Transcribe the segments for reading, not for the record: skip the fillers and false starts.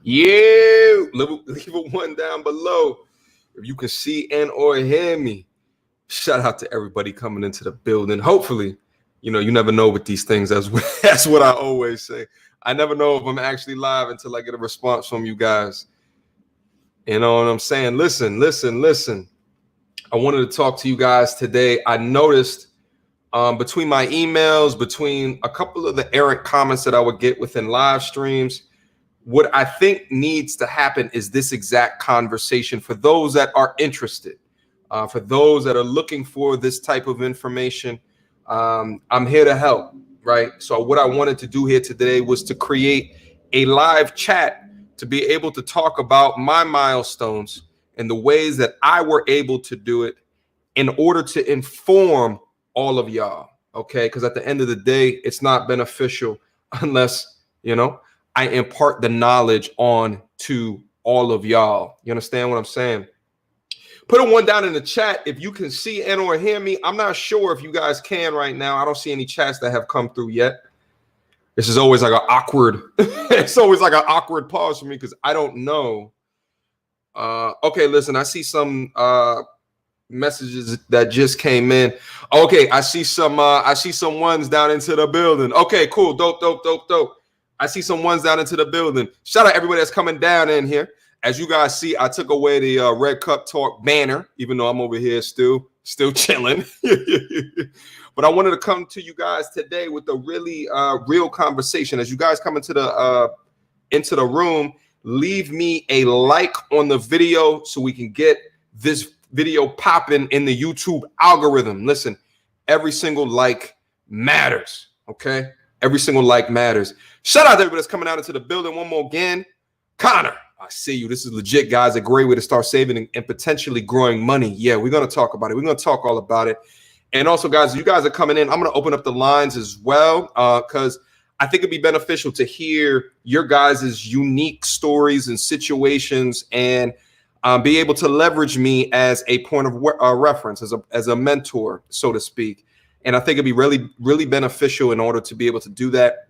Yeah, leave a one down below if you can see and or hear me. Shout out to everybody coming into the building. Hopefully, you never know with these things. That's what I always say. I never know if I'm actually live until I get a response from you guys. You know what I'm saying? Listen. I wanted to talk to you guys today. I noticed between my emails, between a couple of the errant comments that I would get within live streams, what I think needs to happen is this exact conversation for those that are interested, for those that are looking for this type of information. I'm here to help, right? So what I wanted to do here today was to create a live chat to be able to talk about my milestones and the ways that I were able to do it in order to inform all of y'all, okay? Because at the end of the day, it's not beneficial unless, I impart the knowledge on to all of y'all. You understand what I'm saying? Put a one down in the chat if you can see and or hear me. I'm not sure if you guys can right now. I don't see any chats that have come through yet. This is always like an awkward, it's always like an awkward pause for me because I don't know. Okay, listen, I see some messages that just came in. Okay, I see some ones down into the building. Okay, cool, dope. I see some ones down into the building. Shout out everybody that's coming down in here. As you guys see, I took away the Red Cup Talk banner, even though I'm over here still chilling. But I wanted to come to you guys today with a really real conversation. As you guys come into the room, leave me a like on the video so we can get this video popping in the YouTube algorithm. Listen, every single like matters, okay? Every single like matters. Shout out to everybody that's coming out into the building. One more again. Connor, I see you. This is legit, guys. A great way to start saving and potentially growing money. Yeah, we're going to talk about it. We're going to talk all about it. And also, guys, you guys are coming in. I'm going to open up the lines as well because I think it'd be beneficial to hear your guys' unique stories and situations and be able to leverage me as a point of reference, as a mentor, so to speak. And I think it'd be really, really beneficial in order to be able to do that.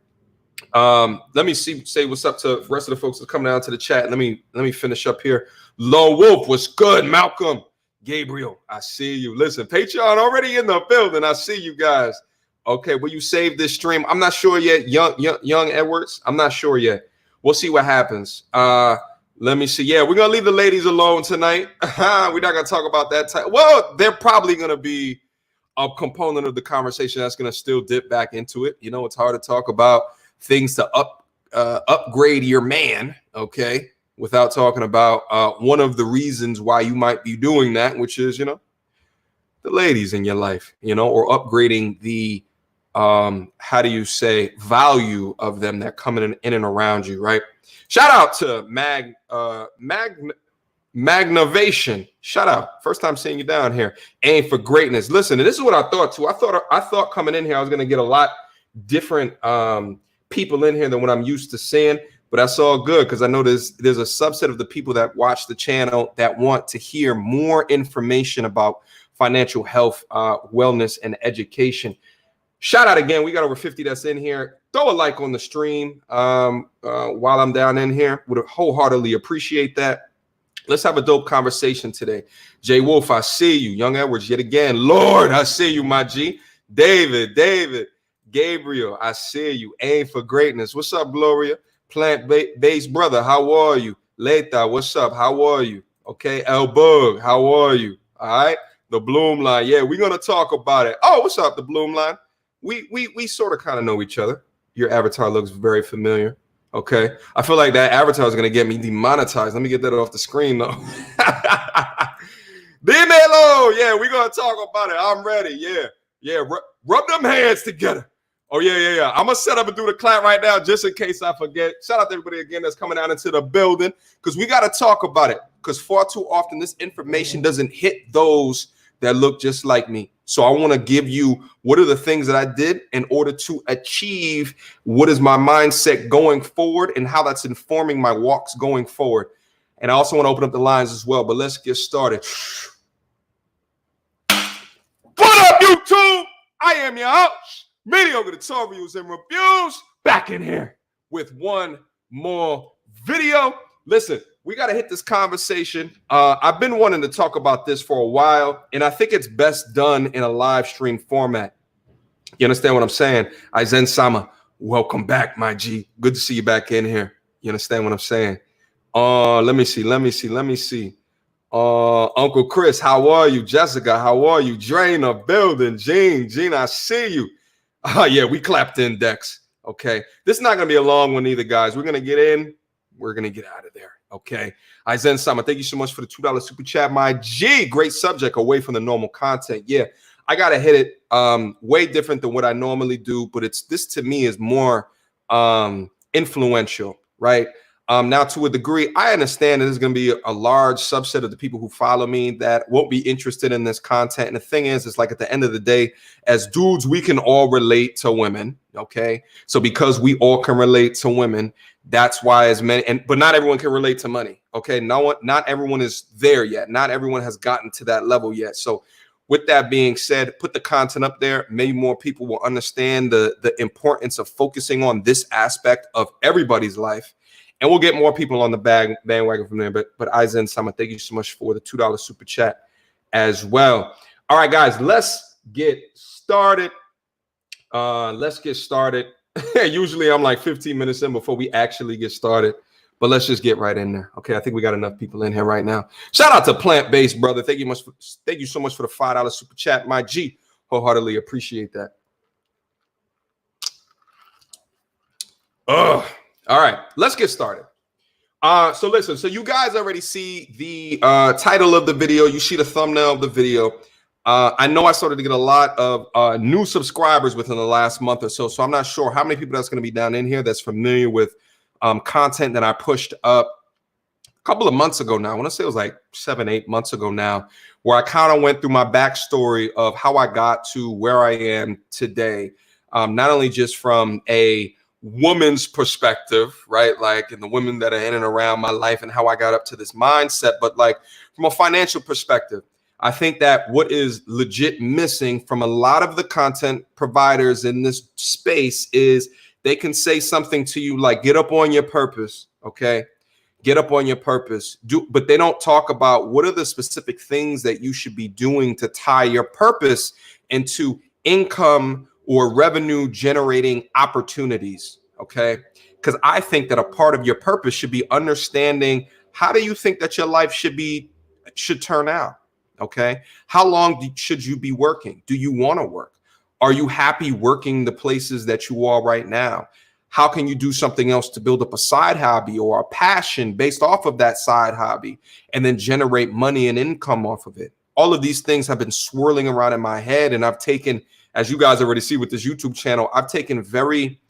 Let me say what's up to the rest of the folks that come down to the chat. Let me finish up here. Lone Wolf, what's good? Malcolm, Gabriel, I see you. Listen, Patreon already in the building. I see you guys. Okay, will you save this stream? I'm not sure yet. Young Edwards, I'm not sure yet. We'll see what happens. Let me see. Yeah, we're going to leave the ladies alone tonight. We're not going to talk about that. Well, they're probably going to be a component of the conversation that's going to still dip back into it. It's hard to talk about things to upgrade your man, okay, without talking about one of the reasons why you might be doing that, which is, the ladies in your life, or upgrading the, how do you say, value of them that come in and around you, right? Shout out to Magnavation. Shout out. First time seeing you down here. Aim for greatness. Listen, and this is what I thought too. I thought coming in here I was going to get a lot different people in here than what I'm used to seeing, but that's all good because I know there's a subset of the people that watch the channel that want to hear more information about financial health, wellness, and education. Shout out again. We got over 50 that's in here. Throw a like on the stream while I'm down in here. Would wholeheartedly appreciate that. Let's have a dope conversation today. Jay Wolf, I see you. Young Edwards, yet again. Lord, I see you, my G. David, Gabriel, I see you. Aim for greatness. What's up, Gloria? Plant-based brother, how are you? Leta, what's up? How are you? Okay, El Bug, how are you? All right, the Bloom line. Yeah, we're gonna talk about it. Oh, what's up, the Bloom line? We sort of kind of know each other. Your avatar looks very familiar. Okay, I feel like that avatar is gonna get me demonetized. Let me get that off the screen though. Dímelo, yeah, we're gonna talk about it. I'm ready. Yeah. Rub them hands together. Oh yeah. I'm gonna set up and do the clap right now just in case I forget. Shout out to everybody again that's coming out into the building because we gotta talk about it. Because far too often this information doesn't hit those that look just like me. So I want to give you what are the things that I did in order to achieve what is my mindset going forward and how that's informing my walks going forward. And I also want to open up the lines as well. But let's get started. What up, YouTube? I am your host, mediocre tutorials and reviews, back in here with one more video. Listen, we got to hit this conversation. I've been wanting to talk about this for a while, and I think it's best done in a live stream format. You understand what I'm saying? Aizen Sama, welcome back, my G. Good to see you back in here. You understand what I'm saying? Let me see. Uncle Chris, how are you? Jessica, how are you? Drainer, building. Gene, I see you. Yeah, we clapped index. Okay. This is not going to be a long one either, guys. We're going to get in. We're going to get out of there. Okay. Aizen Sama, thank you so much for the $2 super chat. My G, great subject away from the normal content. Yeah, I got to hit it way different than what I normally do, but this to me is more influential, right? Now, to a degree, I understand that there's going to be a large subset of the people who follow me that won't be interested in this content. And the thing is, it's like at the end of the day, as dudes, we can all relate to women. Okay. So because we all can relate to women, that's why as many, but not everyone can relate to money. Okay. Not everyone is there yet. Not everyone has gotten to that level yet. So with that being said, put the content up there. Maybe more people will understand the importance of focusing on this aspect of everybody's life. And we'll get more people on the bandwagon from there. But Aizen Sama, thank you so much for the $2 super chat as well. All right, guys, let's get started. Usually I'm like 15 minutes in before we actually get started. But let's just get right in there. Okay, I think we got enough people in here right now. Shout out to Plant-Based, brother. Thank you so much for the $5 super chat. My G, wholeheartedly appreciate that. All right, let's get started. So listen, so you guys already see the title of the video. You see the thumbnail of the video. I know I started to get a lot of new subscribers within the last month or so. So I'm not sure how many people that's going to be down in here that's familiar with content that I pushed up a couple of months ago now. I want to say it was like 7-8 months ago now, where I kind of went through my backstory of how I got to where I am today. Not only just from a woman's perspective, right? Like in the women that are in and around my life and how I got up to this mindset, but like from a financial perspective, I think that what is legit missing from a lot of the content providers in this space is they can say something to you like, get up on your purpose, okay? Get up on your purpose. But they don't talk about what are the specific things that you should be doing to tie your purpose into income or revenue generating opportunities, okay? Because I think that a part of your purpose should be understanding how do you think that your life should turn out, okay? How long should you be working? Do you want to work? Are you happy working the places that you are right now? How can you do something else to build up a side hobby or a passion based off of that side hobby and then generate money and income off of it? All of these things have been swirling around in my head, and I've taken, as you guys already see with this YouTube channel, I've taken very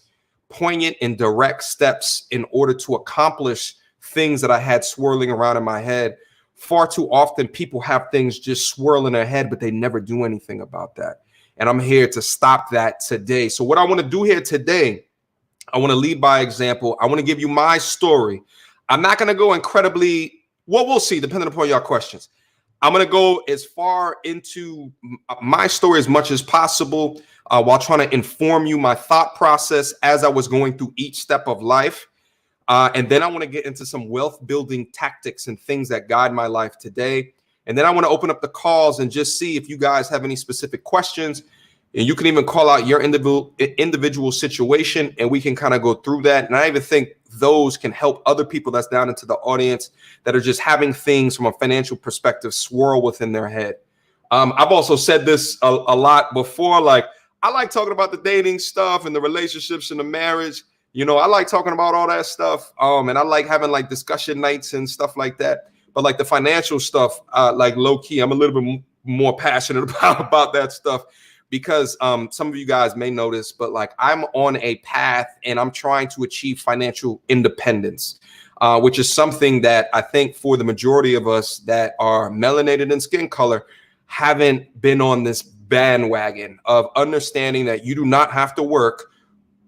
poignant and direct steps in order to accomplish things that I had swirling around in my head. Far too often, people have things just swirl in their head, but they never do anything about that. And I'm here to stop that today. So what I want to do here today, I want to lead by example. I want to give you my story. I'm not going to go incredibly, well, we'll see, depending upon your questions. I'm going to go as far into my story as much as possible while trying to inform you my thought process as I was going through each step of life. And then I want to get into some wealth building tactics and things that guide my life today. And then I want to open up the calls and just see if you guys have any specific questions. And you can even call out your individual situation and we can kind of go through that. And I even think those can help other people that's down into the audience that are just having things from a financial perspective swirl within their head. I've also said this a lot before, like I like talking about the dating stuff and the relationships and the marriage. You know, I like talking about all that stuff. And I like having like discussion nights and stuff like that. But like the financial stuff, like low key, I'm a little bit more passionate about that stuff. Because some of you guys may notice, but like I'm on a path and I'm trying to achieve financial independence, which is something that I think for the majority of us that are melanated in skin color haven't been on this bandwagon of understanding that you do not have to work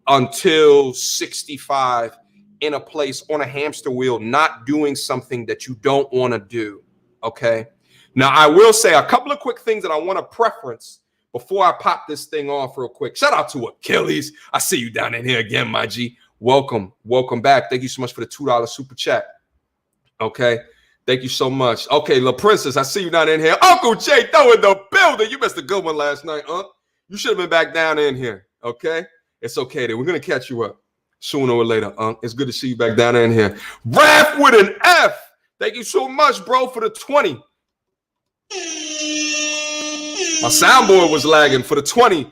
until 65 in a place on a hamster wheel, not doing something that you don't want to do. Okay. Now, I will say a couple of quick things that I want to preference before I pop this thing off real quick. Shout out to Achilles. I see you down in here again, my G. welcome back. Thank you so much for the $2 super chat. Okay, thank you so much. Okay, La Princess, I see you down in here. Uncle Jay, throw in the building. You missed a good one last night, huh? You should have been back down in here. Okay, it's okay then. We're gonna catch you up sooner or later, It's good to see you back down in here. Raph with an F. Thank you so much, bro, for the 20. My soundboard was lagging for the $20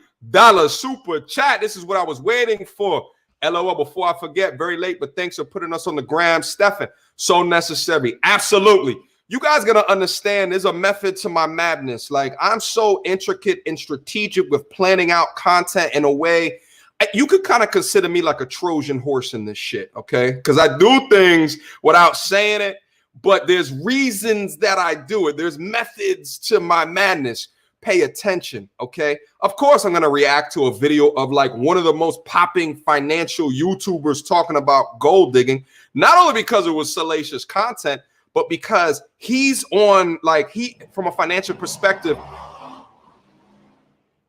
super chat. This is what I was waiting for. LOL, before I forget, very late, but thanks for putting us on the gram, Stefan. So necessary. Absolutely. You guys got to understand there's a method to my madness. Like, I'm so intricate and strategic with planning out content in a way. You could kind of consider me like a Trojan horse in this shit, okay? Because I do things without saying it, but there's reasons that I do it. There's methods to my madness. Pay attention, okay? Of course, I'm going to react to a video of like one of the most popping financial YouTubers talking about gold digging, not only because it was salacious content, but because he's on, like, from a financial perspective.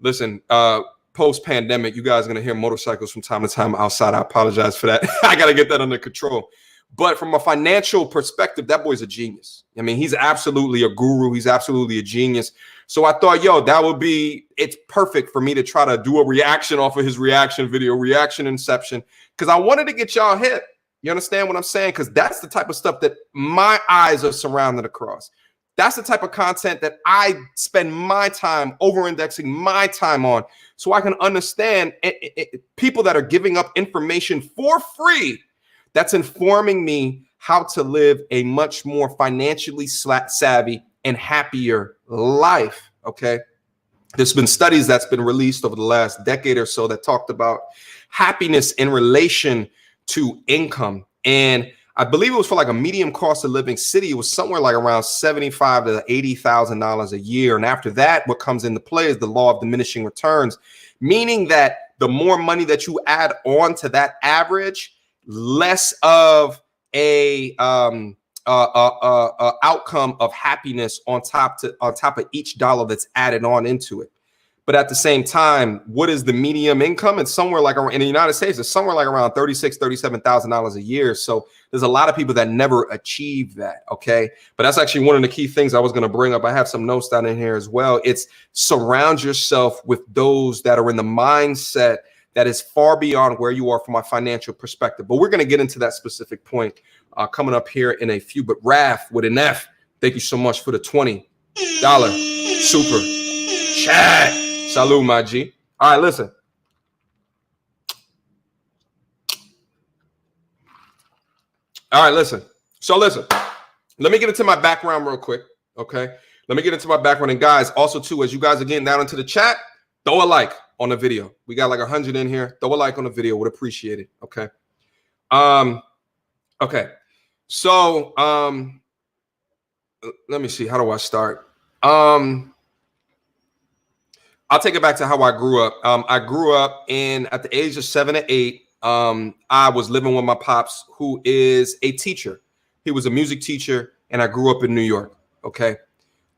Listen, post-pandemic, you guys are going to hear motorcycles from time to time outside. I apologize for that. I got to get that under control. But from a financial perspective, that boy's a genius. I mean, he's absolutely a guru. He's absolutely a genius. So I thought, yo, it's perfect for me to try to do a reaction off of his reaction video, Reaction Inception, because I wanted to get y'all hip. You understand what I'm saying? Because that's the type of stuff that my eyes are surrounded across. That's the type of content that I spend my time over-indexing my time on, so I can understand people that are giving up information for free that's informing me how to live a much more financially savvy and happier life, okay? There's been studies that's been released over the last decade or so that talked about happiness in relation to income. And I believe it was for like a medium cost of living city. It was somewhere like around $75,000 to $80,000 a year. And after that, what comes into play is the law of diminishing returns, meaning that the more money that you add on to that average, less of a outcome of happiness on top of each dollar that's added on into it. But at the same time, what is the medium income? It's somewhere like in the United States, it's somewhere like around $36,000, $37,000 a year. So there's a lot of people that never achieve that. Okay. But that's actually one of the key things I was going to bring up. I have some notes down in here as well. It's surround yourself with those that are in the mindset that is far beyond where you are from a financial perspective. But we're going to get into that specific point coming up here in a few. But Raph with an F, thank you so much for the $20 super chat. Salud, my G. All right, listen. All right, listen. So listen, let me get into my background real quick, okay? Let me get into my background. And guys, also too, as you guys are getting down into the chat, throw a like on the video. We got like 100 in here. Throw a like on the video. Would appreciate it, okay? Okay. So, let me see. How do I start? I'll take it back to how I grew up. I grew up at the age of 7 to 8. I was living with my pops, who is a teacher. He was a music teacher, and I grew up in New York. Okay.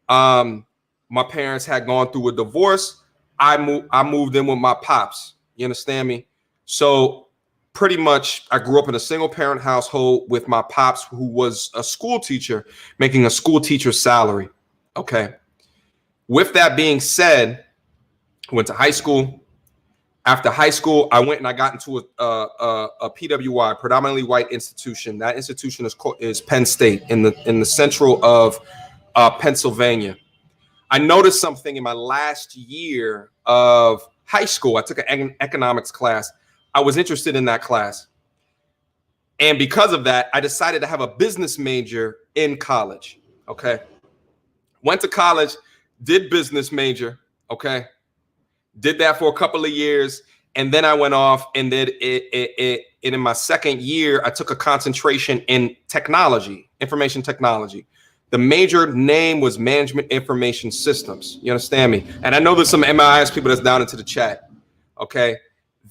My parents had gone through a divorce. I moved in with my pops. You understand me? So pretty much I grew up in a single parent household with my pops, who was a school teacher, making a school teacher salary. Okay. With that being said, I went to high school. After high school, I went and I got into a PWI, predominantly white institution. That institution is Penn State in the central of Pennsylvania. I noticed something in my last year of high school. I took an economics class. I was interested in that class. And because of that, I decided to have a business major in college. Okay. Went to college, did business major. Okay. Did that for a couple of years, and then I went off and did it. And in my second year, I took a concentration in technology, information technology. The major name was Management Information Systems. You understand me? And I know there's some MIS people that's down into the chat. Okay,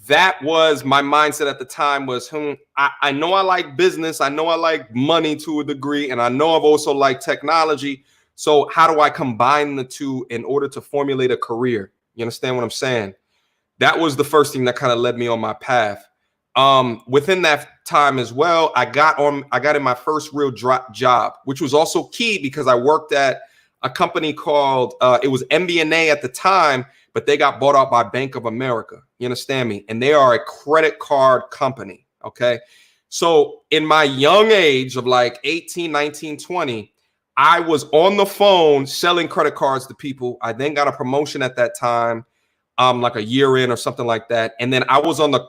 that was my mindset at the time. Was I know I like business, I know I like money to a degree, and I know I've also liked technology. So how do I combine the two in order to formulate a career? You understand what I'm saying? That was the first thing that kind of led me on my path. Within that time as well, I got in my first real job, which was also key because I worked at a company called, it was MBNA at the time, but they got bought out by Bank of America. You understand me? And they are a credit card company. Okay. So in my young age of like 18, 19, 20, I was on the phone selling credit cards to people. I then got a promotion at that time, like a year in or something like that. And then I was on the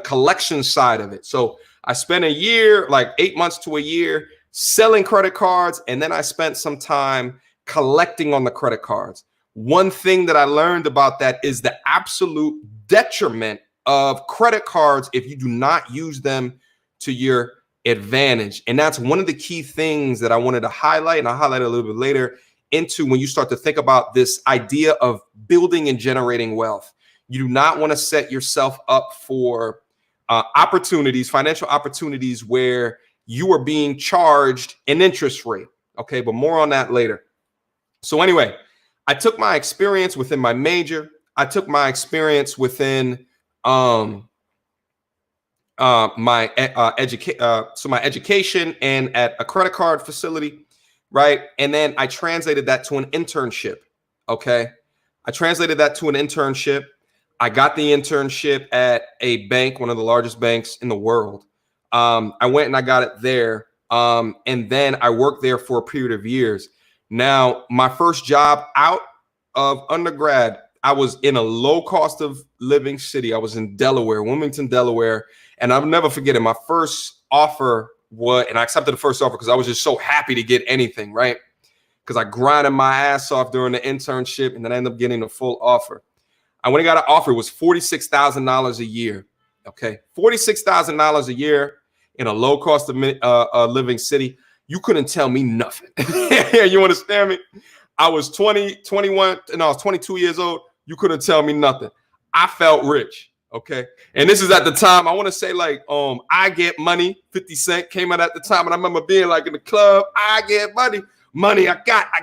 collection side of it. So I spent a year, like 8 months to a year, selling credit cards. And then I spent some time collecting on the credit cards. One thing that I learned about that is the absolute detriment of credit cards if you do not use them to your advantage. And that's one of the key things that I wanted to highlight, and I'll highlight a little bit later, into when you start to think about this idea of building and generating wealth. You do not want to set yourself up for opportunities, financial opportunities, where you are being charged an interest rate. Okay, but more on that later. So anyway, I took my experience within my major. I took my experience within my education and at a credit card facility, right? And then I translated that to an internship. Okay, I translated that to an internship. I got the internship at a bank, one of the largest banks in the world. I went and I got it there. And then I worked there for a period of years. Now, my first job out of undergrad, I was in a low cost of living city. I was in Delaware, Wilmington, Delaware. And I'll never forget it. My first offer and I accepted the first offer because I was just so happy to get anything, right? Because I grinded my ass off during the internship and then I ended up getting a full offer. I went and got an offer. It was $46,000 a year. Okay, $46,000 a year in a low cost of living city. You couldn't tell me nothing. You understand me? I was 21, and I was 22 years old. You couldn't tell me nothing. I felt rich. Okay, and this is at the time. I want to say like I Get Money, 50 Cent came out at the time, and I remember being like in the club. I get money. I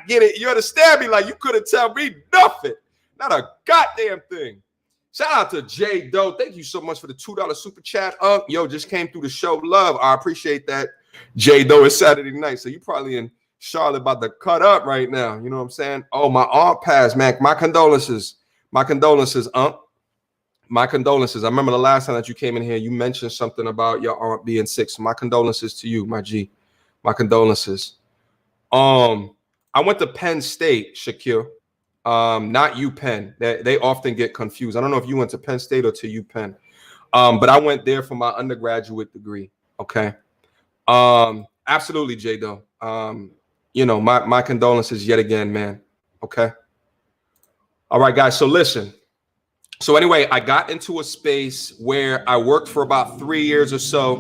get it. You understand me? Like you couldn't tell me nothing. Not a goddamn thing. Shout out to Jay Doe. Thank you so much for the $2 super chat. Yo, just came through the show. Love. I appreciate that. Jay Doe, it's Saturday night. So you probably in Charlotte about to cut up right now. You know what I'm saying? Oh, my aunt passed, man. My condolences. My condolences, My condolences. I remember the last time that you came in here, you mentioned something about your aunt being sick. So my condolences to you, my G. My condolences. I went to Penn State, Shakir. Not UPenn. They often get confused. I don't know if you went to Penn State or to UPenn. But I went there for my undergraduate degree. Okay. Absolutely, Jay Doe. You know, my condolences yet again, man. Okay. All right, guys. So listen. So anyway, I got into a space where I worked for about 3 years or so.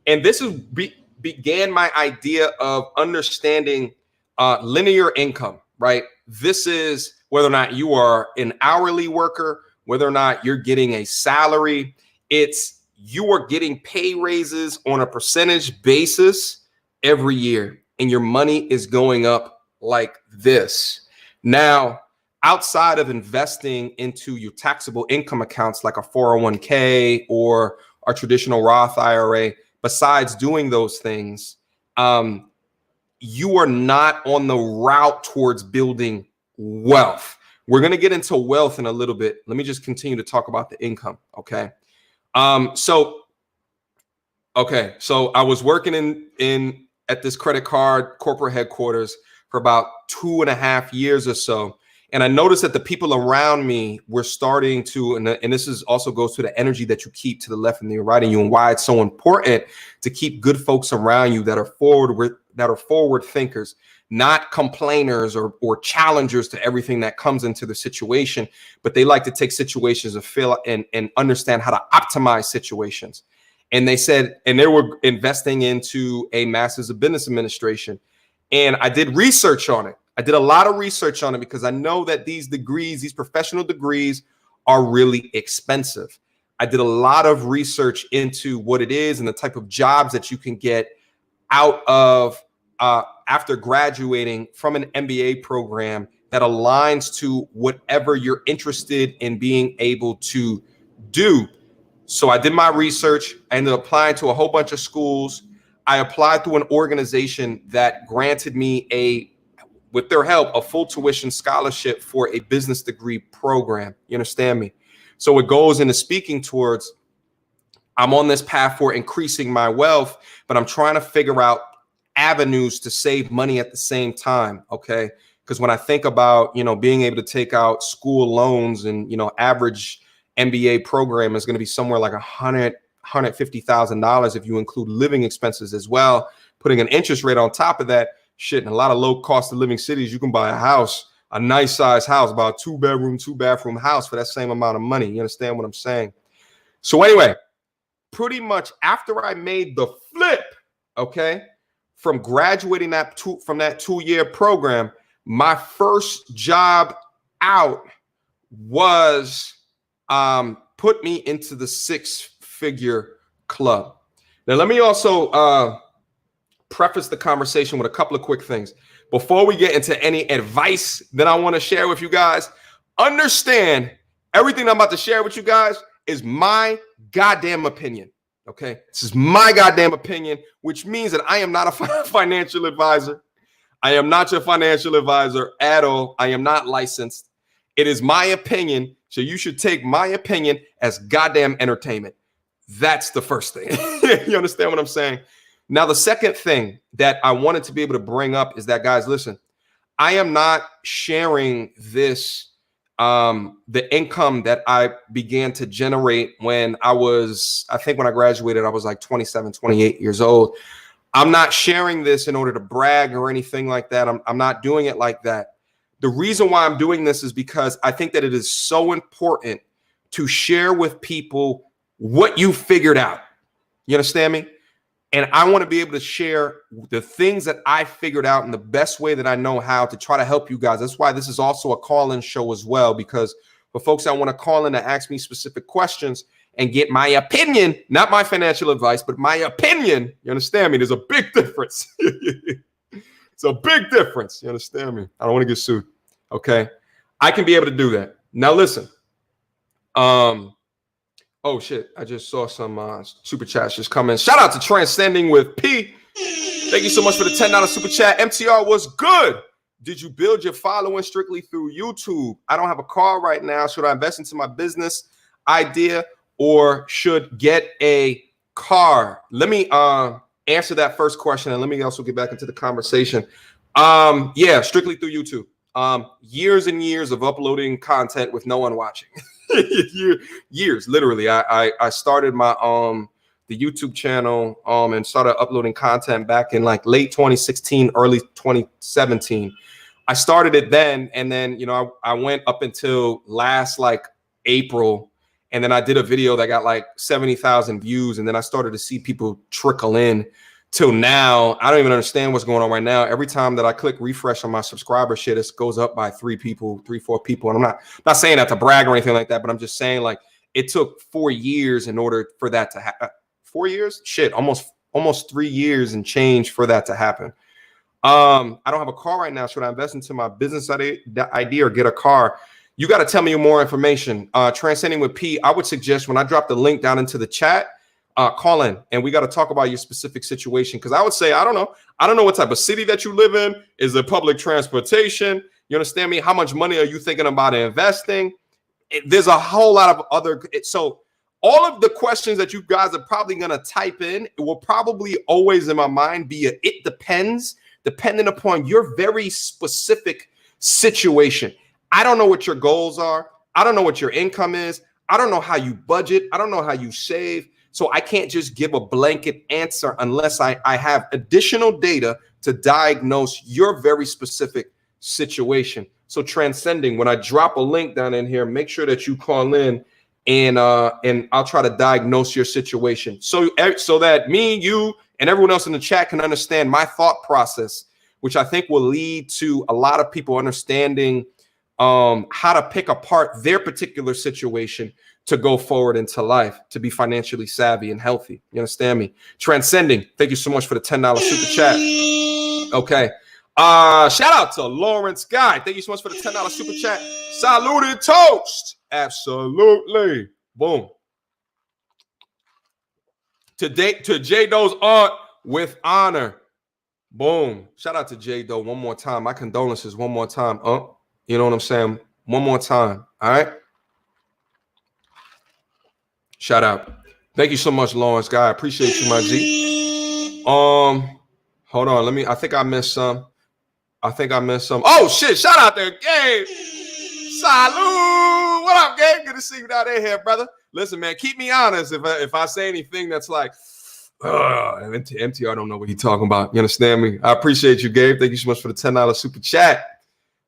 And this is began my idea of understanding linear income, right? This is whether or not you are an hourly worker, whether or not you're getting a salary, it's you are getting pay raises on a percentage basis every year, and your money is going up like this. Now, outside of investing into your taxable income accounts like a 401k or a traditional Roth IRA, besides doing those things, you are not on the route towards building wealth. We're going to get into wealth in a little bit. Let me just continue to talk about the income. Okay. So I was working at this credit card corporate headquarters for about 2.5 years or so. And I noticed that the people around me were starting to, and this is also goes to the energy that you keep to the left and the right of you, and why it's so important to keep good folks around you that are forward thinkers, not complainers or challengers to everything that comes into the situation, but they like to take situations and feel and understand how to optimize situations. And they said, and they were investing into a master's of business administration. And I did research on it. I did a lot of research on it because I know that these degrees, these professional degrees, are really expensive. I did a lot of research into what it is and the type of jobs that you can get out of after graduating from an MBA program that aligns to whatever you're interested in being able to do. So I did my research. I ended up applying to a whole bunch of schools. I applied through an organization that granted me with their help, a full tuition scholarship for a business degree program. You understand me? So it goes into speaking towards, I'm on this path for increasing my wealth, but I'm trying to figure out avenues to save money at the same time. Okay. Because when I think about, being able to take out school loans and, average MBA program is going to be somewhere like $150,000 if you include living expenses as well, putting an interest rate on top of that. Shit, in a lot of low cost of living cities, you can buy a house, a nice size house, about a 2-bedroom, 2-bathroom house for that same amount of money. You understand what I'm saying? So anyway, pretty much after I made the flip, okay, from graduating from that 2-year program, my first job out was put me into the 6-figure club. Now, let me also preface the conversation with a couple of quick things. Before we get into any advice that I want to share with you guys, understand everything I'm about to share with you guys is my goddamn opinion. Okay, this is my goddamn opinion, which means that I am not a financial advisor. I am not your financial advisor at all. I am not licensed. It is my opinion. So you should take my opinion as goddamn entertainment. That's the first thing. You understand what I'm saying? Now, the second thing that I wanted to be able to bring up is that, guys, listen, I am not sharing this, the income that I began to generate when I graduated, I was like 27, 28 years old. I'm not sharing this in order to brag or anything like that. I'm not doing it like that. The reason why I'm doing this is because I think that it is so important to share with people what you figured out. You understand me? And I want to be able to share the things that I figured out in the best way that I know how to try to help you guys. That's why this is also a call-in show as well, because for folks that want to call in to ask me specific questions and get my opinion, not my financial advice, but my opinion. You understand me? There's a big difference. It's a big difference. You understand me? I don't want to get sued. Okay. I can be able to do that. Now listen. Oh shit, I just saw some super chats just come in. Shout out to Transcending with P. Thank you so much for the $10 super chat. MTR was good. Did you build your following strictly through YouTube? I don't have a car right now. Should I invest into my business idea or should get a car? Let me answer that first question and let me also get back into the conversation. Yeah, strictly through YouTube. Years and years of uploading content with no one watching. Years, literally. I started my the YouTube channel and started uploading content back in like late 2016, early 2017. I started it then, and then I went up until last like April, and then I did a video that got like 70,000 views, and then I started to see people trickle in till now. I don't even understand what's going on right now. Every time that I click refresh on my subscriber shit, it goes up by 3, 4 people. And I'm not saying that to brag or anything like that, but I'm just saying like it took 4 years in order for that to happen. 4 years? Shit, almost 3 years and change for that to happen. I don't have a car right now. Should I invest into my business idea or get a car? You got to tell me more information. Transcending with P, I would suggest when I drop the link down into the chat, call in and we got to talk about your specific situation. Because I would say, I don't know what type of city that you live in. Is it public transportation? You understand me? How much money are you thinking about investing? There's a whole lot of other. So all of the questions that you guys are probably going to type in, it will probably always in my mind be it depends, depending upon your very specific situation. I don't know what your goals are. I don't know what your income is. I don't know how you budget. I don't know how you save. So I can't just give a blanket answer unless I have additional data to diagnose your very specific situation. So Transcending, when I drop a link down in here, make sure that you call in and I'll try to diagnose your situation. So that me, you, and everyone else in the chat can understand my thought process, which I think will lead to a lot of people understanding how to pick apart their particular situation to go forward into life, to be financially savvy and healthy. You understand me? Transcending, thank you so much for the $10 super chat. Okay. Shout out to Lawrence Guy. Thank you so much for the $10 super chat. Saluted toast. Absolutely. Boom. To J Doe's aunt with honor. Boom. Shout out to J Doe one more time. My condolences one more time. You know what I'm saying? One more time. All right. Shout out. Thank you so much, Lawrence. Guy, I appreciate you, my G. Hold on. I think I missed some. Oh shit! Shout out there, Gabe. Salud. What up, Gabe? Good to see you down there, brother. Listen, man, keep me honest. If I say anything that's like, MTR don't know what he's talking about. You understand me? I appreciate you, Gabe. Thank you so much for the $10 super chat.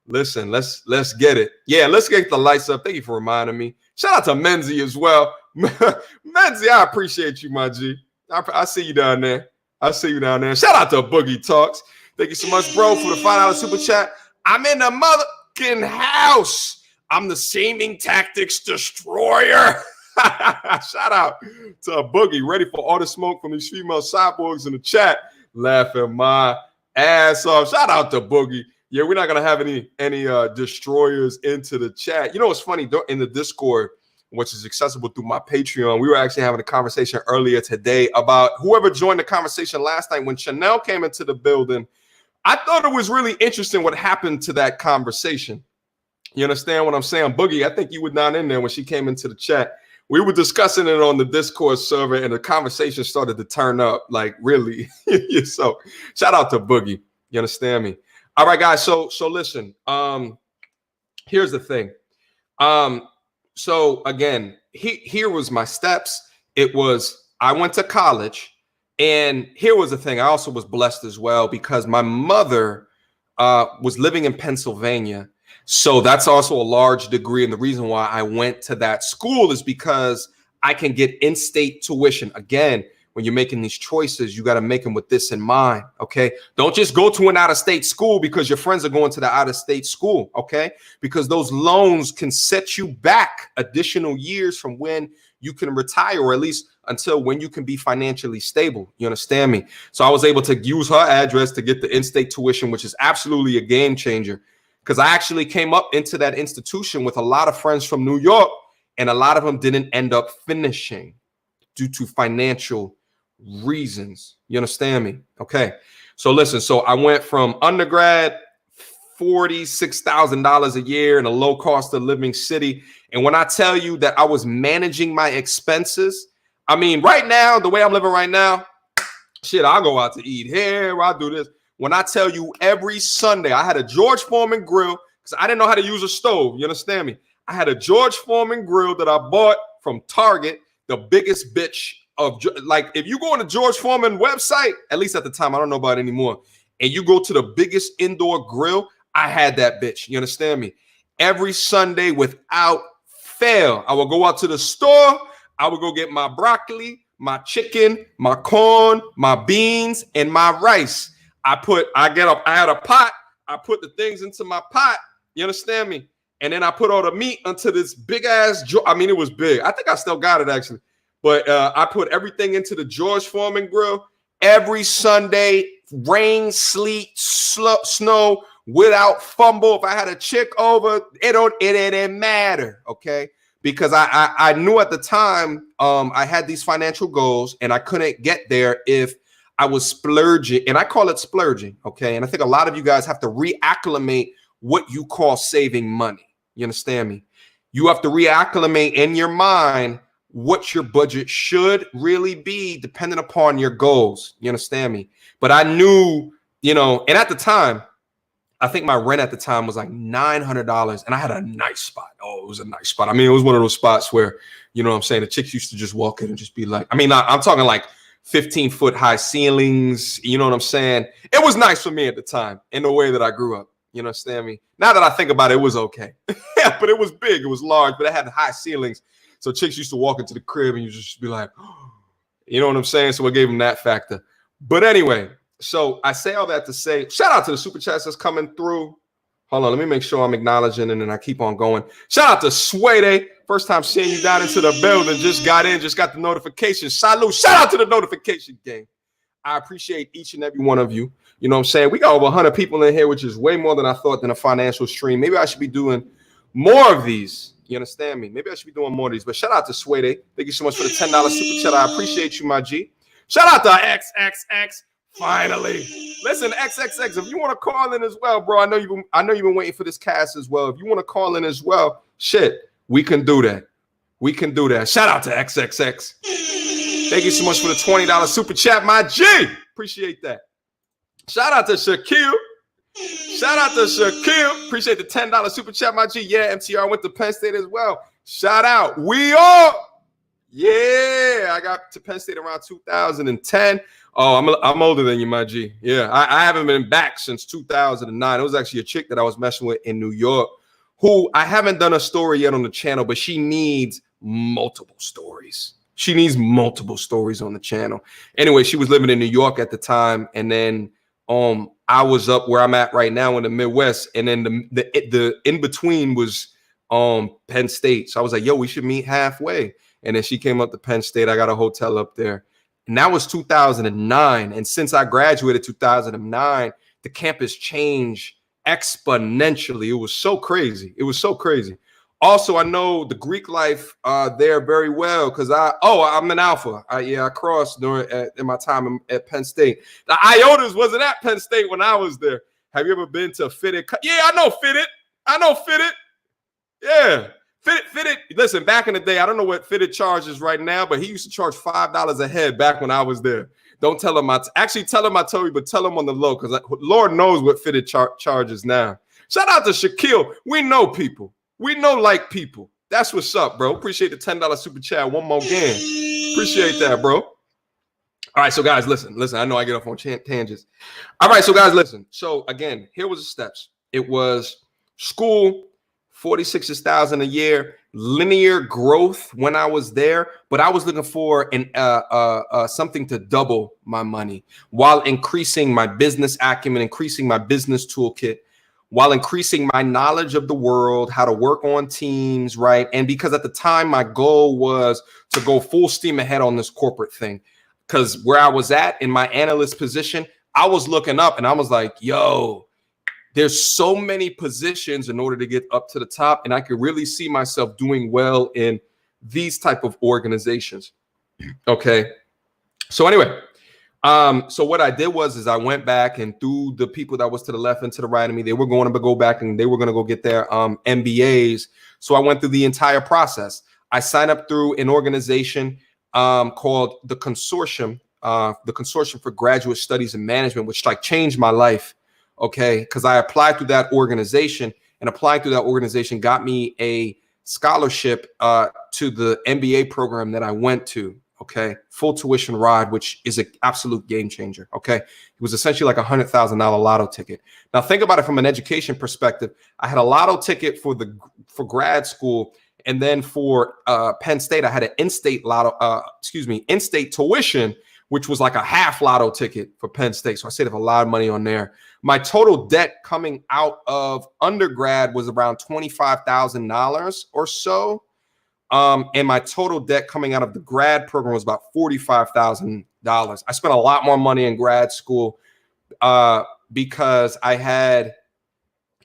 Listen, let's get it. Yeah, let's get the lights up. Thank you for reminding me. Shout out to Menzie as well. Menzie, I appreciate you, my G. I see you down there. Shout out to Boogie Talks. Thank you so much, bro, for the $5 super chat. I'm in the motherfucking house. I'm the Seeming Tactics Destroyer. Shout out to Boogie. Ready for all the smoke from these female cyborgs in the chat. Laughing my ass off. Shout out to Boogie. Yeah, we're not going to have any destroyers into the chat. You know what's funny? In the Discord, which is accessible through my Patreon, we were actually having a conversation earlier today about whoever joined the conversation last night when Chanel came into the building. I thought it was really interesting what happened to that conversation. You understand what I'm saying? Boogie, I think you were not in there when she came into the chat. We were discussing it on the Discord server, and the conversation started to turn up, like really. So shout out to Boogie. You understand me? All right, guys. So listen. Here's the thing. So again, here was my steps. It was I went to college. And here was the thing. I also was blessed as well because my mother was living in Pennsylvania. So that's also a large degree. And the reason why I went to that school is because I can get in-state tuition. Again, when you're making these choices, you got to make them with this in mind. Okay. Don't just go to an out-of-state school because your friends are going to the out-of-state school. Okay. Because those loans can set you back additional years from when you can retire, or at least until when you can be financially stable. You understand me? So I was able to use her address to get the in-state tuition, which is absolutely a game changer. Because I actually came up into that institution with a lot of friends from New York, and a lot of them didn't end up finishing due to financial reasons. You understand me? Okay. So listen, so I went from undergrad, $46,000 a year in a low cost of living city. And when I tell you that I was managing my expenses, I mean, right now, the way I'm living right now, shit, I'll go out to eat here, I'll do this. When I tell you every Sunday, I had a George Foreman grill because I didn't know how to use a stove. You understand me? I had a George Foreman grill that I bought from Target, the biggest bitch of, like, if you go on the George Foreman website, at least at the time, I don't know about it anymore, and you go to the biggest indoor grill, I had that bitch. You understand me? Every Sunday without fail, I would go out to the store. I would go get my broccoli, my chicken, my corn, my beans, and my rice. I had a pot. I put the things into my pot. You understand me? And then I put all the meat onto this big ass. I mean, it was big. I think I still got it actually. But I put everything into the George Foreman grill every Sunday, rain, sleet, snow, without fumble. If I had a chick over, it didn't matter. Okay. Because I knew at the time I had these financial goals and I couldn't get there if I was splurging. And I call it splurging. Okay. And I think a lot of you guys have to reacclimate what you call saving money. You understand me? You have to reacclimate in your mind what your budget should really be depending upon your goals. You understand me? But I knew, you know, and at the time, I think my rent at the time was like $900 and I had a nice spot. Oh, it was a nice spot. I mean, it was one of those spots where, you know what I'm saying, the chicks used to just walk in and just be like, I mean, I'm talking like 15-foot high ceilings. You know what I'm saying? It was nice for me at the time in the way that I grew up. You understand me? Now that I think about it, it was okay. Yeah, but it was big. It was large, but it had high ceilings. So chicks used to walk into the crib and you just be like, oh, you know what I'm saying? So it gave them that factor. But anyway, so I say all that to say, shout out to the super chats that's coming through. Hold on, let me make sure I'm acknowledging and then I keep on going. Shout out to Sway. First time seeing you down into the building. Just got in, just got the notification. Salute. Shout out to the notification gang. I appreciate each and every one of you. You know what I'm saying? We got over 100 people in here, which is way more than I thought than a financial stream. Maybe I should be doing more of these. You understand me? Maybe I should be doing more of these. But shout out to Sway. Thank you so much for the $10 super chat. I appreciate you, my G. Shout out to XXX. Finally, listen, XXX. If you want to call in as well, bro, I know you've been waiting for this cast as well. If you want to call in as well, shit, we can do that. We can do that. Shout out to XXX. Thank you so much for the $20 super chat, my G. Appreciate that. Shout out to Shaquille. Shout out to Shaquille. Appreciate the $10 super chat, my G. Yeah, MTR went to Penn State as well. Shout out. We all. Yeah, I got to Penn State around 2010. Oh, I'm older than you, my G. Yeah, I haven't been back since 2009. It was actually a chick that I was messing with in New York who I haven't done a story yet on the channel, but she needs multiple stories. She needs multiple stories on the channel. Anyway, she was living in New York at the time, and then I was up where I'm at right now in the Midwest, and then the in between was Penn State. So I was like, yo, we should meet halfway. And then she came up to Penn State. I got a hotel up there. And that was 2009. And since I graduated 2009, the campus changed exponentially. It was so crazy. It was so crazy. Also, I know the Greek life there very well because I'm an alpha. I crossed in my time at Penn State. The Iotas wasn't at Penn State when I was there. Have you ever been to Fitted? Yeah, I know Fitted. Yeah. Fitted. Listen, back in the day, I don't know what Fitted charges right now, but he used to charge $5 a head back when I was there. Don't tell him actually tell him I told you, but tell him on the low because Lord knows what Fitted charges now. Shout out to Shaquille. We know people. We know like people. That's what's up, bro. Appreciate the $10 super chat. One more game. Appreciate that, bro. All right, so guys, listen. I know I get off on tangents. All right, so guys, listen. So again, here was the steps. It was school. 46,000 a year, linear growth when I was there, but I was looking for something to double my money while increasing my business acumen, increasing my business toolkit, while increasing my knowledge of the world, how to work on teams, right? And because at the time my goal was to go full steam ahead on this corporate thing, because where I was at in my analyst position, I was looking up and I was like, yo, there's so many positions in order to get up to the top, and I could really see myself doing well in these type of organizations. Okay. So anyway, so what I did was I went back and through the people that was to the left and to the right of me, they were going to go back and they were going to go get their MBAs. So I went through the entire process. I signed up through an organization called the Consortium for Graduate Studies in Management, which like changed my life. Okay, because I applied through that organization, and applying through that organization got me a scholarship to the MBA program that I went to. Okay, full tuition ride, which is an absolute game changer. Okay, it was essentially like $100,000 lotto ticket. Now think about it from an education perspective. I had a lotto ticket for grad school, and then for Penn State, I had an in-state in-state tuition, which was like a half lotto ticket for Penn State. So I saved a lot of money on there. My total debt coming out of undergrad was around $25,000 or so. And my total debt coming out of the grad program was about $45,000. I spent a lot more money in grad school because I had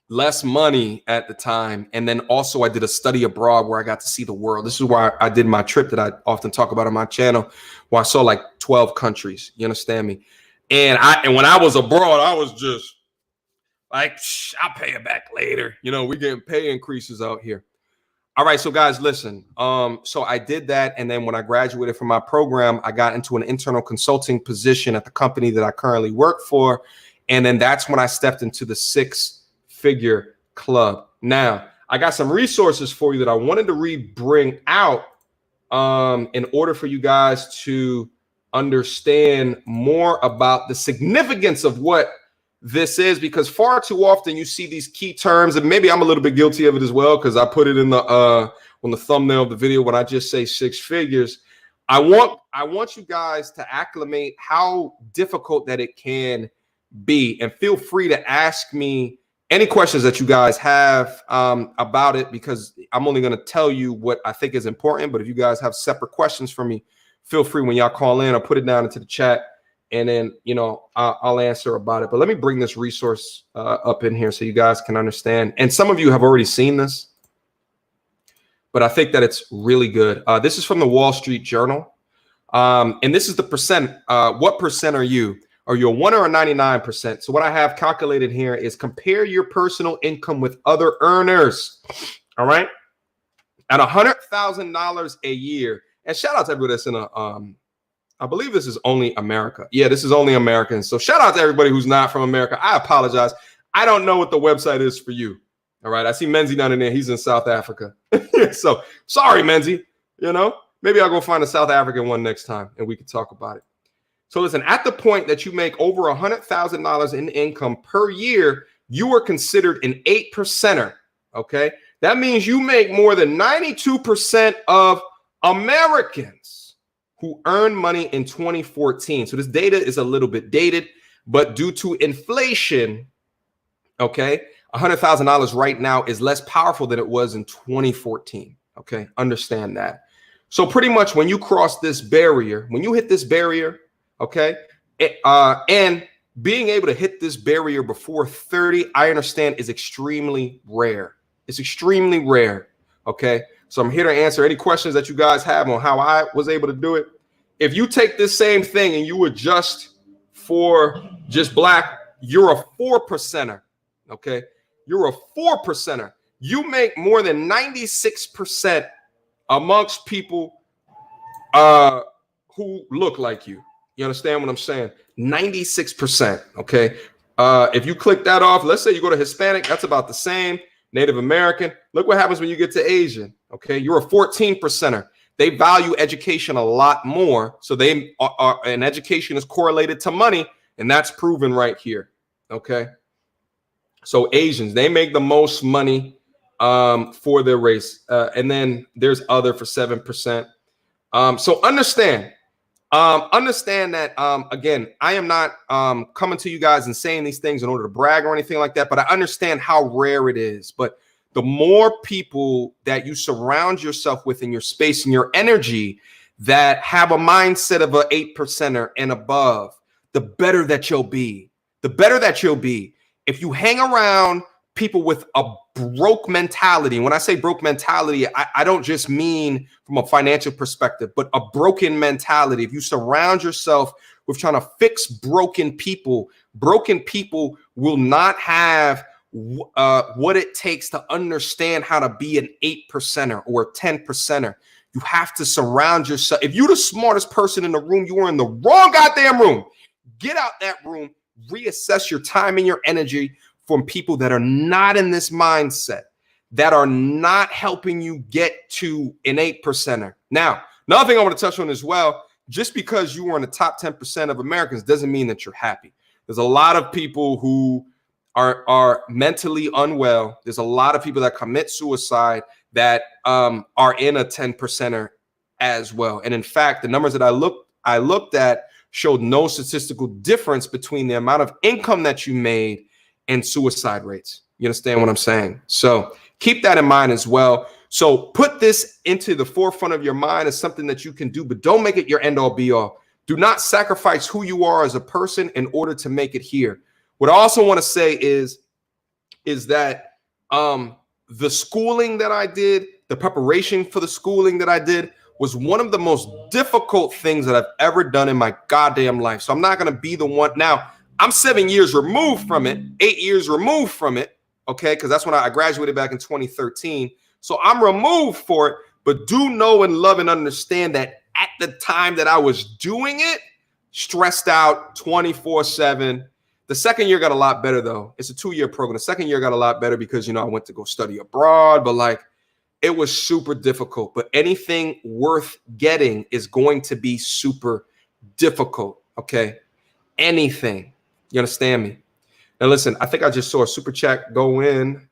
less money at the time. And then also I did a study abroad where I got to see the world. This is why I did my trip that I often talk about on my channel, where I saw like 12 countries. You understand me? And when I was abroad, I was just like, I'll pay it back later. You know, we getting pay increases out here. All right, so guys, listen. So I did that, and then when I graduated from my program, I got into an internal consulting position at the company that I currently work for, and then that's when I stepped into the six-figure club. Now, I got some resources for you that I wanted to bring out in order for you guys to understand more about the significance of what this is, because far too often you see these key terms, and maybe I'm a little bit guilty of it as well, because I put it in the on the thumbnail of the video when I just say six figures. I want you guys to acclimate how difficult that it can be, and feel free to ask me any questions that you guys have about it, because I'm only going to tell you what I think is important. But if you guys have separate questions for me, feel free when y'all call in or put it down into the chat, and then, you know, I'll answer about it. But let me bring this resource up in here so you guys can understand. And some of you have already seen this, but I think that it's really good. This is from the Wall Street Journal. And this is the percent. What percent are you? Are you a 1 or a 99%? So what I have calculated here is compare your personal income with other earners. All right. At $100,000 a year. And shout out to everybody that's in a, I believe this is only America. Yeah, this is only Americans. So shout out to everybody who's not from America. I apologize. I don't know what the website is for you. All right. I see Menzi down in there. He's in South Africa. So sorry, Menzi. You know, maybe I'll go find a South African one next time and we can talk about it. So listen, at the point that you make over $100,000 in income per year, you are considered an 8%er. Okay. That means you make more than 92% of Americans who earned money in 2014. So this data is a little bit dated, but due to inflation, okay, $100,000 right now is less powerful than it was in 2014. Okay, understand that. So pretty much when you cross this barrier, when you hit this barrier, okay, and being able to hit this barrier before 30, I understand is extremely rare. It's extremely rare. Okay, so I'm here to answer any questions that you guys have on how I was able to do it. If you take this same thing and you adjust for just black, you're a 4%er. Okay, you're a 4%er. You make more than 96% amongst people who look like you. You understand what I'm saying? 96%. Okay. If you click that off, let's say you go to Hispanic, that's about the same. Native American. Look what happens when you get to Asian. Okay. You're a 14%er. They value education a lot more. So and education is correlated to money, and that's proven right here. Okay. So Asians, they make the most money for their race. And then there's other for 7%. So understand that, again, I am not coming to you guys and saying these things in order to brag or anything like that, but I understand how rare it is. But the more people that you surround yourself with in your space and your energy that have a mindset of an 8%er and above, the better that you'll be. The better that you'll be. If you hang around people with a broke mentality, when I say broke mentality, I don't just mean from a financial perspective, but a broken mentality. If you surround yourself with trying to fix broken people will not have what it takes to understand how to be an 8%er or a 10%er. You have to surround yourself. If you're the smartest person in the room, you are in the wrong goddamn room. Get out that room, reassess your time and your energy from people that are not in this mindset, that are not helping you get to an 8%er. Now, another thing I want to touch on as well, just because you are in the top 10% of Americans doesn't mean that you're happy. There's a lot of people who are mentally unwell. There's a lot of people that commit suicide that are in a 10%er as well. And in fact, the numbers that I looked at showed no statistical difference between the amount of income that you made and suicide rates. You understand what I'm saying? So keep that in mind as well. So put this into the forefront of your mind as something that you can do, but don't make it your end all be all. Do not sacrifice who you are as a person in order to make it here. What I also want to say is that the schooling that I did, the preparation for the schooling that I did was one of the most difficult things that I've ever done in my goddamn life. So I'm not going to be the one. Now, I'm 7 years removed from it, 8 years removed from it, okay? Because that's when I graduated back in 2013. So I'm removed for it, but do know and love and understand that at the time that I was doing it, stressed out 24/7. The second year got a lot better, though. It's a 2-year program. The second year got a lot better because, I went to go study abroad, but it was super difficult. But anything worth getting is going to be super difficult, okay? Anything. You understand me? Now, listen, I think I just saw a super chat go in.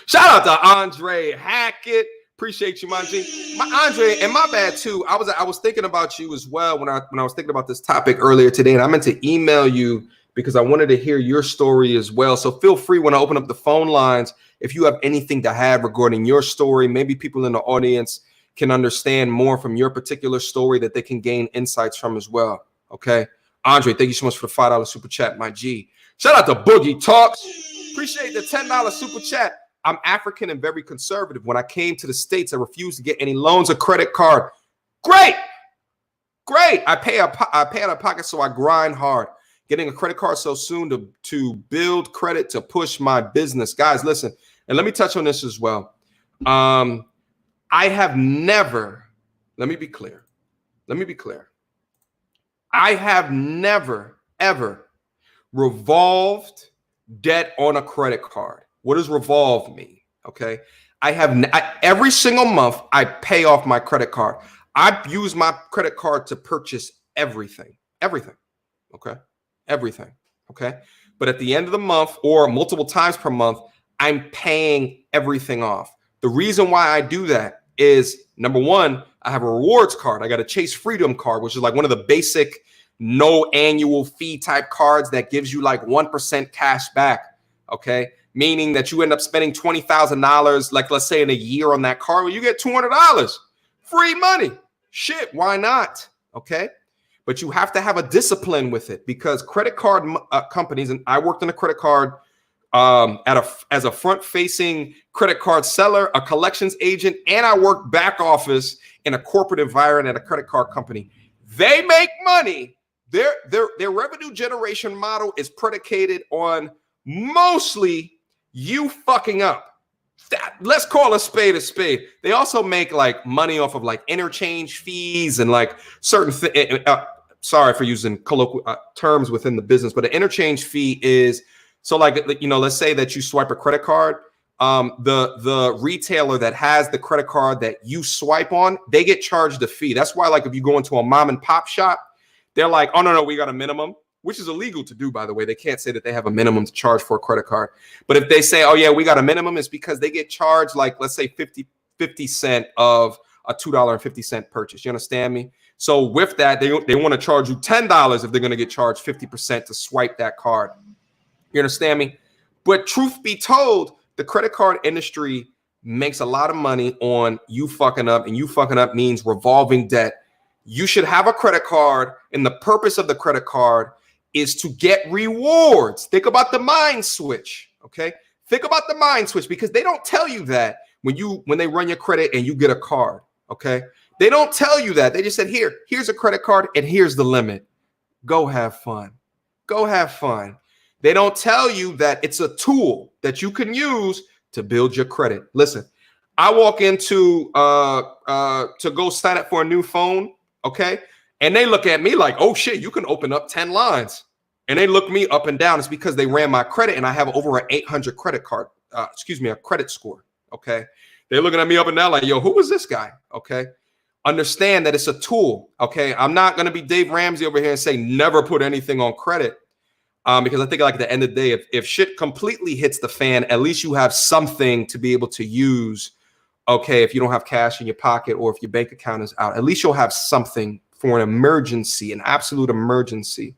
Shout out to Andre Hackett. Appreciate you, Manji. Andre, and my bad too. I was thinking about you as well when I was thinking about this topic earlier today, and I meant to email you because I wanted to hear your story as well. So feel free when I open up the phone lines, if you have anything to have regarding your story, maybe people in the audience can understand more from your particular story that they can gain insights from as well. Okay. Andre, thank you so much for the $5 super chat, my G. Shout out to Boogie Talks. Appreciate the $10 super chat. I'm African and very conservative. When I came to the States, I refused to get any loans or credit card. Great. Great. I pay out of pocket, so I grind hard. Getting a credit card so soon to build credit to push my business. Guys, listen, and let me touch on this as well. I have never, let me be clear. I have never, ever revolved debt on a credit card. What does revolve mean? Okay. Every single month I pay off my credit card. I use my credit card to purchase everything. Okay. Everything. Okay. But at the end of the month or multiple times per month, I'm paying everything off. The reason why I do that is, number one, I have a rewards card. I got a Chase Freedom card, which is like one of the basic no annual fee type cards that gives you like 1% cash back. Okay. Meaning that you end up spending $20,000, like let's say in a year on that card, well, you get $200 free money. Shit, why not? Okay. But you have to have a discipline with it, because credit card companies, and I worked in a credit card as a front-facing credit card seller, a collections agent, and I worked back office in a corporate environment at a credit card company. They make money. Their revenue generation model is predicated on mostly you fucking up. Let's call a spade a spade. They also make like money off of like interchange fees and like certain sorry for using colloquial terms within the business, but an interchange fee is, so like, you know, let's say that you swipe a credit card. The retailer that has the credit card that you swipe on, they get charged a fee. That's why, like, if you go into a mom and pop shop, they're like, oh, no, we got a minimum, which is illegal to do, by the way. They can't say that they have a minimum to charge for a credit card. But if they say, oh, yeah, we got a minimum, it's because they get charged, like, let's say 50 cent of a $2.50 purchase. You understand me? So with that, they want to charge you $10 if they're going to get charged 50% to swipe that card. You understand me? But truth be told, the credit card industry makes a lot of money on you fucking up, and you fucking up means revolving debt. You should have a credit card, and the purpose of the credit card is to get rewards. Think about the mind switch, okay? Think about the mind switch, because they don't tell you that when they run your credit and you get a card, okay? They don't tell you that. They just said, here's a credit card and here's the limit. Go have fun. Go have fun. They don't tell you that it's a tool that you can use to build your credit. Listen, I walk into to go sign up for a new phone, okay? And they look at me like, oh shit, you can open up 10 lines. And they look me up and down. It's because they ran my credit and I have over an 800 credit card, a credit score, okay? They're looking at me up and down like, yo, who is this guy, okay? Understand that it's a tool, okay? I'm not going to be Dave Ramsey over here and say never put anything on credit. Because I think, like, at the end of the day, if shit completely hits the fan, at least you have something to be able to use. Okay, if you don't have cash in your pocket or if your bank account is out, at least you'll have something for an emergency, an absolute emergency.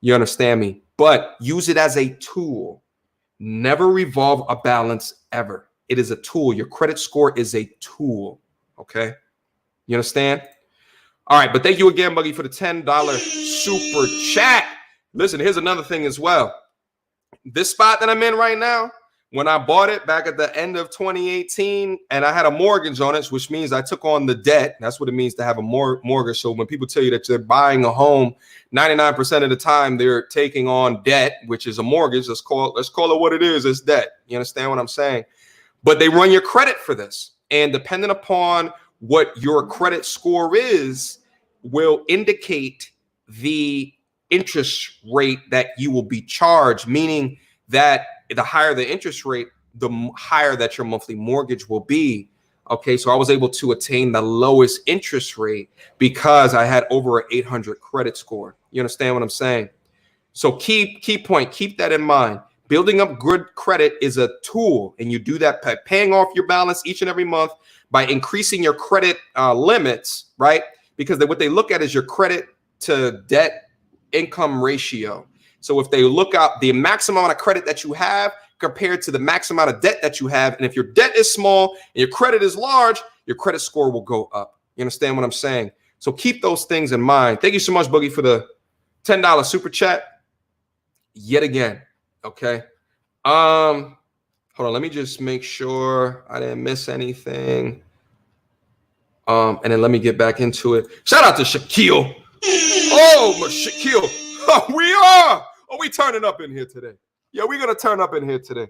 You understand me? But use it as a tool. Never revolve a balance ever. It is a tool. Your credit score is a tool. Okay, you understand? All right, but thank you again, Buggy, for the $10 super chat. Listen, here's another thing as well. This spot that I'm in right now, when I bought it back at the end of 2018, and I had a mortgage on it, which means I took on the debt. That's what it means to have a mortgage. So when people tell you that they're buying a home, 99% of the time they're taking on debt, which is a mortgage. Let's call it what it is. It's debt. You understand what I'm saying? But they run your credit for this. And depending upon what your credit score is, will indicate the interest rate that you will be charged, meaning that the higher the interest rate, the higher that your monthly mortgage will be. Okay, so I was able to attain the lowest interest rate because I had over an 800 credit score. You understand what I'm saying? So key point, keep that in mind. Building up good credit is a tool, and you do that by paying off your balance each and every month by increasing your credit limits, right? Because what they look at is your credit to debt income ratio. So if they look out the maximum amount of credit that you have compared to the maximum amount of debt that you have, and if your debt is small and your credit is large, your credit score will go up. You understand what I'm saying? So keep those things in mind. Thank you so much, Boogie, for the $10 super chat yet again. Okay. Hold on. Let me just make sure I didn't miss anything. And then let me get back into it. Shout out to Shaquille. Oh, Shaquille. We turning up in here today. Yeah, we're gonna turn up in here today.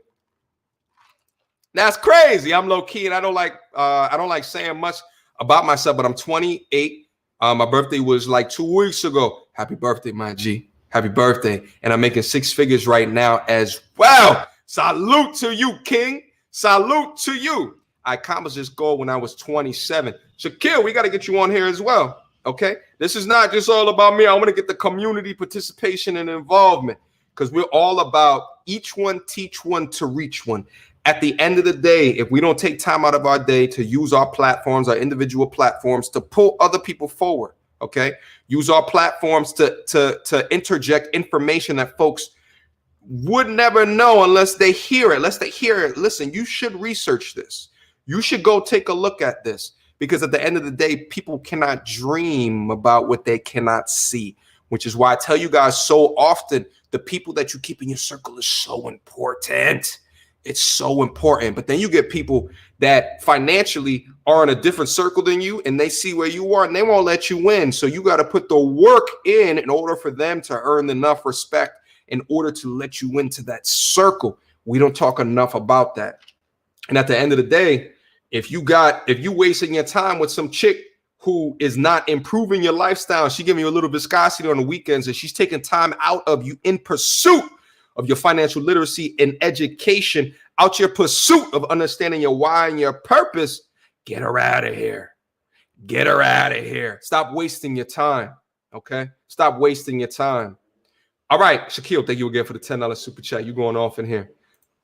That's crazy. I'm low key, and I don't like saying much about myself, but I'm 28. My birthday was like 2 weeks ago. Happy birthday, my G. Happy birthday. And I'm making 6 figures right now as well. Salute to you, King. Salute to you. I accomplished this goal when I was 27. Shaquille, we got to get you on here as well. Okay. This is not just all about me. I want to get the community participation and involvement because we're all about each one, teach one to reach one. At the end of the day, if we don't take time out of our day to use our platforms, our individual platforms to pull other people forward, okay? Use our platforms to interject information that folks would never know unless they hear it. Listen, you should research this. You should go take a look at this because at the end of the day, people cannot dream about what they cannot see, which is why I tell you guys so often, the people that you keep in your circle is so important. It's so important. But then you get people that financially are in a different circle than you and they see where you are and they won't let you win. So you got to put the work in order for them to earn enough respect in order to let you into that circle. We don't talk enough about that. And at the end of the day, if you wasting your time with some chick who is not improving your lifestyle, she giving you a little viscosity on the weekends and she's taking time out of you in pursuit of your financial literacy and education, out your pursuit of understanding your why and your purpose, get her out of here. Get her out of here. Stop wasting your time. Okay? Stop wasting your time. All right, Shaquille, thank you again for the $10 super chat. You going off in here.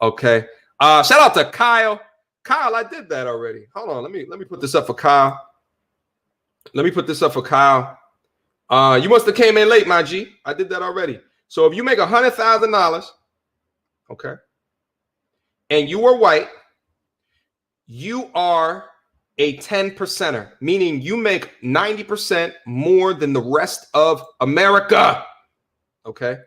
Okay. Shout out to Kyle. Kyle, I did that already. Hold on. Let me put this up for Kyle. Let me put this up for Kyle. You must have came in late, my G. I did that already. So if you make $100,000, okay, and you are white, you are a 10%er, meaning you make 90% more than the rest of America. Okay.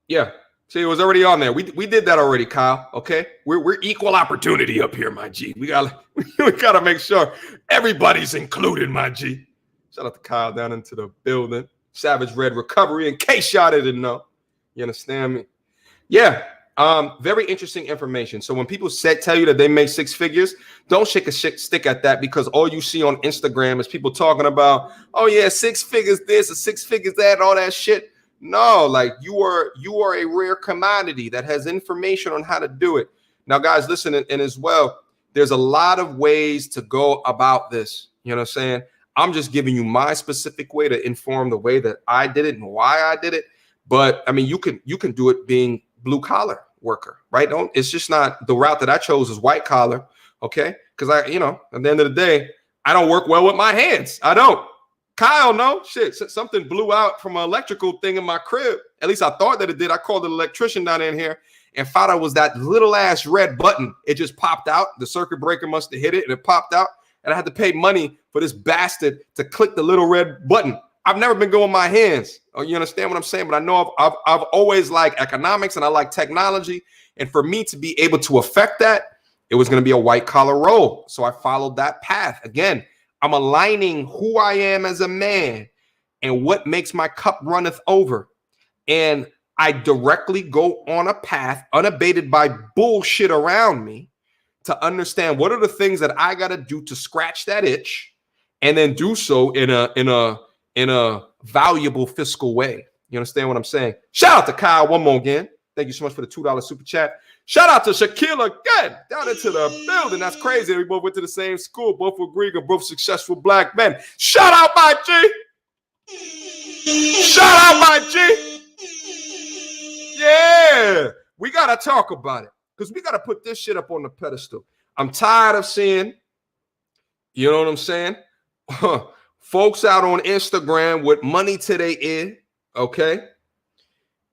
Yeah. See, it was already on there. We did that already, Kyle. Okay. We're equal opportunity up here, my G. We gotta make sure everybody's included, my G. Shout out to Kyle down into the building. Savage Red Recovery, in case y'all didn't know. You understand me? Yeah. Very interesting information. So when people tell you that they make 6 figures, don't shake a stick at that because all you see on Instagram is people talking about, oh yeah, 6 figures this or 6 figures that, all that shit. No, like you are a rare commodity that has information on how to do it. Now, guys, listen, and as well, there's a lot of ways to go about this. You know what I'm saying? I'm just giving you my specific way to inform the way that I did it and why I did it. But I mean, you can do it being blue collar worker, right? It's just not the route that I chose is white collar. Okay. Cause at the end of the day, I don't work well with my hands. I don't. Kyle, no shit. Something blew out from an electrical thing in my crib. At least I thought that it did. I called an electrician down in here and found out it was that little ass red button. It just popped out. The circuit breaker must have hit it and it popped out. And I had to pay money for this bastard to click the little red button. I've never been good with my hands. Oh, you understand what I'm saying? But I know I've always liked economics and I like technology. And for me to be able to affect that, it was going to be a white collar role. So I followed that path. Again, I'm aligning who I am as a man and what makes my cup runneth over. And I directly go on a path unabated by bullshit around me to understand what are the things that I got to do to scratch that itch and then do so in a valuable fiscal way. You understand what I'm saying? Shout out to Kyle one more again. Thank you so much for the $2 super chat. Shout out to Shaquille again down into the building. That's crazy. We both went to the same school. Both were Greek and both successful black men. Shout out my G. Shout out my G. Yeah. We got to talk about it. Because we got to put this shit up on the pedestal. I'm tired of seeing, you know what I'm saying? Folks out on Instagram with money to their ear, okay?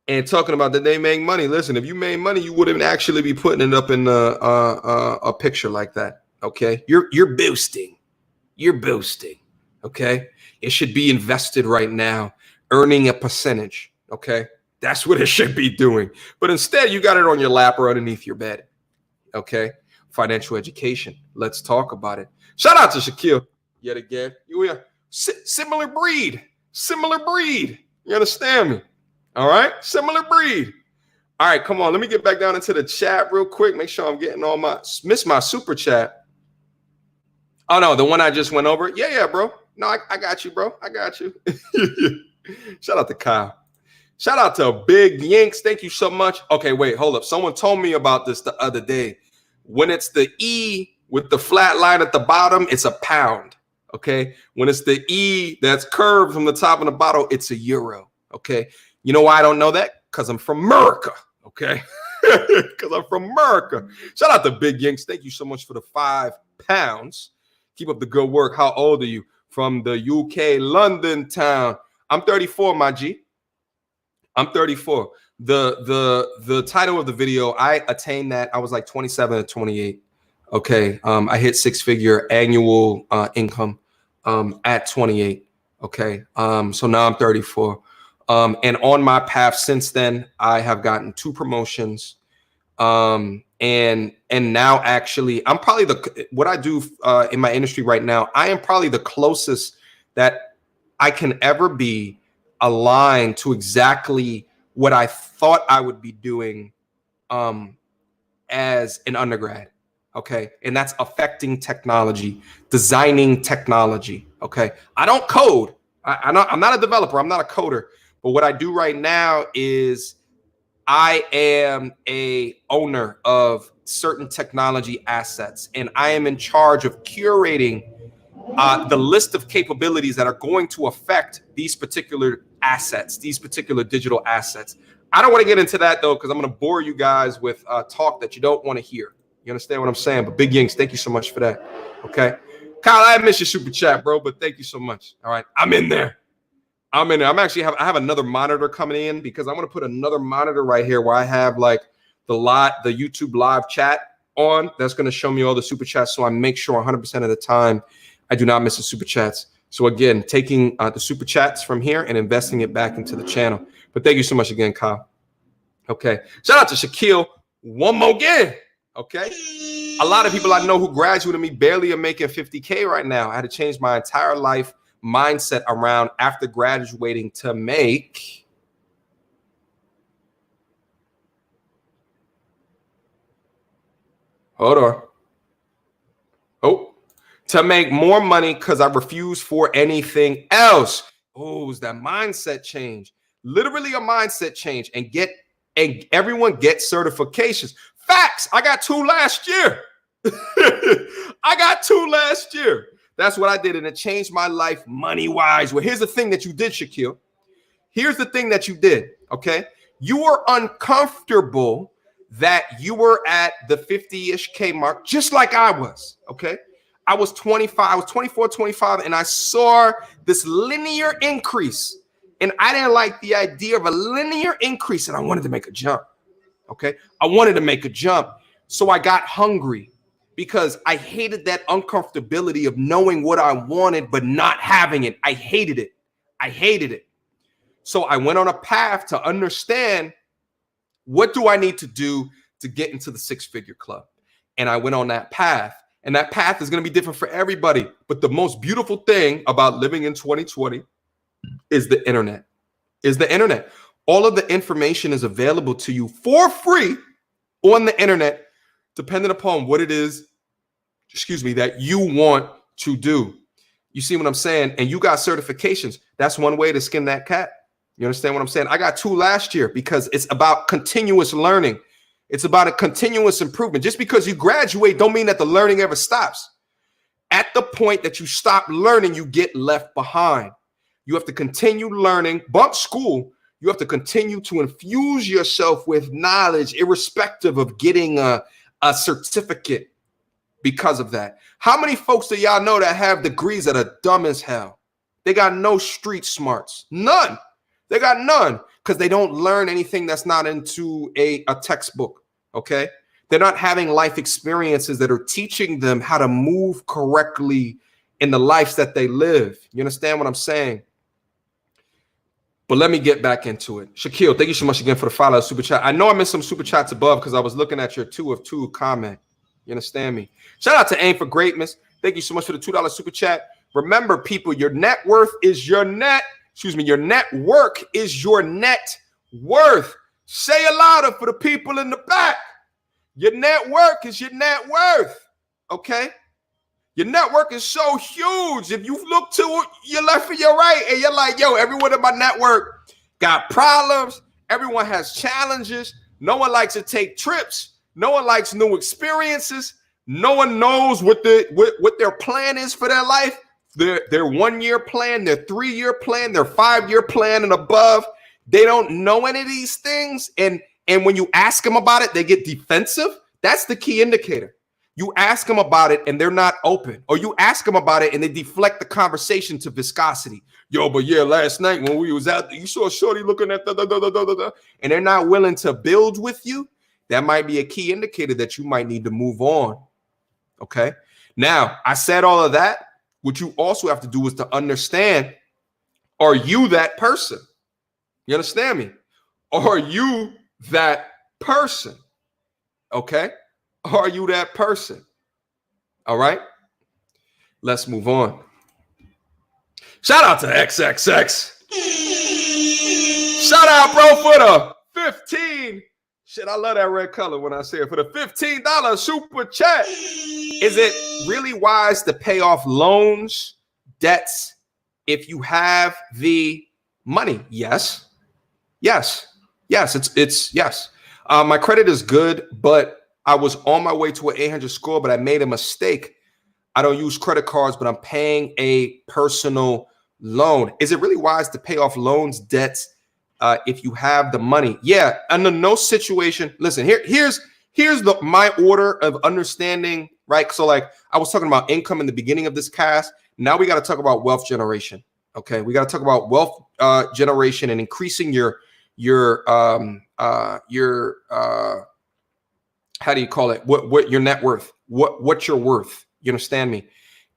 And talking about that they make money. Listen, if you made money, you wouldn't actually be putting it up in a picture like that, okay? You're boosting. You're boosting, okay? It should be invested right now, earning a percentage, okay? That's what it should be doing. But instead, you got it on your lap or underneath your bed. Okay. Financial education. Let's talk about it. Shout out to Shaquille yet again. You are similar breed. Similar breed. You understand me? All right? Similar breed. All right, come on. Let me get back down into the chat real quick. Make sure I'm getting all my super chat. Oh, no, the one I just went over. Yeah, bro. No, I got you, bro. I got you. Shout out to Kyle. Shout out to Big Yanks. Thank you so much. Okay, wait, hold up. Someone told me about this the other day. When it's the E with the flat line at the bottom, it's a pound. Okay. When it's the E that's curved from the top and the bottom, it's a euro. Okay. You know why I don't know that? Because I'm from America. Okay. Because I'm from America. Shout out to Big Yanks. Thank you so much for the £5. Keep up the good work. How old are you? From the UK, London town. I'm 34, my G. I'm 34. The title of the video, I attained that. I was like 27 or 28. Okay. I hit 6-figure annual income at 28. Okay. So now I'm 34. And on my path since then, I have gotten 2 promotions. And now actually I'm probably what I do in my industry right now, I am probably the closest that I can ever be aligned to exactly what I thought I would be doing as an undergrad. Okay. And that's affecting technology, designing technology. Okay. I don't code. I'm not a developer. I'm not a coder. But what I do right now is I am a owner of certain technology assets, and I am in charge of curating the list of capabilities that are going to affect these particular assets, these particular digital assets. I don't want to get into that though, because I'm going to bore you guys with talk that you don't want to hear. You understand what I'm saying? But Big Yanks, thank you so much for that. Okay. Kyle, I missed your super chat, bro, but thank you so much. All right. I'm in there. I have another monitor coming in because I'm going to put another monitor right here where I have like the YouTube live chat on. That's going to show me all the super chats. So I make sure 100% of the time I do not miss the super chats. So again, taking the super chats from here and investing it back into the channel. But thank you so much again, Kyle. Okay. Shout out to Shaquille one more again. Okay. A lot of people I know who graduated me barely are making 50K right now. I had to change my entire life mindset around after graduating to make to make more money because I refuse for anything else. Oh, is that mindset change? Literally a mindset change, and everyone get certifications. Facts. I got 2 last year. I got 2 last year. That's what I did, and it changed my life money-wise. Well, here's the thing that you did, Shaquille. Here's the thing that you did, okay? You were uncomfortable that you were at the 50-ish K mark, just like I was, okay? I was 25, I was 24, 25, and I saw this linear increase, and I didn't like the idea of a linear increase, and I wanted to make a jump, okay? I wanted to make a jump, so I got hungry. Because I hated that uncomfortability of knowing what I wanted, but not having it. I hated it. I hated it. So I went on a path to understand what do I need to do to get into the 6-figure club. And I went on that path. And that path is going to be different for everybody. But the most beautiful thing about living in 2020 is the internet. All of the information is available to you for free on the internet, depending upon what it is, that you want to do. You see what I'm saying? And you got certifications. That's one way to skin that cat. You understand what I'm saying? I got 2 last year because it's about continuous learning. It's about a continuous improvement. Just because you graduate don't mean that the learning ever stops. At the point that you stop learning, you get left behind. You have to continue learning. Bump school. You have to continue to infuse yourself with knowledge, irrespective of getting a certificate because of that. How many folks do y'all know that have degrees that are dumb as hell? They got no street smarts. None. They got none because they don't learn anything that's not into a textbook, okay? They're not having life experiences that are teaching them how to move correctly in the lives that they live. You understand what I'm saying? But let me get back into it. Shaquille, thank you so much again for the follow super chat. I know I missed some super chats above because I was looking at your 2 of 2 comment. You understand me? Shout out to Aim for Greatness. Thank you so much for the $2 super chat. Remember, people, your net worth is your net. Your network is your net worth. Say it louder for the people in the back. Your network is your net worth. Okay? Your network is so huge. If you look to your left or your right and you're like, yo, everyone in my network got problems. Everyone has challenges. No one likes to take trips. No one likes new experiences. No one knows what their plan is for their life. Their 1 year plan, their 3 year plan, their 5 year plan and above. They don't know any of these things. And when you ask them about it, they get defensive. That's the key indicator. You ask them about it and they're not open, or you ask them about it and they deflect the conversation to viscosity. Yo, but yeah, last night when we was out there, you saw Shorty looking at and they're not willing to build with you. That might be a key indicator that you might need to move on. Okay. Now, I said all of that. What you also have to do is to understand, are you that person? You understand me? Are you that person? Okay. Are you that person? All right. Let's move on. Shout out to XXX. Shout out, bro, for the 15. Shit, I love that red color when I say it. For the $15 super chat. Is it really wise to pay off loans, debts, if you have the money? Yes. Yes. Yes. It's yes. My credit is good, but I was on my way to an 800 score, but I made a mistake. I don't use credit cards, but I'm paying a personal loan. Is it really wise to pay off loans, debts, if you have the money? Yeah. Under no situation. Listen, here's my order of understanding, right? So like I was talking about income in the beginning of this cast. Now we got to talk about wealth generation. Okay. We got to talk about wealth generation and increasing your how do you call it? What your net worth? What you're worth? You understand me?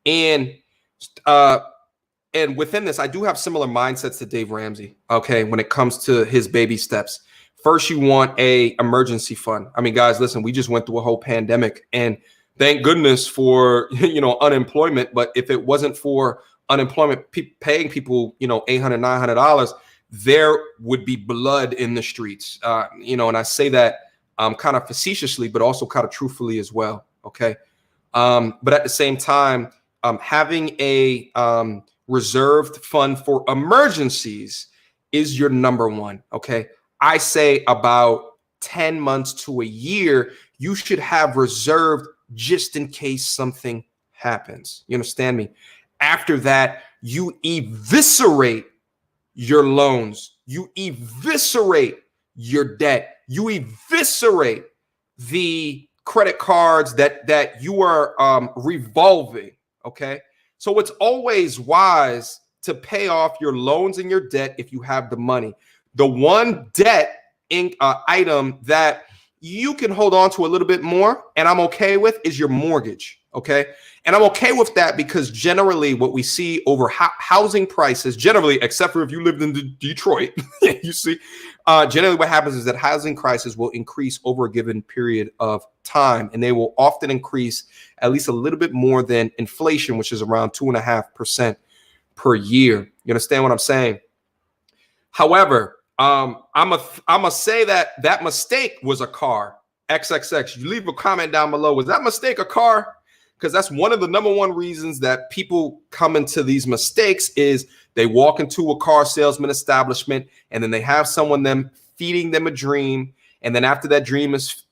And within this, I do have similar mindsets to Dave Ramsey. Okay, when it comes to his baby steps, first you want a emergency fund. I mean, guys, listen, we just went through a whole pandemic, and thank goodness for unemployment. But if it wasn't for unemployment, paying people $800, $900, there would be blood in the streets. And I say that kind of facetiously, but also kind of truthfully as well. Okay. But at the same time, having a reserved fund for emergencies is your number one. Okay. I say about 10 months to a year, you should have reserved just in case something happens. You understand me? After that, you eviscerate your loans. You eviscerate your debt. You eviscerate the credit cards that you are revolving. Okay. So it's always wise to pay off your loans and your debt if you have the money. The one debt item that you can hold on to a little bit more, and I'm okay with, is your mortgage. Okay. And I'm okay with that because generally what we see over housing prices, generally, except for if you lived in Detroit, you see, generally what happens is that housing prices will increase over a given period of time, and they will often increase at least a little bit more than inflation, which is around 2.5% per year. You understand what I'm saying? However, I'm gonna say that mistake was a car. XXX, you leave a comment down below. Was that mistake a car? Because that's one of the number one reasons that people come into these mistakes is they walk into a car salesman establishment and then they have someone feeding them a dream. And then after that dream is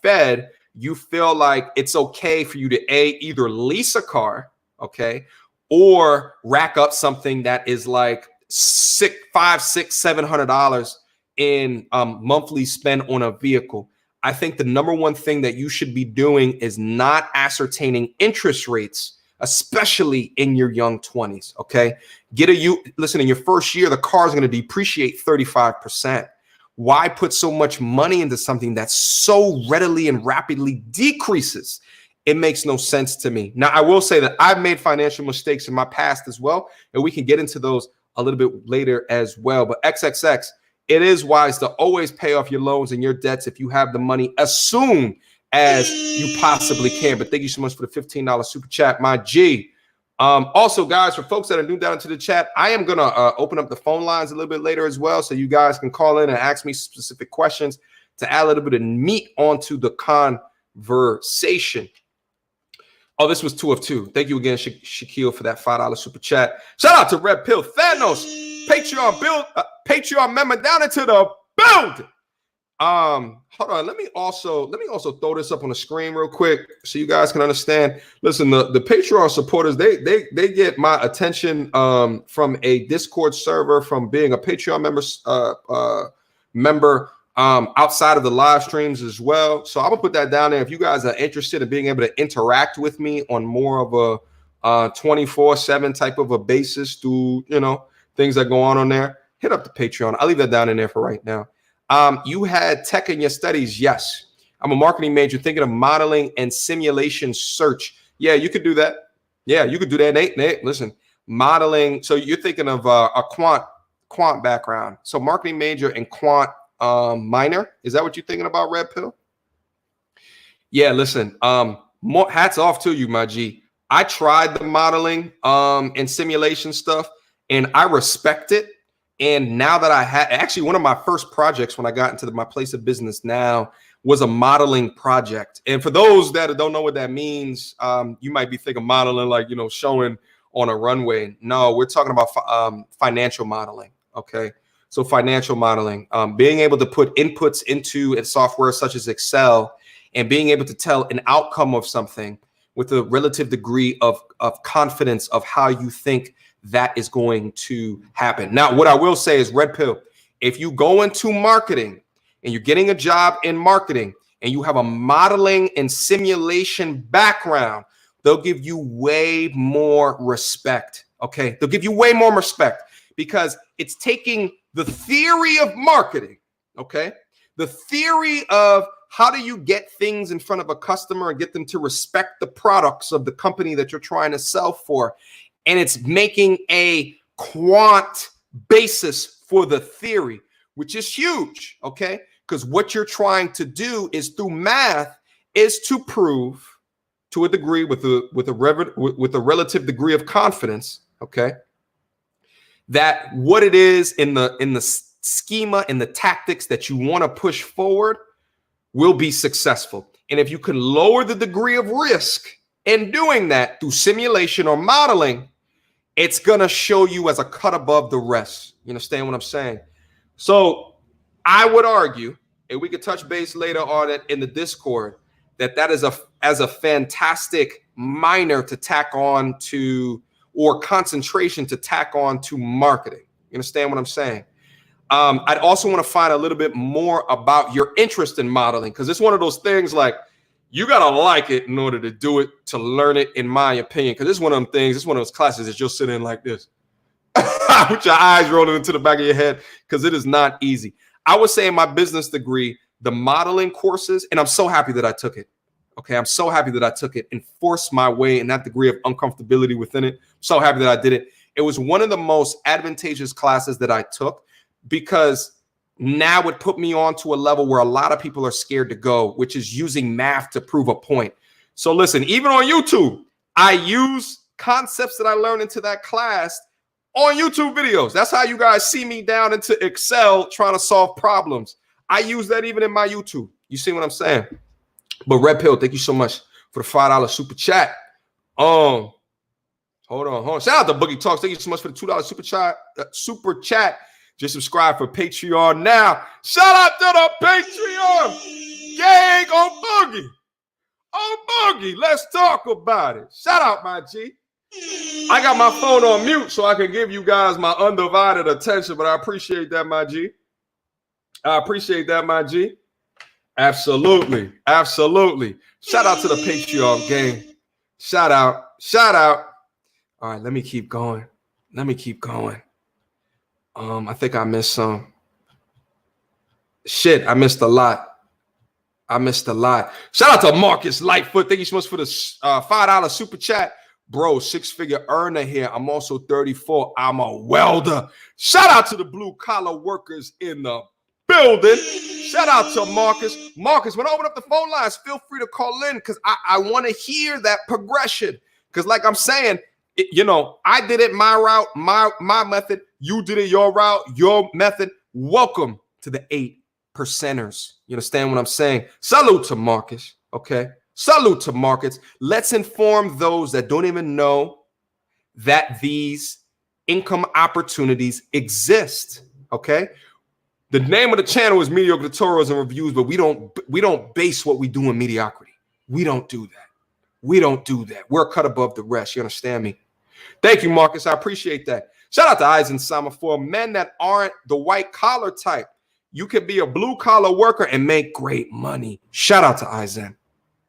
fed, you feel like it's okay for you to either lease a car, okay, or rack up something that is like $500, $600, $700 in monthly spend on a vehicle. I think the number one thing that you should be doing is not ascertaining interest rates, especially in your young 20s. Okay. Listen, in your first year, the car is going to depreciate 35%. Why put so much money into something that so readily and rapidly decreases? It makes no sense to me. Now, I will say that I've made financial mistakes in my past as well, and we can get into those a little bit later as well. But XXX, it is wise to always pay off your loans and your debts if you have the money as soon as you possibly can. But thank you so much for the $15 super chat, my G. Also, guys, for folks that are new down into the chat, I am going to open up the phone lines a little bit later as well, so you guys can call in and ask me specific questions to add a little bit of meat onto the conversation. Oh, this was 2 of 2. Thank you again, Shaquille, for that $5 super chat. Shout out to Red Pill Thanos, Patreon member down into the building. Hold on. Let me also throw this up on the screen real quick so you guys can understand. Listen, the Patreon supporters, they get my attention from a Discord server, from being a Patreon member outside of the live streams as well. So I'm gonna put that down there. If you guys are interested in being able to interact with me on more of a 24/7 type of a basis through, you know, things that go on there, hit up the Patreon. I'll leave that down in there for right now. You had tech in your studies. Yes. I'm a marketing major thinking of modeling and simulation search. Yeah, you could do that. Yeah, you could do that. Nate, listen, modeling. So you're thinking of a quant background. So marketing major and quant minor. Is that what you're thinking about, Red Pill? Yeah, listen, more hats off to you, my G. I tried the modeling and simulation stuff, and I respect it. And now that I had actually one of my first projects when I got into my place of business now was a modeling project. And for those that don't know what that means, you might be thinking modeling like, you know, showing on a runway. No, we're talking about financial modeling. Okay. So financial modeling, being able to put inputs into a software such as Excel and being able to tell an outcome of something with a relative degree of confidence of how you think that is going to happen. Now, what I will say is, Red Pill, if you go into marketing and you're getting a job in marketing and you have a modeling and simulation background, they'll give you way more respect. Okay. They'll give you way more respect because it's taking the theory of marketing. Okay. The theory of how do you get things in front of a customer and get them to respect the products of the company that you're trying to sell for. And it's making a quant basis for the theory, which is huge, okay? Because what you're trying to do is through math is to prove to a degree with a relative degree of confidence, okay, that what it is in the schema and the tactics that you want to push forward will be successful. And if you can lower the degree of risk in doing that through simulation or modeling, it's going to show you as a cut above the rest. You understand what I'm saying? So I would argue, and we could touch base later on it in the Discord, that is a fantastic minor to tack on to, or concentration to tack on to marketing. You understand what I'm saying? I'd also want to find a little bit more about your interest in modeling, because it's one of those things like, you got to like it in order to do it, to learn it, in my opinion. Because it's one of them things, it's one of those classes that you'll sit in like this with your eyes rolling into the back of your head, because it is not easy. I would say in my business degree, the modeling courses, and I'm so happy that I took it. Okay, I'm so happy that I took it and forced my way in that degree of uncomfortability within it. I'm so happy that I did it. It was one of the most advantageous classes that I took, because now it put me on to a level where a lot of people are scared to go, which is using math to prove a point. So listen, even on YouTube, I use concepts that I learned into that class on YouTube videos. That's how you guys see me down into Excel trying to solve problems. I use that even in my YouTube. You see what I'm saying? But Red Pill, thank you so much for the $5 super chat. Hold on. Shout out to Boogie Talks. Thank you so much for the $2 super chat. Just subscribe for Patreon now. Shout out to the Patreon gang on Boogie. On Boogie. Let's talk about it. Shout out, my G. I got my phone on mute so I can give you guys my undivided attention, but I appreciate that, my G. I appreciate that, my G. Absolutely. Absolutely. Shout out to the Patreon gang. Shout out. Shout out. All right, let me keep going. I think I missed some. Shit, I missed a lot. Shout out to Marcus Lightfoot. Thank you so much for the $5 super chat. Bro, 6-figure earner here. I'm also 34. I'm a welder. Shout out to the blue collar workers in the building. Shout out to Marcus. Marcus, when I open up the phone lines, feel free to call in because I want to hear that progression. Because like I'm saying, I did it my route, my method. You did it your route, your method. Welcome to the 8%ers. You understand what I'm saying? Salute to Marcus. Okay. Salute to Marcus. Let's inform those that don't even know that these income opportunities exist. Okay. The name of the channel is Mediocre Tutorials and Reviews, but we don't base what we do in mediocrity. We don't do that. We don't do that. We're a cut above the rest. You understand me? Thank you, Marcus. I appreciate that. Shout out to Eisen Sama for men that aren't the white collar type. You can be a blue collar worker and make great money. Shout out to Eisen.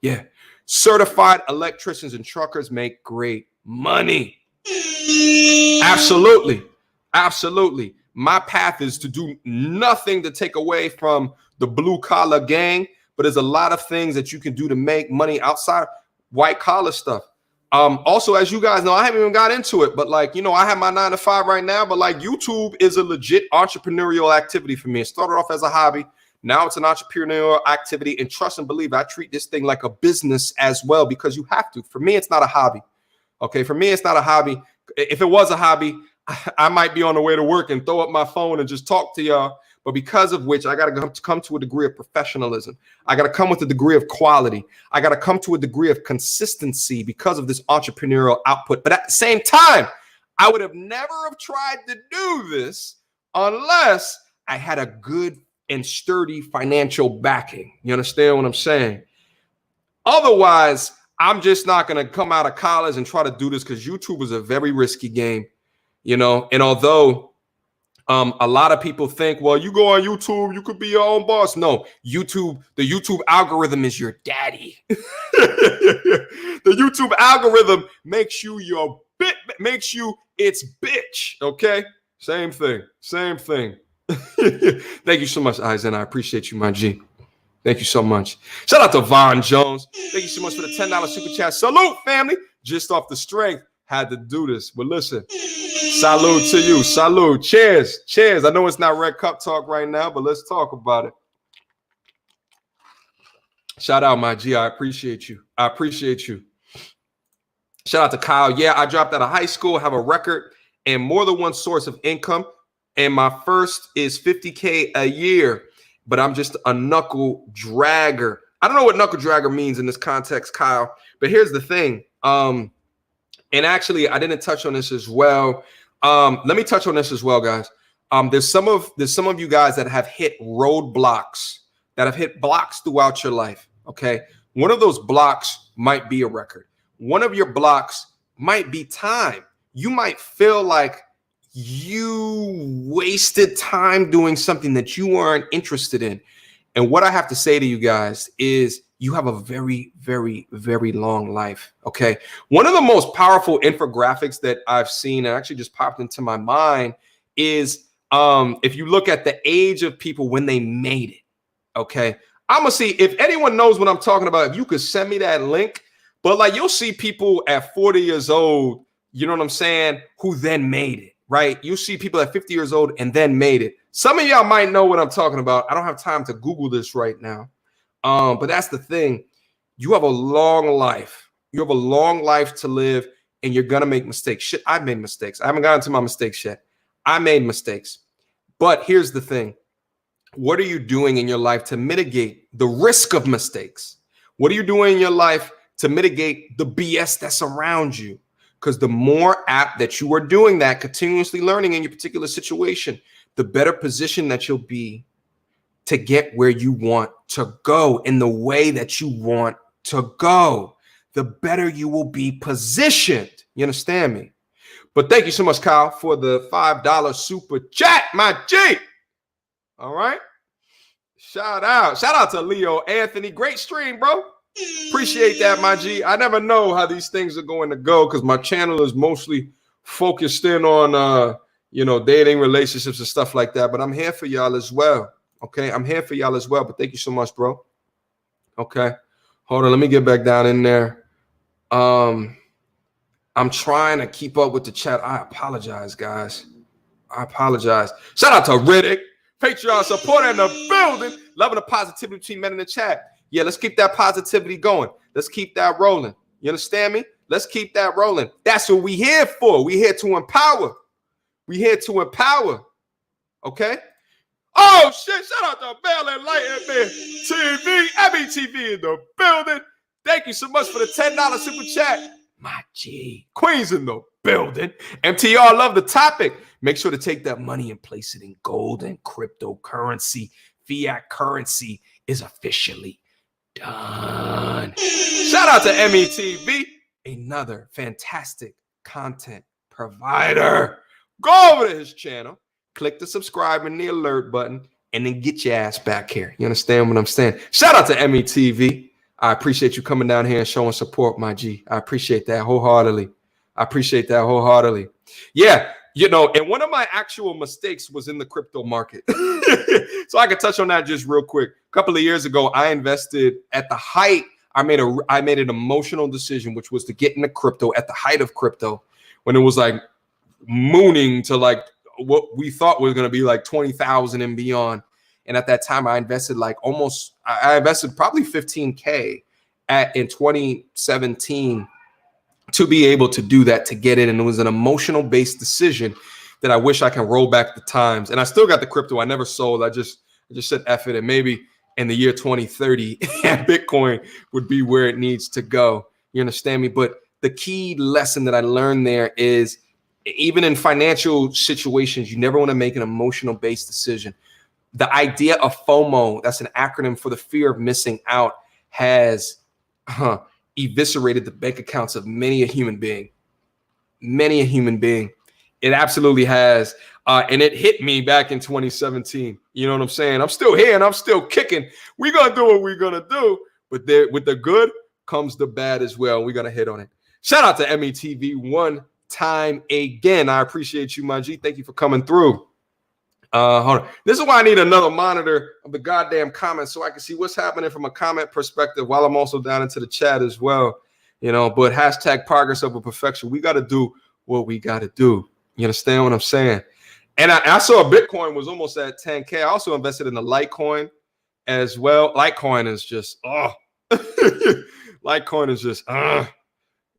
Yeah. Certified electricians and truckers make great money. Absolutely. Absolutely. My path is to do nothing to take away from the blue collar gang, but there's a lot of things that you can do to make money outside white collar stuff. Also, as you guys know, I haven't even got into it, but like, I have my 9 to 5 right now, but like YouTube is a legit entrepreneurial activity for me. It started off as a hobby. Now it's an entrepreneurial activity, and trust and believe I treat this thing like a business as well, because you have to. For me, it's not a hobby. Okay. For me, it's not a hobby. If it was a hobby, I might be on the way to work and throw up my phone and just talk to y'all. But because of which, I got to come to a degree of professionalism. I got to come with a degree of quality. I got to come to a degree of consistency because of this entrepreneurial output. But at the same time, I would have never have tried to do this unless I had a good and sturdy financial backing. You understand what I'm saying? Otherwise, I'm just not going to come out of college and try to do this because YouTube is a very risky game. And although a lot of people think, well, you go on YouTube, you could be your own boss. No, the YouTube algorithm is your daddy. The YouTube algorithm makes you its bitch. Okay. Same thing. Thank you so much, Eisen. I appreciate you, my G. Thank you so much. Shout out to Von Jones. Thank you so much for the $10 super chat. Salute, family. Just off the strength, had to do this. But listen, salute to you. Salute. Cheers. Cheers. I know it's not Red Cup talk right now, but let's talk about it. Shout out, my G. I appreciate you. Shout out to Kyle. Yeah, I dropped out of high school, have a record and more than one source of income. And my first is $50K a year, but I'm just a knuckle dragger. I don't know what knuckle dragger means in this context, Kyle, but here's the thing. And actually, I didn't touch on this as well. Let me touch on this as well, guys. There's some of you guys that have hit roadblocks, that have hit blocks throughout your life. Okay. One of those blocks might be a record. One of your blocks might be time. You might feel like you wasted time doing something that you weren't interested in. And what I have to say to you guys is you have a very, very, very long life. Okay. One of the most powerful infographics that I've seen, and actually just popped into my mind, is if you look at the age of people when they made it. Okay. I'm gonna see if anyone knows what I'm talking about. If you could send me that link, but like you'll see people at 40 years old, you know what I'm saying, who then made it, right? You see people at 50 years old and then made it. Some of y'all might know what I'm talking about. I don't have time to Google this right now. But that's the thing. You have a long life. You have a long life to live, and you're gonna make mistakes. Shit, I've made mistakes. I haven't gotten to my mistakes yet. I made mistakes. But here's the thing. What are you doing in your life to mitigate the risk of mistakes? What are you doing in your life to mitigate the BS that's around you? Because the more apt that you are doing that, continuously learning in your particular situation, the better position that you'll be to get where you want to go in the way that you want to go. The better you will be positioned. You understand me? But thank you so much, Kyle, for the $5 super chat, my G. All right. Shout out to Leo Anthony. Great stream, bro. Appreciate that, my G. I never know how these things are going to go because my channel is mostly focused in on, dating, relationships and stuff like that. But I'm here for y'all as well. Okay. I'm here for y'all as well. But thank you so much, bro. Okay. Hold on. Let me get back down in there. I'm trying to keep up with the chat. I apologize, guys. I apologize. Shout out to Riddick. Patreon supporter in the building. Loving the positivity between men in the chat. Yeah, let's keep that positivity going. Let's keep that rolling. You understand me? Let's keep that rolling. That's what we here for. We here to empower. We here to empower. Okay? Oh, shit. Shout out to Bell and Light TV. METV in the building. Thank you so much for the $10 super chat. My G. Queens in the building. MTR, love the topic. Make sure to take that money and place it in gold and cryptocurrency. Fiat currency is officially done. Shout out to METV, another fantastic content provider. Go over to his channel, click the subscribe and the alert button, and then get your ass back here. You understand what I'm saying? Shout out to METV. I appreciate you coming down here and showing support, my G. I appreciate that wholeheartedly. Yeah, you know, and one of my actual mistakes was in the crypto market. So I can touch on that just real quick. A couple of years ago, I invested at the height. I made an emotional decision, which was to get into crypto at the height of crypto, when it was like mooning to like what we thought was going to be like 20,000 and beyond. And at that time, I invested I invested probably 15K in 2017 to be able to do that, to get in. And it was an emotional based decision that I wish I can roll back the times. And I still got the crypto. I never sold. I just said F it. And maybe in the year 2030, Bitcoin would be where it needs to go. You understand me? But the key lesson that I learned there is, even in financial situations, you never want to make an emotional based decision. The idea of FOMO, that's an acronym for the fear of missing out, has eviscerated the bank accounts of many a human being. It absolutely has. And it hit me back in 2017. You know what I'm saying? I'm still here and I'm still kicking. We're going to do what we're going to do. But with the good comes the bad as well. We're going to hit on it. Shout out to METV one time again. I appreciate you, my G. Thank you for coming through. Hold on. This is why I need another monitor of the goddamn comments so I can see what's happening from a comment perspective while I'm also down into the chat as well. You know, but hashtag progress over perfection. We got to do what we got to do. You understand what I'm saying? And I saw Bitcoin was almost at 10K. I also invested in the Litecoin as well. Litecoin is just, Litecoin is just,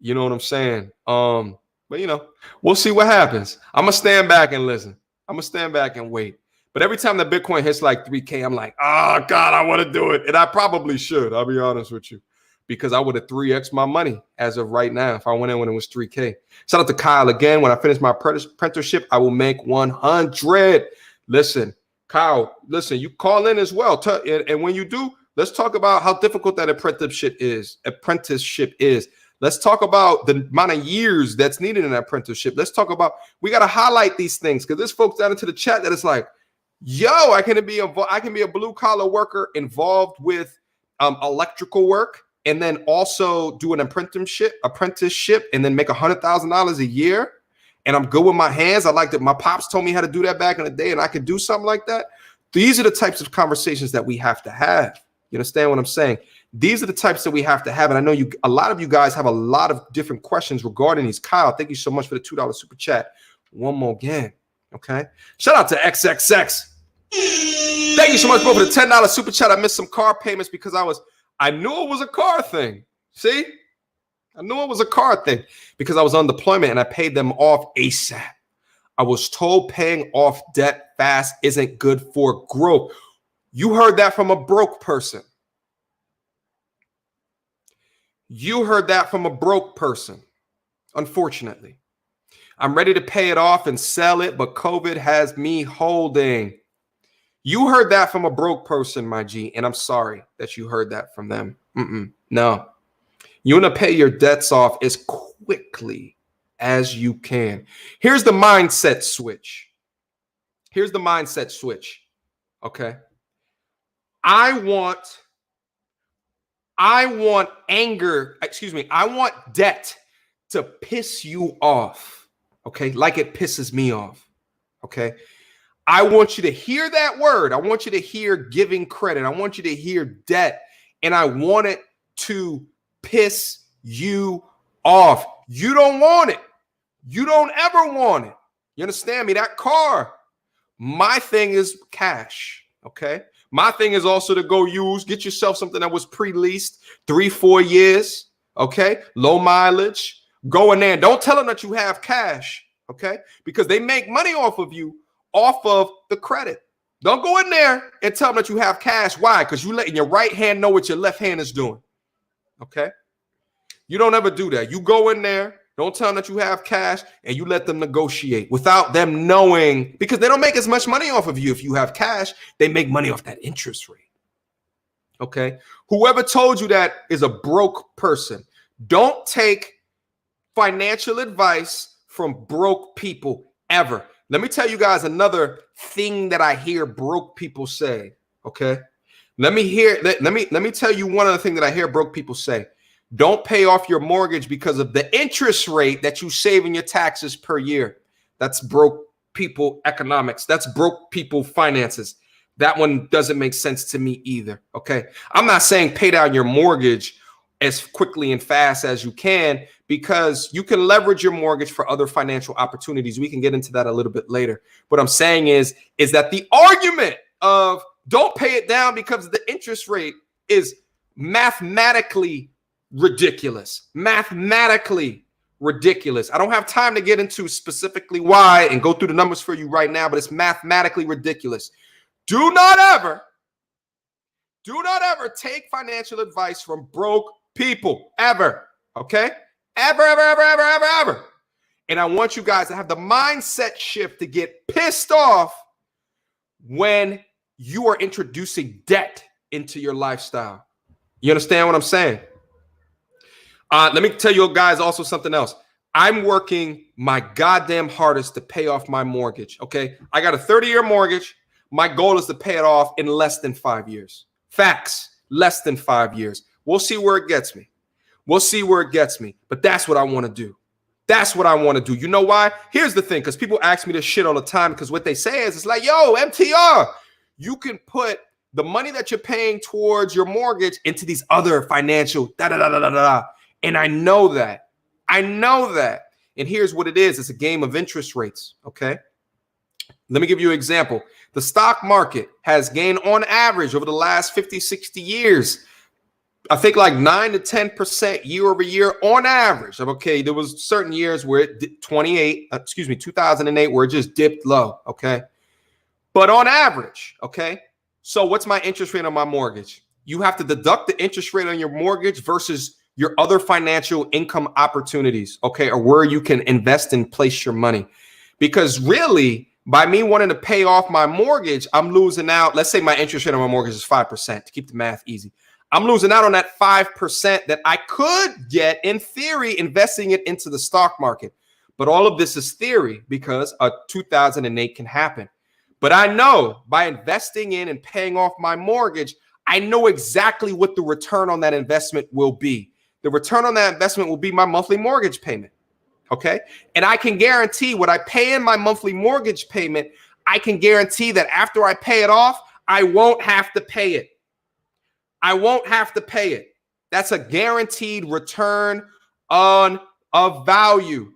you know what I'm saying? But, you know, we'll see what happens. I'm going to stand back and listen. I'm going to stand back and wait. But every time that Bitcoin hits like 3K, I'm like, oh, God, I want to do it. And I probably should. I'll be honest with you, because I would have 3x my money as of right now if I went in when it was 3K. Shout out to Kyle again. When I finish my apprenticeship, I will make 100. Listen, Kyle, listen, you call in as well. And when you do, let's talk about how difficult that apprenticeship is. Let's talk about the amount of years that's needed in that apprenticeship. Let's talk about, we got to highlight these things, because there's folks down into the chat that it's like, yo, I can be a blue collar worker involved with electrical work, and then also do an apprenticeship, and then make $100,000 a year. And I'm good with my hands. I like that. My pops told me how to do that back in the day, and I could do something like that. These are the types of conversations that we have to have. You understand what I'm saying? These are the types that we have to have. And I know a lot of you guys have a lot of different questions regarding these. Kyle, thank you so much for the $2 super chat. One more again. Okay. Shout out to XXX. Thank you so much, bro, for the $10 super chat. I missed some car payments because I knew it was a car thing. See? I knew it was a car thing because I was on deployment and I paid them off ASAP. I was told paying off debt fast isn't good for growth. You heard that from a broke person. You heard that from a broke person, unfortunately. I'm ready to pay it off and sell it, but COVID has me holding. You heard that from a broke person, my G, and I'm sorry that you heard that from them. No. You want to pay your debts off as quickly as you can. Here's the mindset switch. Okay. I want debt to piss you off, okay? Like it pisses me off, okay? I want you to hear that word. I want you to hear giving credit. I want you to hear debt, and I want it to piss you off. You don't want it. You don't ever want it. You understand me? That car, My thing is cash. Okay. My thing is also to go get yourself something that was pre-leased 3-4 years. Okay. Low mileage. Go in there. Don't tell them that you have cash. Okay. Because they make money off of you, off of the credit. Don't go in there and tell them that you have cash. Why? Because you letting your right hand know what your left hand is doing. Okay. You don't ever do that. You go in there, don't tell them that you have cash, and you let them negotiate without them knowing, because they don't make as much money off of you if you have cash. They make money off that interest rate. Okay. Whoever told you that is a broke person. Don't take financial advice from broke people ever. Let me tell you guys another thing that I hear broke people say. Okay. Let me tell you one other thing that I hear broke people say. Don't pay off your mortgage because of the interest rate that you save in your taxes per year. That's broke people economics. That's broke people finances. That one doesn't make sense to me either. Okay. I'm not saying pay down your mortgage as quickly and fast as you can, because you can leverage your mortgage for other financial opportunities. We can get into that a little bit later. What I'm saying is that the argument of don't pay it down because the interest rate is mathematically ridiculous. Mathematically ridiculous. I don't have time to get into specifically why and go through the numbers for you right now, but it's mathematically ridiculous. Do not ever take financial advice from broke people, ever. Okay? Ever. And I want you guys to have the mindset shift to get pissed off when you are introducing debt into your lifestyle. You understand what I'm saying? Let me tell you guys also something else. I'm working my goddamn hardest to pay off my mortgage. Okay. I got a 30-year mortgage. My goal is to pay it off in less than 5 years. Facts. Less than 5 years. We'll see where it gets me. But that's what I want to do. That's what I want to do. You know why? Here's the thing, because people ask me this shit all the time, because what they say is, it's like, yo, MTR, you can put the money that you're paying towards your mortgage into these other financial da-da-da-da-da-da. And I know that. And here's what it is. It's a game of interest rates, okay? Let me give you an example. The stock market has gained on average over the last 50, 60 years, I think like 9 to 10% year over year on average. Okay, there was certain years where it 2008, where it just dipped low, okay? But on average, okay? So what's my interest rate on my mortgage? You have to deduct the interest rate on your mortgage versus your other financial income opportunities, okay, or where you can invest and place your money. Because really, by me wanting to pay off my mortgage, I'm losing out. Let's say my interest rate on my mortgage is 5%, to keep the math easy. I'm losing out on that 5% that I could get, in theory, investing it into the stock market. But all of this is theory, because a 2008 can happen. But I know by investing in and paying off my mortgage, I know exactly what the return on that investment will be. The return on that investment will be my monthly mortgage payment. Okay. And I can guarantee what I pay in my monthly mortgage payment, I can guarantee that after I pay it off, I won't have to pay it. That's a guaranteed return on of value.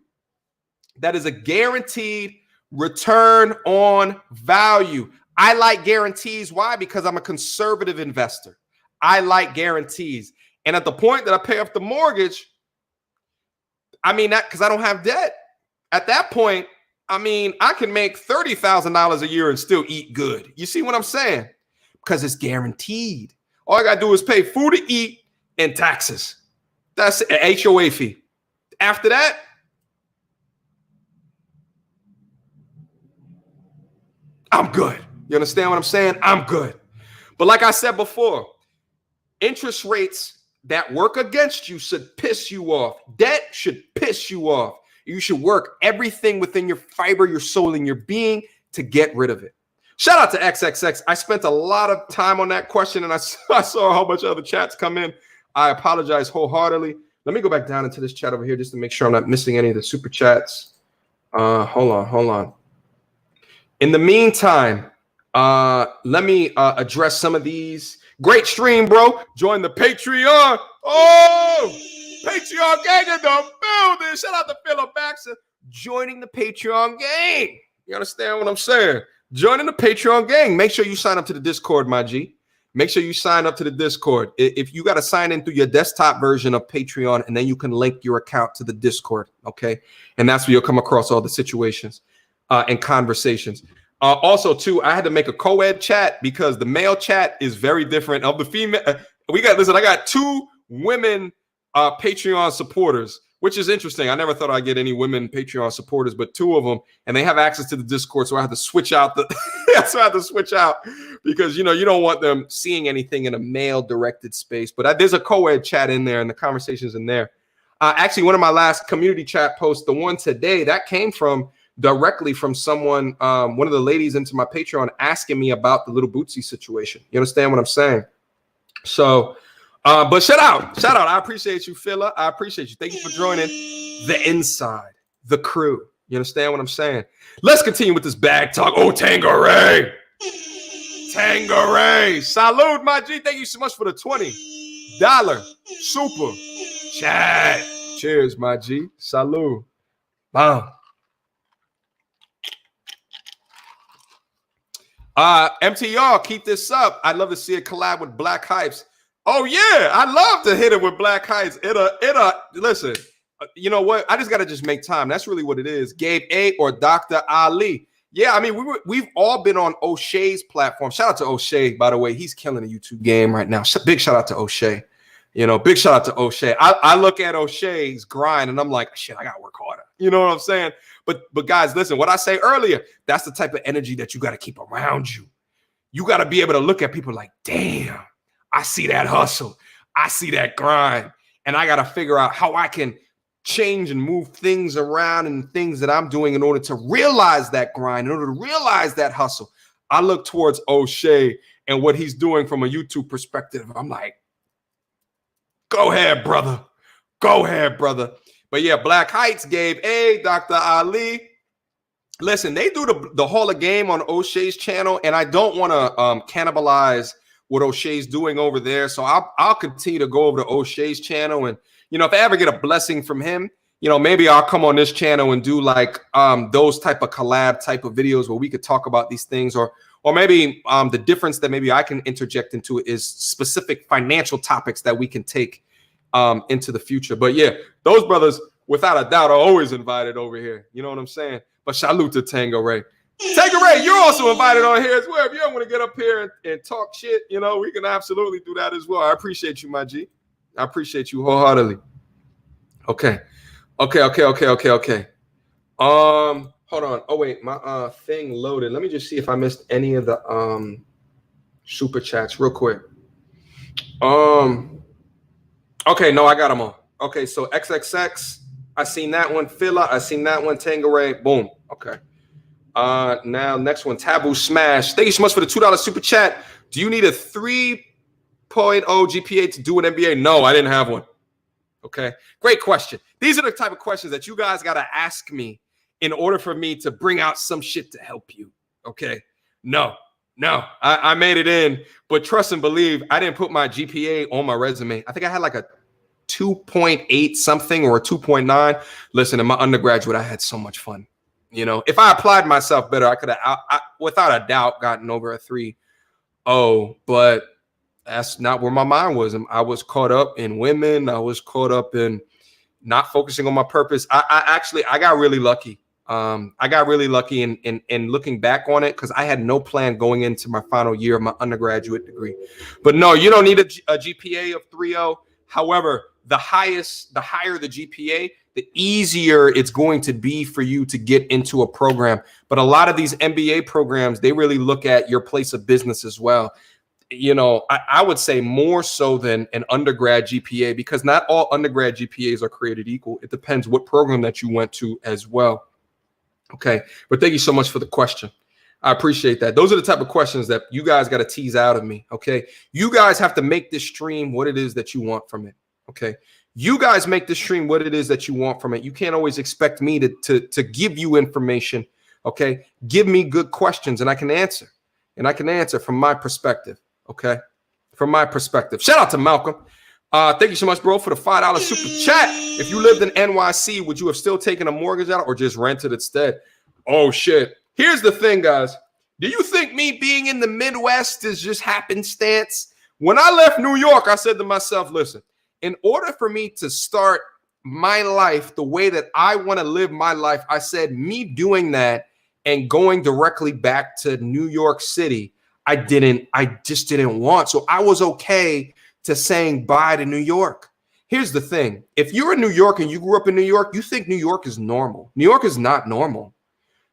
That is a guaranteed return on value. I like guarantees. Why? Because I'm a conservative investor. I like guarantees. And at the point that I pay off the mortgage, I mean, that because I don't have debt. At that point, I mean, I can make $30,000 a year and still eat good. You see what I'm saying? Because it's guaranteed. All I got to do is pay food to eat and taxes. That's an HOA fee. After that, I'm good. You understand what I'm saying? I'm good. But like I said before, interest rates that work against you should piss you off. Debt should piss you off. You should work everything within your fiber, your soul, and your being to get rid of it. Shout out to XXX. I spent a lot of time on that question, and I saw a whole bunch of other chats come in. I apologize wholeheartedly. Let me go back down into this chat over here just to make sure I'm not missing any of the super chats. Hold on. In the meantime, let me address some of these. Great stream, bro. Join the Patreon. Oh, Patreon gang in the building. Shout out to Philip Baxter joining the Patreon gang. You understand what I'm saying? Joining the Patreon gang. Make sure you sign up to the Discord, my G. Make sure you sign up to the Discord. If you got to sign in through your desktop version of Patreon, and then you can link your account to the Discord, okay? And that's where you'll come across all the situations and conversations. Also, too, I had to make a co-ed chat because the male chat is very different of the female. I got 2 women Patreon supporters, which is interesting. I never thought I'd get any women Patreon supporters, but 2 of them, and they have access to the Discord, so I had to switch out because you don't want them seeing anything in a male-directed space. But there's a co-ed chat in there, and the conversations in there. Actually, one of my last community chat posts, the one today, that came directly from someone, one of the ladies into my Patreon, asking me about the Little Bootsy situation. You understand what I'm saying? So. But shout out. I appreciate you, Phila. I appreciate you. Thank you for joining the inside, the crew. You understand what I'm saying? Let's continue with this bag talk. Oh, Tangeray. Salute, my G. Thank you so much for the $20 super chat. Cheers, my G. Salute. Wow. MTR, keep this up. I'd love to see a collab with Black Hypes. Oh yeah, I love to hit it with Black Heights. Listen, you know what? I just gotta make time. That's really what it is. Gabe A or Dr. Ali. Yeah, I mean, we've all been on O'Shea's platform. Shout out to O'Shea, by the way. He's killing the YouTube game right now. Big shout out to O'Shea. Big shout out to O'Shea. I look at O'Shea's grind and I'm like, shit, I gotta work harder. You know what I'm saying? But guys, listen, what I say earlier, that's the type of energy that you gotta keep around you. You gotta be able to look at people like, damn. I see that hustle. I see that grind. And I got to figure out how I can change and move things around and things that I'm doing in order to realize that grind, in order to realize that hustle. I look towards O'Shea and what he's doing from a YouTube perspective. I'm like, go ahead, brother. Go ahead, brother. But yeah, Black Heights, Gabe A, Dr. Ali. Listen, they do the Hall of Game on O'Shea's channel, and I don't want to cannibalize what O'Shea's doing over there. So I'll continue to go over to O'Shea's channel. And, if I ever get a blessing from him, maybe I'll come on this channel and do like those type of collab type of videos where we could talk about these things, or maybe the difference that maybe I can interject into it is specific financial topics that we can take into the future. But yeah, those brothers, without a doubt, are always invited over here. You know what I'm saying? But salute to Tangeray. Tangeray, you're also invited on here as well. If you don't want to get up here and talk shit, we can absolutely do that as well. I appreciate you, my G. I appreciate you wholeheartedly. Okay. Hold on. Oh wait, my thing loaded. Let me just see if I missed any of the super chats real quick. Okay, no, I got them all. Okay, so XXX, I seen that one. Phila, I seen that one. Tangeray, boom. Okay. Now next one, Taboo Smash. Thank you so much for the $2 super chat. Do you need a 3.0 GPA to do an MBA? No, I didn't have one. Okay, great question. These are the type of questions that you guys got to ask me in order for me to bring out some shit to help you. Okay, no, I made it in, but trust and believe, I didn't put my GPA on my resume. I think I had like a 2.8 something or a 2.9. Listen, in my undergraduate, I had so much fun. If I applied myself better, I could have, without a doubt, gotten over a 3.0. But that's not where my mind was. I was caught up in women. I was caught up in not focusing on my purpose. I got really lucky. I got really lucky in looking back on it, because I had no plan going into my final year of my undergraduate degree. But no, you don't need a GPA of 3.0. However, the higher the GPA, the easier it's going to be for you to get into a program. But a lot of these MBA programs, they really look at your place of business as well. I would say more so than an undergrad GPA, because not all undergrad GPAs are created equal. It depends what program that you went to as well. Okay, but thank you so much for the question. I appreciate that. Those are the type of questions that you guys got to tease out of me. Okay, you guys have to make this stream what it is that you want from it. Okay, you guys make this stream what it is that you want from it. You can't always expect me to give you information. Okay, give me good questions and I can answer. And I can answer from my perspective. Okay, from my perspective. Shout out to Malcolm. Thank you so much, bro, for the $5 super chat. If you lived in NYC, would you have still taken a mortgage out or just rented instead? Oh, shit. Here's the thing, guys. Do you think me being in the Midwest is just happenstance? When I left New York, I said to myself, listen, in order for me to start my life the way that I want to live my life, I said me doing that and going directly back to New York City, I just didn't want. So I was okay to saying bye to New York. Here's the thing. If you're in New York and you grew up in New York, you think New York is normal. New York is not normal.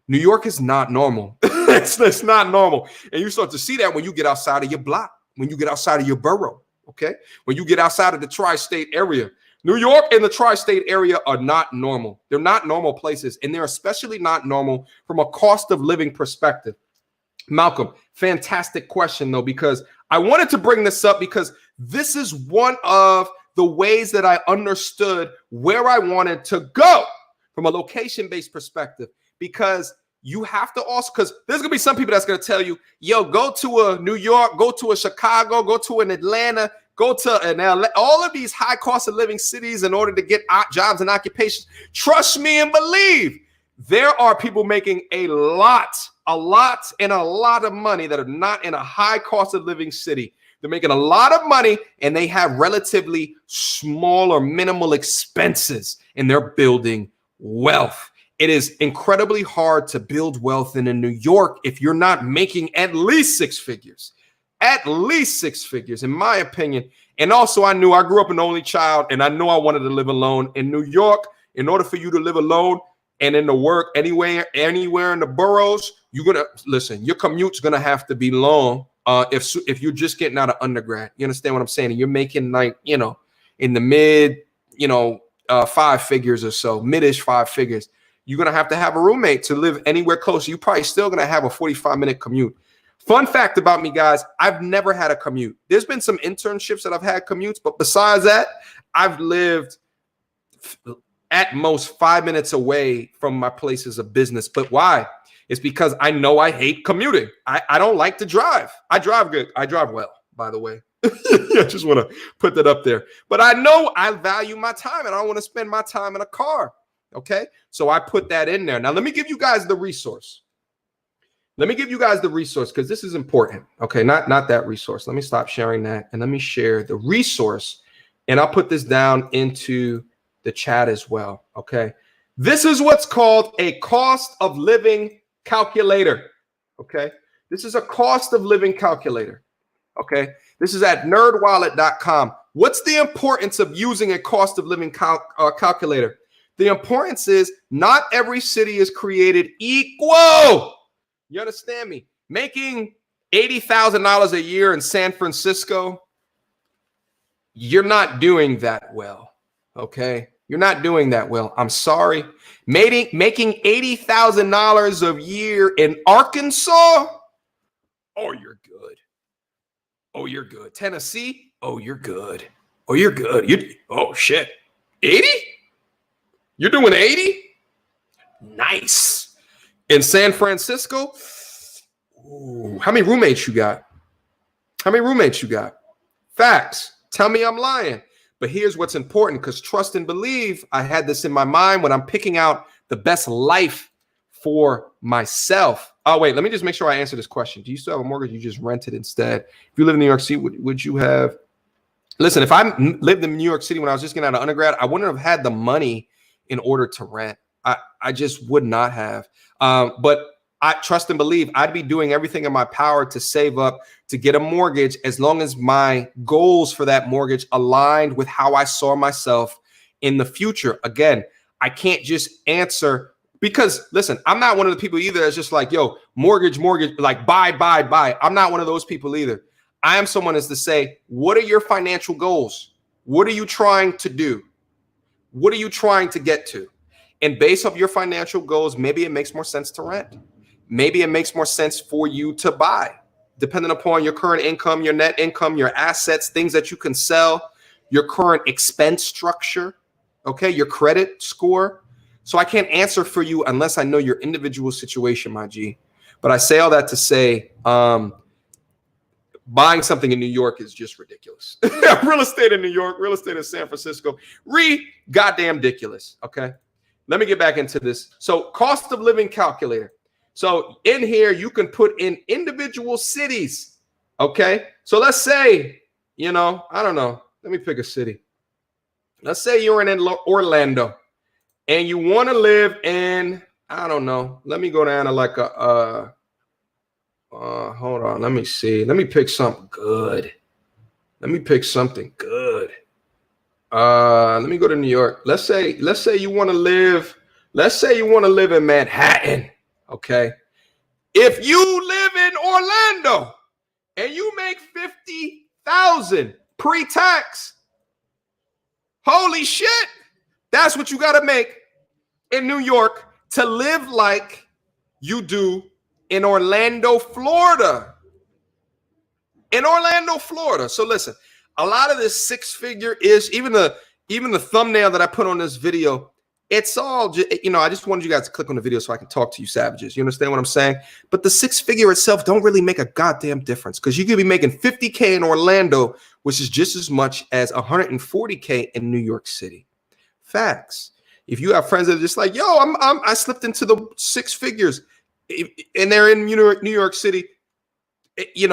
New York is not normal. It's not normal. And you start to see that when you get outside of your block, when you get outside of your borough, okay? When you get outside of the tri-state area. New York and the tri-state area are not normal. They're not normal places, and they're especially not normal from a cost of living perspective. Malcolm, fantastic question, though, because I wanted to bring this up because this is one of the ways that I understood where I wanted to go from a location-based perspective, because you have to also, because there's going to be some people that's going to tell you, yo, go to a New York, go to a Chicago, go to an Atlanta, go to an LA, all of these high cost of living cities in order to get jobs and occupations. Trust me and believe, there are people making a lot of money that are not in a high cost of living city. They're making a lot of money and they have relatively small or minimal expenses and they're building wealth. It is incredibly hard to build wealth in New York if you're not making at least six figures. At least six figures, in my opinion. And also, I grew up an only child, and I know I wanted to live alone in New York. In order for you to live alone and in the work anywhere in the boroughs, you're gonna listen. Your commute's gonna have to be long. If you're just getting out of undergrad, you understand what I'm saying? And you're making in the mid, five figures or so, mid-ish five figures. You're going to have a roommate to live anywhere close. You're probably still going to have a 45-minute commute. Fun fact about me, guys, I've never had a commute. There's been some internships that I've had commutes, but besides that, I've lived at most 5 minutes away from my places of business. But why? It's because I know I hate commuting. I don't like to drive. I drive good. I drive well, by the way. I just want to put that up there. But I know I value my time and I don't want to spend my time in a car. Okay, so I put that in there. Now, let me give you guys the resource. Because this is important. Okay, not that resource. Let me stop sharing that and let me share the resource. And I'll put this down into the chat as well. Okay, this is what's called a cost of living calculator. Okay, this is a cost of living calculator. Okay, this is at nerdwallet.com. What's the importance of using a cost of living calculator? The importance is not every city is created equal. You understand me? Making $80,000 a year in San Francisco, you're not doing that well, okay? You're not doing that well. I'm sorry. Making $80,000 a year in Arkansas, oh, you're good. Oh, you're good. Tennessee, oh, you're good. Oh, you're good. Oh, shit. 80? You're doing 80? Nice. In San Francisco, ooh, how many roommates you got? Facts. Tell me I'm lying. But here's what's important, because trust and believe, I had this in my mind when I'm picking out the best life for myself. Oh, wait, let me just make sure I answer this question. Do you still have a mortgage? You just rented instead? If you live in New York City, would you have? Listen, if I lived in New York City when I was just getting out of undergrad, I wouldn't have had the money in order to rent. I just would not have. But I trust and believe I'd be doing everything in my power to save up to get a mortgage as long as my goals for that mortgage aligned with how I saw myself in the future. Again, I can't just answer because, listen, I'm not one of the people either that's just like, yo, mortgage, like buy. I'm not one of those people either. I am someone that's to say, what are your financial goals? What are you trying to do? What are you trying to get to? And based off your financial goals, maybe it makes more sense to rent. Maybe it makes more sense for you to buy, depending upon your current income, your net income, your assets, things that you can sell, your current expense structure, okay, your credit score. So I can't answer for you unless I know your individual situation, my G. But I say all that to say, buying something in New York is just ridiculous. Real estate in New York, real estate in San Francisco, goddamn ridiculous. Okay, let me get back into this. So cost of living calculator. So in here, you can put in individual cities. Okay. So let's say, I don't know. Let me pick a city. Let's say you're in Orlando and you want to live in, I don't know. Let me go down to like hold on. Let me see. Let me pick something good. Let me pick something good. Let me go to New York. Let's say you want to live in Manhattan. Okay. If you live in Orlando and you make 50,000 pre-tax, holy shit, that's what you got to make in New York to live like you do in Orlando, Florida. In Orlando, Florida. So listen, a lot of this six-figure is even the thumbnail that I put on this video. It's all just, I just wanted you guys to click on the video so I can talk to you savages. You understand what I'm saying? But the six-figure itself don't really make a goddamn difference because you could be making 50K in Orlando, which is just as much as 140K in New York City. Facts. If you have friends that are just like, yo, I slipped into the six figures and they're in New York City, you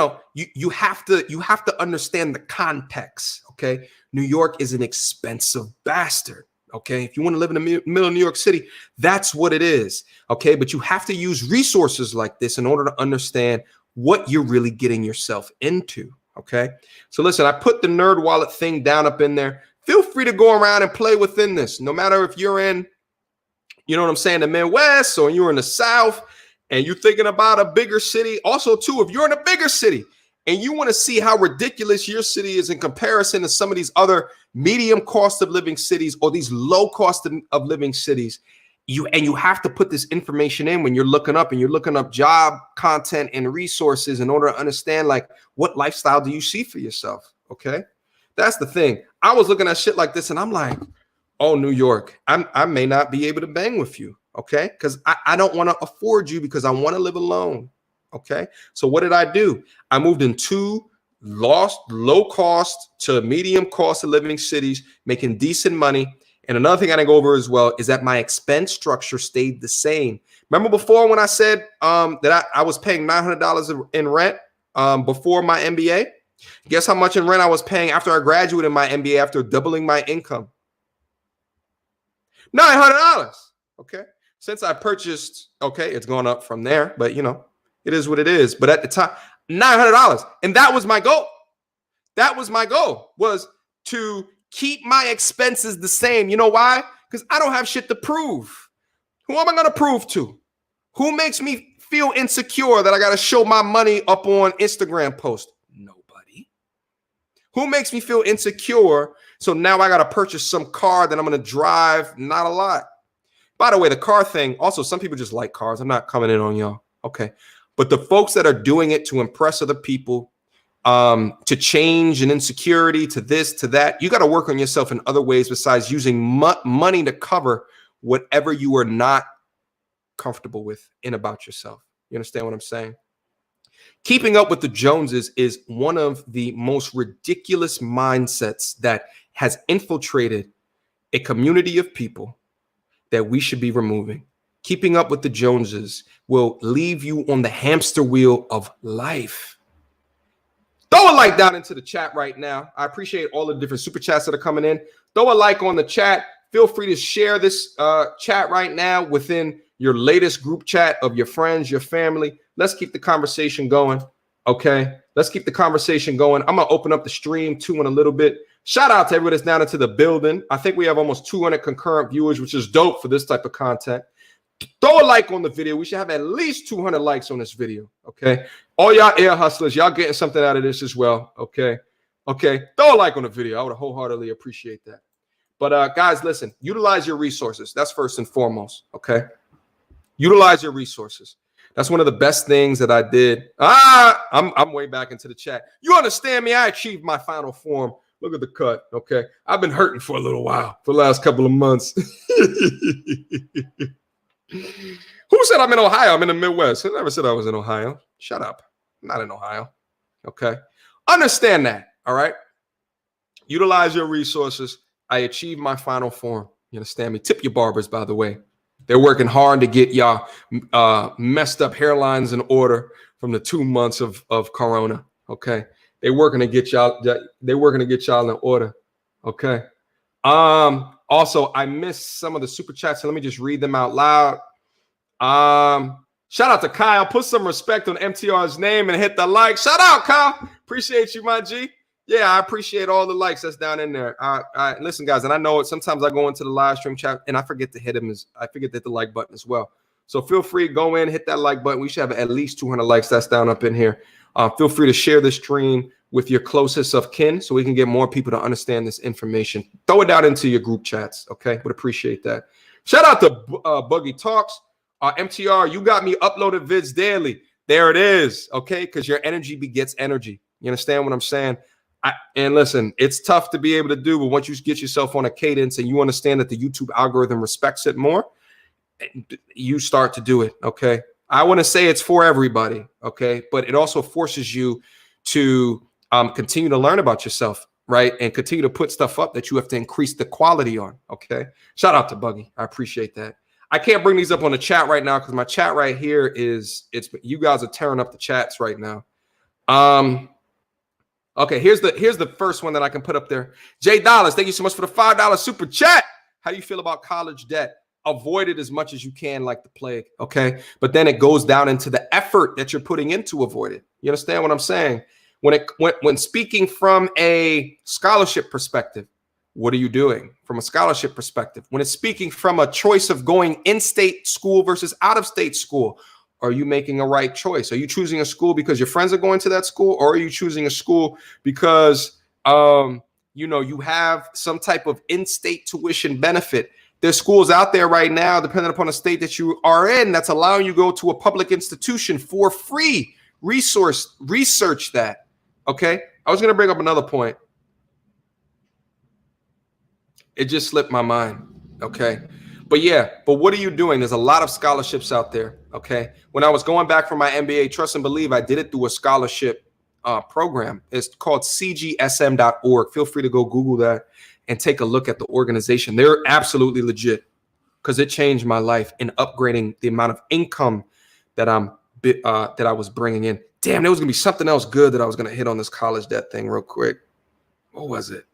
have to understand the context. Okay. New York is an expensive bastard. Okay. If you want to live in the middle of New York City, that's what it is. Okay. But you have to use resources like this in order to understand what you're really getting yourself into. Okay. So listen, I put the Nerd Wallet thing down up in there. Feel free to go around and play within this, no matter if you're in, the Midwest or you're in the South and you're thinking about a bigger city. Also, too, if you're in a bigger city and you want to see how ridiculous your city is in comparison to some of these other medium cost of living cities or these low cost of living cities, you have to put this information in when you're looking up job content and resources in order to understand like what lifestyle do you see for yourself. Okay. That's the thing. I was looking at shit like this and I'm like, oh, New York, I may not be able to bang with you. Okay. Because I don't want to afford you because I want to live alone. Okay. So what did I do? I moved in two low cost to medium cost of living cities, making decent money. And another thing I didn't go over as well is that my expense structure stayed the same. Remember before when I said that I was paying $900 in rent before my MBA? Guess how much in rent I was paying after I graduated my MBA after doubling my income? $900. Okay. Since I purchased, okay, it's gone up from there, but it is what it is. But at the time, $900. And that was my goal. That was my goal, was to keep my expenses the same. You know why? Because I don't have shit to prove. Who am I going to prove to? Who makes me feel insecure that I got to show my money up on Instagram post? Nobody. Who makes me feel insecure? So now I got to purchase some car that I'm going to drive. Not a lot. By the way, the car thing, also, some people just like cars. I'm not coming in on y'all. Okay. But the folks that are doing it to impress other people, to change an insecurity, to this, to that, you got to work on yourself in other ways besides using money to cover whatever you are not comfortable with in about yourself. You understand what I'm saying? Keeping up with the Joneses is one of the most ridiculous mindsets that has infiltrated a community of people that we should be removing. Keeping up with the Joneses will leave you on the hamster wheel of life. Throw a like down into the chat right now. I appreciate all the different super chats that are coming in. Throw a like on the chat. Feel free to share this chat right now within your latest group chat of your friends, your family. Let's keep the conversation going. Okay. Let's keep the conversation going. I'm going to open up the stream too in a little bit. Shout out to everybody that's down into the building. I think we have almost 200 concurrent viewers, which is dope for this type of content. Throw a like on the video. We should have at least 200 likes on this video. Okay. All y'all air hustlers, y'all getting something out of this as well. Okay. Okay. Throw a like on the video. I would wholeheartedly appreciate that. But guys, listen, utilize your resources. That's first and foremost. Okay. Utilize your resources. That's one of the best things that I did. I'm way back into the chat. You understand me? I achieved my final form. Look at the cut. Okay. I've been hurting for a little while, for the last couple of months. Who said I'm in Ohio? I'm in the Midwest. I never said I was in Ohio. Shut up. I'm not in Ohio. Okay. Understand that. All right. Utilize your resources. I achieved my final form. You understand me? Tip your barbers, by the way. They're working hard to get y'all messed up hairlines in order from the 2 months of Corona. Okay, they're working to get y'all. They're working to get y'all in order. Okay. Also, I missed some of the super chats, so let me just read them out loud. Shout out to Kyle. Put some respect on MTR's name and hit the like. Shout out, Kyle. Appreciate you, my G. Yeah, I appreciate all the likes that's down in there. Listen, guys, and I know it. Sometimes I go into the live stream chat and I forget to hit them. I forget to hit the like button as well. So feel free to go in, hit that like button. We should have at least 200 likes. That's down up in here. Feel free to share the stream with your closest of kin so we can get more people to understand this information. Throw it out into your group chats. Okay, would appreciate that. Shout out to Buggy Talks. MTR, you got me uploaded vids daily. There it is. Okay, because your energy begets energy. You understand what I'm saying? And listen, it's tough to be able to do, but once you get yourself on a cadence and you understand that the YouTube algorithm respects it more, you start to do it. Okay, I want to say it's for everybody. Okay, but it also forces you to continue to learn about yourself, right? And continue to put stuff up that you have to increase the quality on. Okay, shout out to Buggy. I appreciate that. I can't bring these up on the chat right now because my chat right here it's you guys are tearing up the chats right now. Okay, here's the first one that I can put up there. Jay Dollars, thank you so much for the $5 super chat. How do you feel about college debt? Avoid it as much as you can, like the plague. Okay, but then it goes down into the effort that you're putting in to avoid it. You understand what I'm saying? When speaking from a scholarship perspective, what are you doing from a scholarship perspective? When it's speaking from a choice of going in-state school versus out-of-state school, are you making a right choice? Are you choosing a school because your friends are going to that school, or are you choosing a school because you have some type of in-state tuition benefit? There's schools out there right now, depending upon the state that you are in, that's allowing you to go to a public institution for free. Research that. Okay, I was going to bring up another point. It just slipped my mind. Okay. But what are you doing? There's a lot of scholarships out there. Okay. When I was going back for my MBA, trust and believe, I did it through a scholarship program. It's called cgsm.org. Feel free to go Google that and take a look at the organization. They're absolutely legit because it changed my life in upgrading the amount of income that I was bringing in. Damn, there was gonna be something else good that I was gonna hit on this college debt thing real quick. What was it?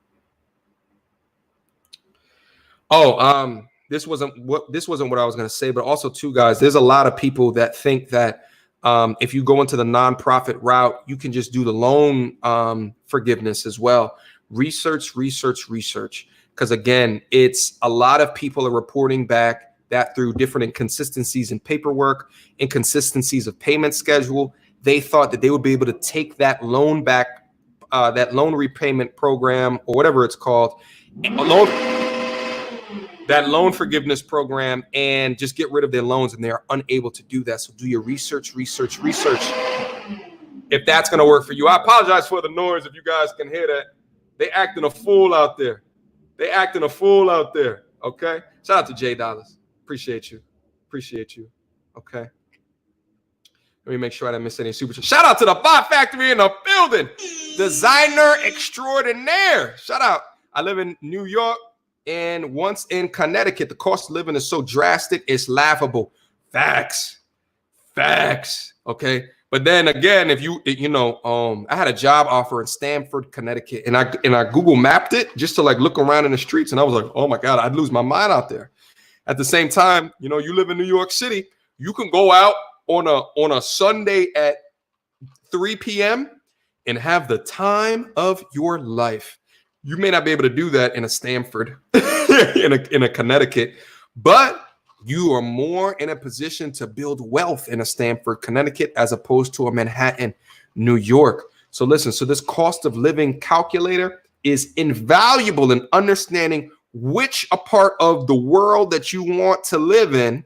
Oh, this wasn't what I was going to say, but also too, guys, there's a lot of people that think that if you go into the nonprofit route, you can just do the loan forgiveness as well. Research. Because again, it's a lot of people are reporting back that through different inconsistencies in paperwork, inconsistencies of payment schedule, they thought that they would be able to take that loan back, that loan repayment program or whatever it's called, that loan forgiveness program, and just get rid of their loans, and they are unable to do that. So do your research. If that's going to work for you. I apologize for the noise if you guys can hear that. They acting a fool out there. Okay. Shout out to Jay Dollars. Appreciate you. Okay. Let me make sure I didn't miss any super. Shout out to the Bot Factory in the building. Designer extraordinaire. Shout out. I live in New York. And once in Connecticut, the cost of living is so drastic, it's laughable. Facts. Okay. But then again, if I had a job offer in Stamford, Connecticut, and I Google mapped it just to like look around in the streets. And I was like, oh my God, I'd lose my mind out there. At the same time, you live in New York City, you can go out on a Sunday at 3 p.m. and have the time of your life. You may not be able to do that in a Stamford, in a Connecticut, but you are more in a position to build wealth in a Stamford, Connecticut, as opposed to a Manhattan, New York. So listen, this cost of living calculator is invaluable in understanding which a part of the world that you want to live in,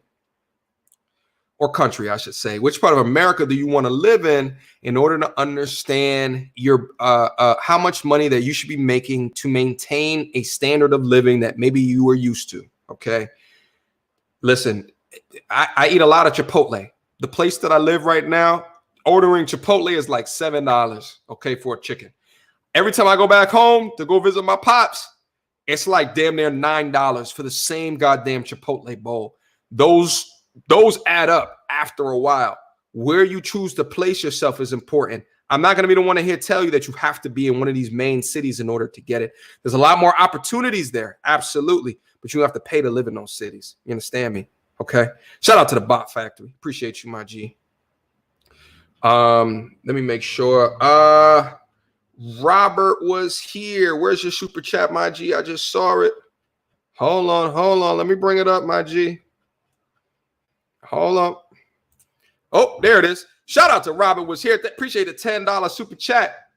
or country, I should say, which part of America do you want to live in order to understand your how much money that you should be making to maintain a standard of living that maybe you are used to. Okay. Listen, I eat a lot of Chipotle. The place that I live right now, ordering Chipotle is like $7, okay, for a chicken. Every time I go back home to go visit my pops, it's like damn near $9 for the same goddamn Chipotle bowl. those add up after a while. Where you choose to place yourself is important. I'm not going to be the one to here tell you that you have to be in one of these main cities in order to get it. There's a lot more opportunities there, absolutely, but you have to pay to live in those cities. You understand me? Okay. Shout out to the Bot Factory. Appreciate you, my G. Let me make sure. Robert was here. Where's your super chat, my G? I just saw it. Hold on. Let me bring it up, my G. Hold on. Oh, there it is. Shout out to Robert was here. Appreciate the $10 super chat.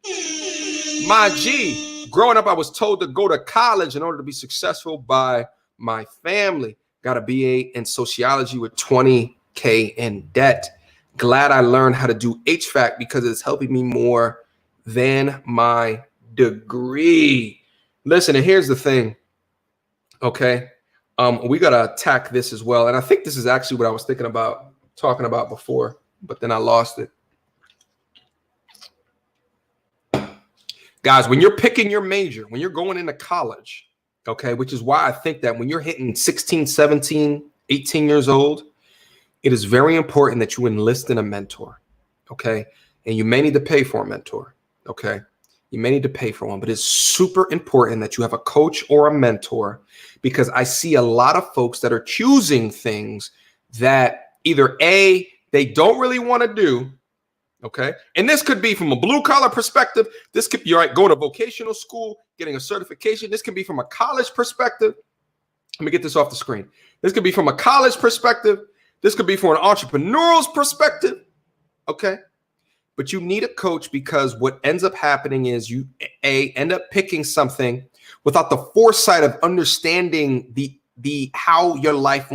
My G. Growing up, I was told to go to college in order to be successful by my family. Got a BA in sociology with 20K in debt. Glad I learned how to do HVAC because it's helping me more than my degree. Listen, and here's the thing. Okay. We got to attack this as well. And I think this is actually what I was thinking about talking about before, but then I lost it. Guys, when you're picking your major, when you're going into college, okay, which is why I think that when you're hitting 16, 17, 18 years old, it is very important that you enlist in a mentor, okay? And you may need to pay for a mentor, okay? You may need to pay for one, but it's super important that you have a coach or a mentor, because I see a lot of folks that are choosing things that either A, they don't really want to do, okay? And this could be from a blue collar perspective. This could be, right, going to vocational school, getting a certification. This can be from a college perspective. Let me get this off the screen. This could be from a college perspective. This could be from an entrepreneurial's perspective, okay? But you need a coach, because what ends up happening is you end up picking something without the foresight of understanding the how your life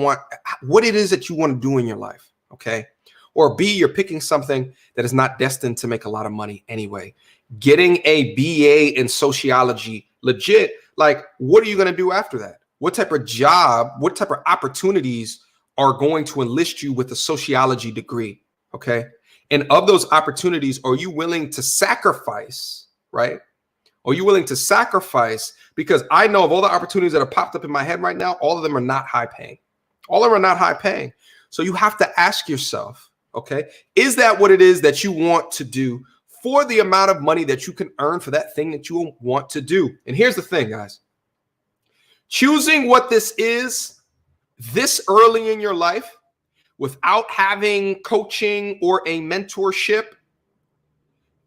what it is that you want to do in your life, okay? Or B, you're picking something that is not destined to make a lot of money anyway. Getting a BA in sociology, legit, like, what are you going to do after that? What type of job, what type of opportunities are going to enlist you with a sociology degree, okay? And of those opportunities, are you willing to sacrifice, right? Are you willing to sacrifice? Because I know of all the opportunities that are popped up in my head right now, all of them are not high paying. All of them are not high paying. So you have to ask yourself, okay, is that what it is that you want to do for the amount of money that you can earn for that thing that you want to do? And here's the thing, guys. Choosing what this is this early in your life without having coaching or a mentorship,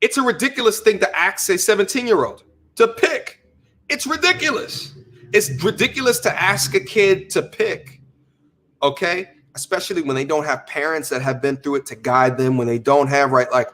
it's a ridiculous thing to ask a 17-year-old to pick. It's ridiculous. It's ridiculous to ask a kid to pick, okay? Especially when they don't have parents that have been through it to guide them, when they don't have, right, like,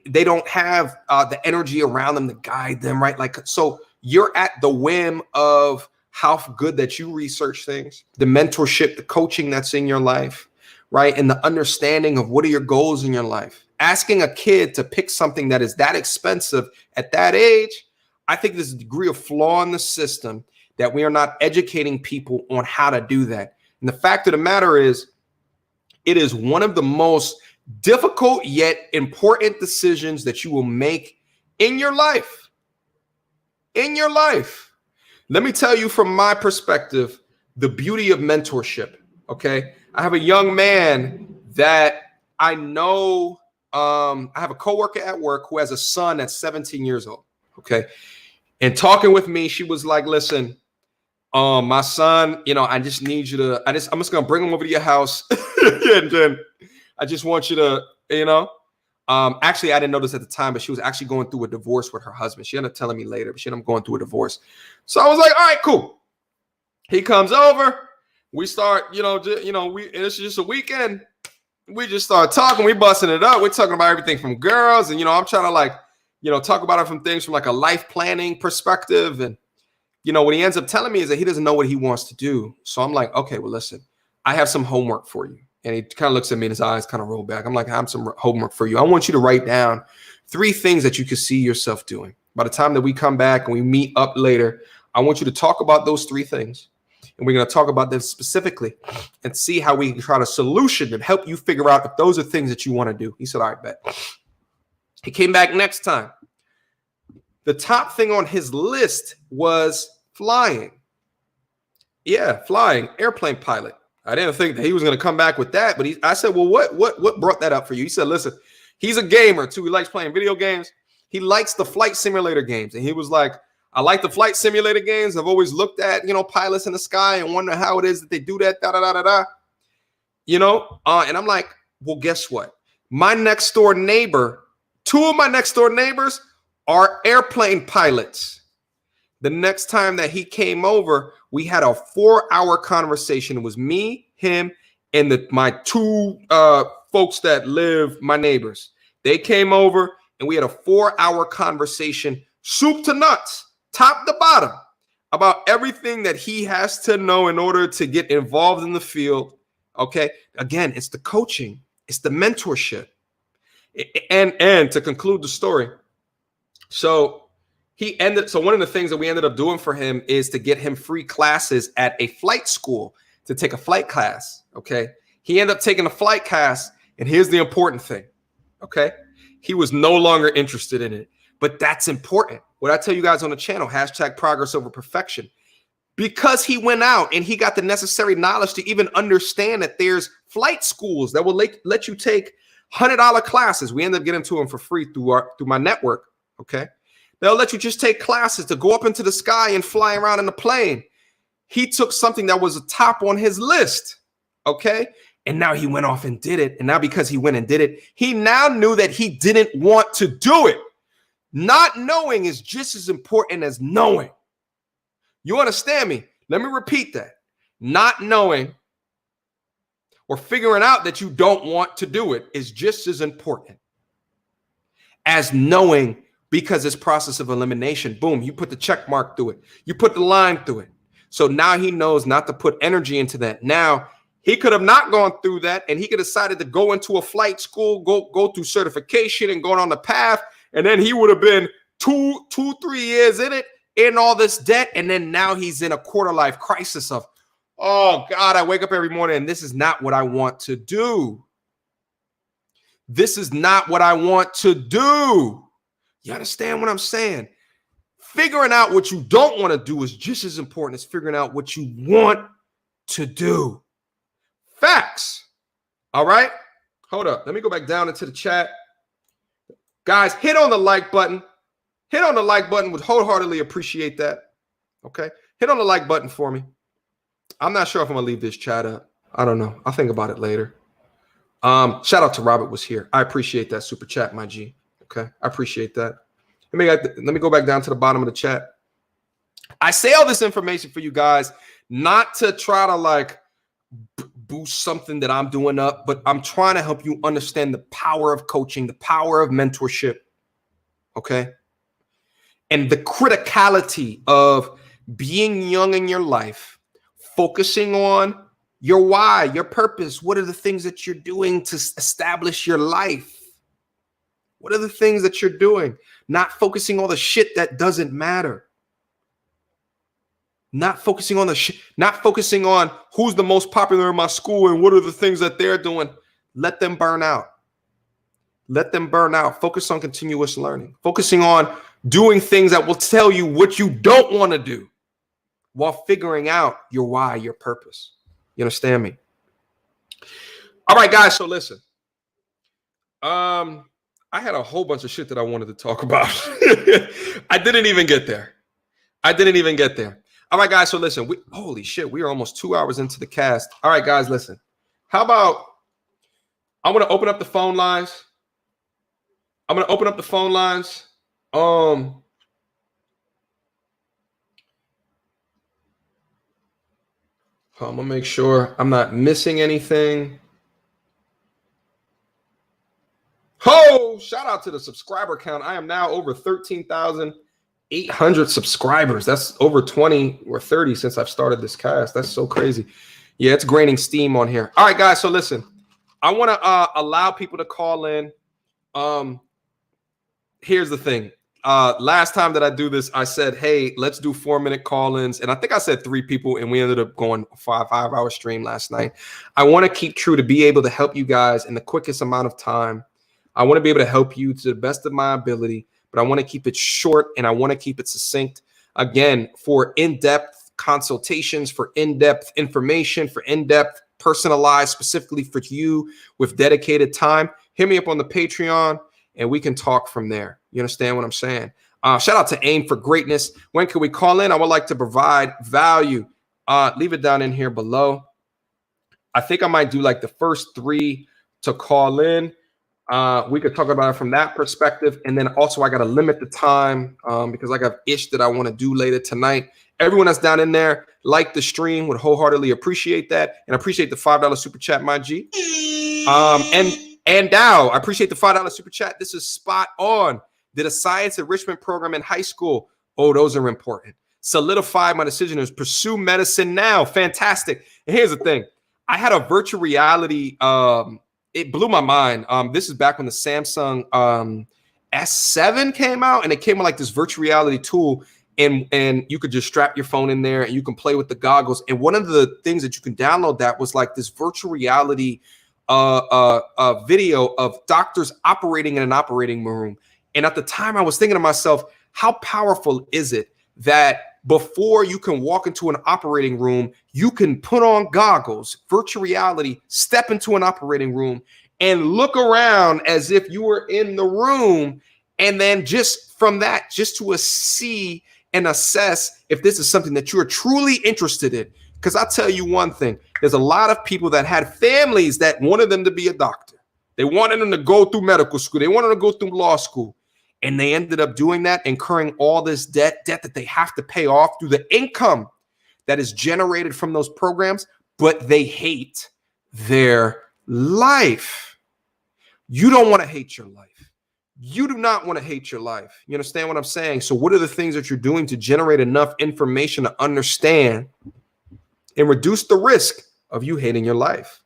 they don't have the energy around them to guide them, right? Like, so you're at the whim of how good that you research things, the mentorship, the coaching that's in your life, right? And the understanding of what are your goals in your life. Asking a kid to pick something that is that expensive at that age, I think there's a degree of flaw in the system that we are not educating people on how to do that. And the fact of the matter is, it is one of the most difficult yet important decisions that you will make in your life. In your life. Let me tell you from my perspective, the beauty of mentorship, okay? I have a young man that I know, I have a coworker at work who has a son that's 17 years old, okay? And talking with me, she was like, listen, my son, you know, I just need you to, I'm just going to bring him over to your house. And then I just want you to, you know, actually, I didn't know this at the time, but she was actually going through a divorce with her husband. She ended up telling me later, but she ended up going through a divorce. So I was like, all right, cool. He comes over. We start, and it's just a weekend. We just start talking. We busting it up. We're talking about everything from girls. And, I'm trying to talk about it from things from like a life planning perspective. And, what he ends up telling me is that he doesn't know what he wants to do. So I'm like, okay, well, listen, I have some homework for you. And he kind of looks at me and his eyes kind of roll back. I'm like, I have some homework for you. I want you to write down 3 things that you could see yourself doing. By the time that we come back and we meet up later, I want you to talk about those 3 things. And we're going to talk about them specifically and see how we can try to solution and help you figure out if those are things that you want to do. He said, all right, bet. He came back next time. The top thing on his list was flying. Yeah, flying, airplane pilot. I didn't think that he was going to come back with that, but I said, well, what brought that up for you? He said, listen, he's a gamer too. He likes playing video games. He likes the flight simulator games. And he was like, I like the flight simulator games. I've always looked at, pilots in the sky and wonder how it is that they do that, and I'm like, well, guess what? My next door neighbor, two of my next door neighbors are airplane pilots. The next time that he came over, we had a 4-hour conversation. It was me, him, and my two folks that live, my neighbors. They came over and we had a 4-hour conversation, soup to nuts, top to bottom, about everything that he has to know in order to get involved in the field. Okay. Again, it's the coaching, it's the mentorship. And to conclude the story, so one of the things that we ended up doing for him is to get him free classes at a flight school to take a flight class. Okay. He ended up taking a flight class. And here's the important thing. Okay. He was no longer interested in it, but that's important. What I tell you guys on the channel, #progress over perfection, because he went out and he got the necessary knowledge to even understand that there's flight schools that will let you take $100 classes. We end up getting to them for free through my network. Okay. They'll let you just take classes to go up into the sky and fly around in a plane. He took something that was a top on his list. Okay. And now he went off and did it. And now because he went and did it, he now knew that he didn't want to do it. Not knowing is just as important as knowing. You understand me? Let me repeat that. Not knowing or figuring out that you don't want to do it is just as important as knowing, because it's process of elimination. Boom, you put the check mark through it. You put the line through it. So now he knows not to put energy into that. Now, he could have not gone through that, and he could have decided to go into a flight school, go through certification and going on the path. And then he would have been 3 years in all this debt. And then now he's in a quarter life crisis of, oh God, I wake up every morning and this is not what I want to do. This is not what I want to do. You understand what I'm saying? Figuring out what you don't want to do is just as important as figuring out what you want to do. Facts. All right. Hold up. Let me go back down into the chat. Guys, hit on the like button. Hit on the like button. Would wholeheartedly appreciate that. Okay. Hit on the like button for me. I'm not sure if I'm going to leave this chat up. I don't know. I'll think about it later. Shout out to Robert was here. I appreciate that super chat, my G. Okay. I appreciate that. Let me go back down to the bottom of the chat. I say all this information for you guys, not to try to boost something that I'm doing up, but I'm trying to help you understand the power of coaching, the power of mentorship. Okay. And the criticality of being young in your life, focusing on your why, your purpose. What are the things that you're doing to establish your life? What are the things that you're doing? Not focusing on the shit that doesn't matter. Not focusing on not focusing on who's the most popular in my school and what are the things that they're doing. Let them burn out. Let them burn out. Focus on continuous learning. Focusing on doing things that will tell you what you don't want to do while figuring out your why, your purpose. You understand me? All right, guys. So listen. I had a whole bunch of shit that I wanted to talk about. I didn't even get there. All right, guys. So listen, holy shit, we are almost 2 hours into the cast. All right, guys, listen. How about I'm going to open up the phone lines. I'm going to make sure I'm not missing anything. Oh, shout out to the subscriber count. I am now over 13,800 subscribers. That's over 20 or 30 since I've started this cast. That's so crazy. Yeah, it's gaining steam on here. All right, guys. So listen, I want to allow people to call in. Here's the thing. Last time that I do this, I said, hey, let's do 4-minute call-ins. And I think I said 3 people, and we ended up going a 5-hour stream last night. I want to keep true to be able to help you guys in the quickest amount of time. I want to be able to help you to the best of my ability, but I want to keep it short and I want to keep it succinct. Again, for in-depth consultations, for in-depth information, for in-depth personalized specifically for you with dedicated time, hit me up on the Patreon and we can talk from there. You understand what I'm saying? Shout out to Aim for Greatness. When can we call in? I would like to provide value. Leave it down in here below. I think I might do like the first 3 to call in. We could talk about it from that perspective. And then also I got to limit the time because I got ish that I want to do later tonight. Everyone that's down in there, like the stream, would wholeheartedly appreciate that. And I appreciate the $5 super chat, my G. And Dow, I appreciate the $5 super chat. This is spot on. Did a science enrichment program in high school. Oh, those are important. Solidify my decision is pursue medicine now. Fantastic. And here's the thing. I had a virtual reality. It blew my mind. This is back when the Samsung S7 came out, and it came with like this virtual reality tool, and you could just strap your phone in there and you can play with the goggles. And one of the things that you can download that was like this virtual reality video of doctors operating in an operating room. And at the time I was thinking to myself, how powerful is it that before you can walk into an operating room, you can put on goggles, virtual reality, step into an operating room and look around as if you were in the room. And then just from that, just to see and assess if this is something that you're truly interested in. Because I'll tell you one thing, there's a lot of people that had families that wanted them to be a doctor. They wanted them to go through medical school. They wanted to go through law school. And they ended up doing that, incurring all this debt that they have to pay off through the income that is generated from those programs, but they hate their life. You don't want to hate your life. You do not want to hate your life. You understand what I'm saying? So what are the things that you're doing to generate enough information to understand and reduce the risk of you hating your life?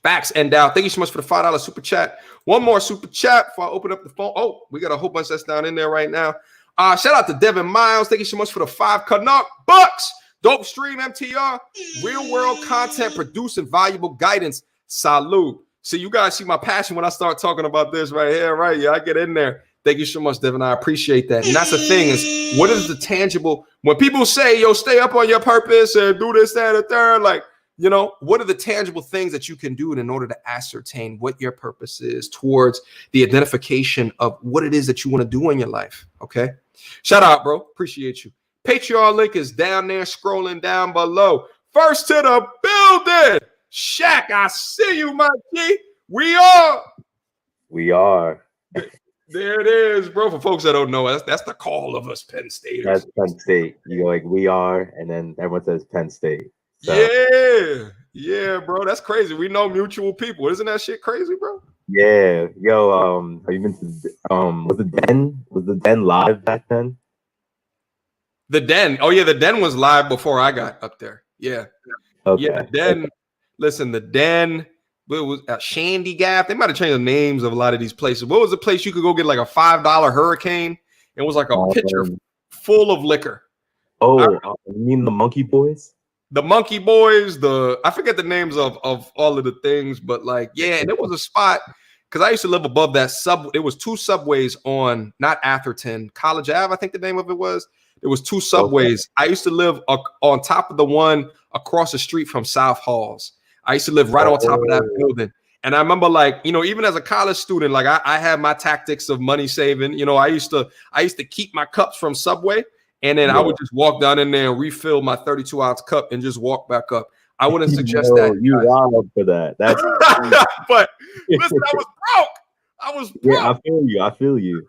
Facts. And Dow, thank you so much for the $5 super chat. One more super chat before I open up the phone. Oh, we got a whole bunch that's down in there right now. Shout out to Devin Miles. Thank you so much for the 5 Canuck bucks. Dope stream, MTR. Real world content, producing valuable guidance. Salute. So you guys see my passion when I start talking about this right here, right? Yeah, I get in there. Thank you so much, Devin. I appreciate that. And that's the thing is, what is the tangible? When people say, yo, stay up on your purpose and do this, that, and the third, like, you know, what are the tangible things that you can do in order to ascertain what your purpose is towards the identification of what it is that you want to do in your life? Okay. Shout out, bro. Appreciate you. Patreon link is down there, scrolling down below. First to the building. Shaq, I see you, my G. We are. There it is, bro. For folks that don't know, that's the call of us Penn State. That's Penn State. You go like, we are, and then everyone says Penn State. So. Yeah, bro. That's crazy. We know mutual people. Isn't that shit crazy, bro? Yeah. Yo, have you been to was the Den live back then? The Den. Oh yeah, the Den was live before I got up there. Yeah. Okay. Yeah, the Den. Listen, the Den. It was Shandy Gap. They might have changed the names of a lot of these places. What was the place you could go get like a $5 hurricane? It was like a pitcher full of liquor. Oh, you mean the Monkey Boys? The Monkey Boys, I forget the names of all of the things, but like, yeah, and it was a spot because I used to live above that it was 2 subways on, not Atherton, College Ave, I think the name of it was. There was 2 subways. Okay. I used to live on top of the one across the street from South Halls. I used to live right on top of that building. And I remember, like, you know, even as a college student, like I had my tactics of money saving. You know, I used to keep my cups from Subway. And then I would just walk down in there and refill my 32-ounce cup and just walk back up. I wouldn't suggest that. You wild for that. That's but listen, I was broke. Yeah, I feel you.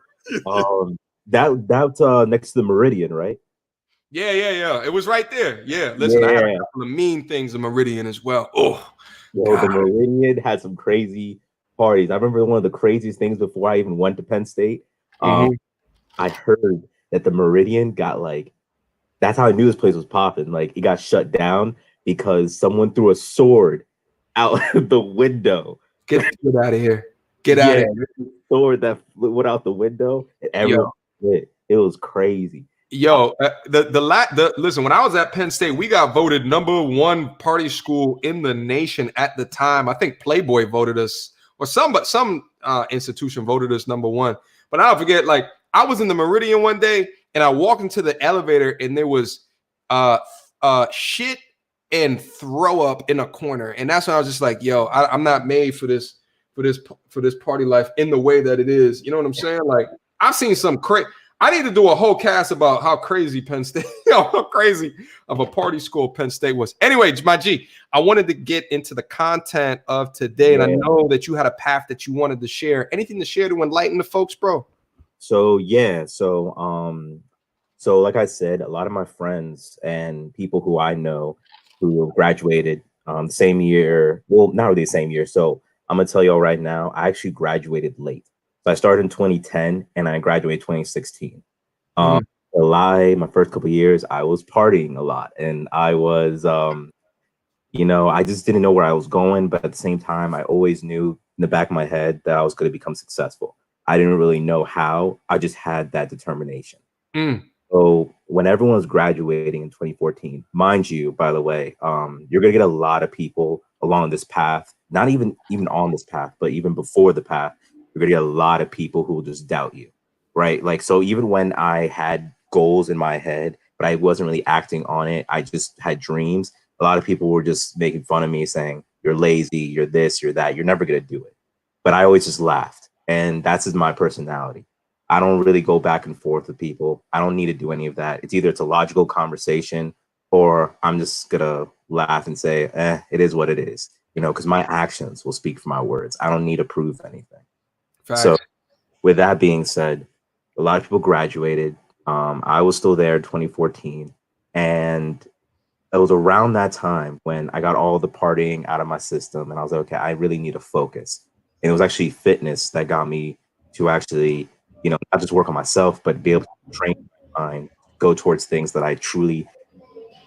That's next to the Meridian, right? Yeah. It was right there. Yeah. Listen, I had a couple of mean things in Meridian as well. Oh, the Meridian had some crazy parties. I remember one of the craziest things before I even went to Penn State. I heard that the Meridian got that's how I knew this place was popping. Like, it got shut down because someone threw a sword out the window. Get out of here. Get out of here. Sword that went out the window and everyone quit. It was crazy. Yo, listen, when I was at Penn State, we got voted #1 party school in the nation at the time. I think Playboy voted us, or some institution voted us #1. But I'll forget, like, I was in the Meridian one day and I walked into the elevator and there was shit and throw up in a corner. And that's when I was just like, yo, I'm not made for this party life in the way that it is. You know what I'm saying? Like, I've seen some crazy. I need to do a whole cast about how crazy Penn State, how crazy of a party school Penn State was. Anyway, my G, I wanted to get into the content of today, and I know that you had a path that you wanted to share. Anything to share to enlighten the folks, bro? So yeah, so like I said, a lot of my friends and people who I know who graduated the same year, well, not really the same year. So I'm gonna tell y'all right now, I actually graduated late. So I started in 2010 and I graduated 2016. July, my first couple of years, I was partying a lot, and I was, I just didn't know where I was going, but at the same time, I always knew in the back of my head that I was going to become successful. I didn't really know how. I just had that determination. So when everyone was graduating in 2014, mind you, by the way, you're gonna get a lot of people along this path, not even on this path, but even before the path, you're gonna get a lot of people who will just doubt you, right? Like, so even when I had goals in my head, but I wasn't really acting on it, I just had dreams. A lot of people were just making fun of me, saying, "You're lazy, you're this, you're that, you're never gonna do it." But I always just laughed, and that's just my personality. I don't really go back and forth with people. I don't need to do any of that. It's a logical conversation, or I'm just gonna laugh and say, it is what it is, because my actions will speak for my words. I don't need to prove anything. Facts. So with that being said, a lot of people graduated. I was still there in 2014, and it was around that time when I got all the partying out of my system, and I was like, okay, I really need to focus. And it was actually fitness that got me to actually, not just work on myself, but be able to train my mind, go towards things that I truly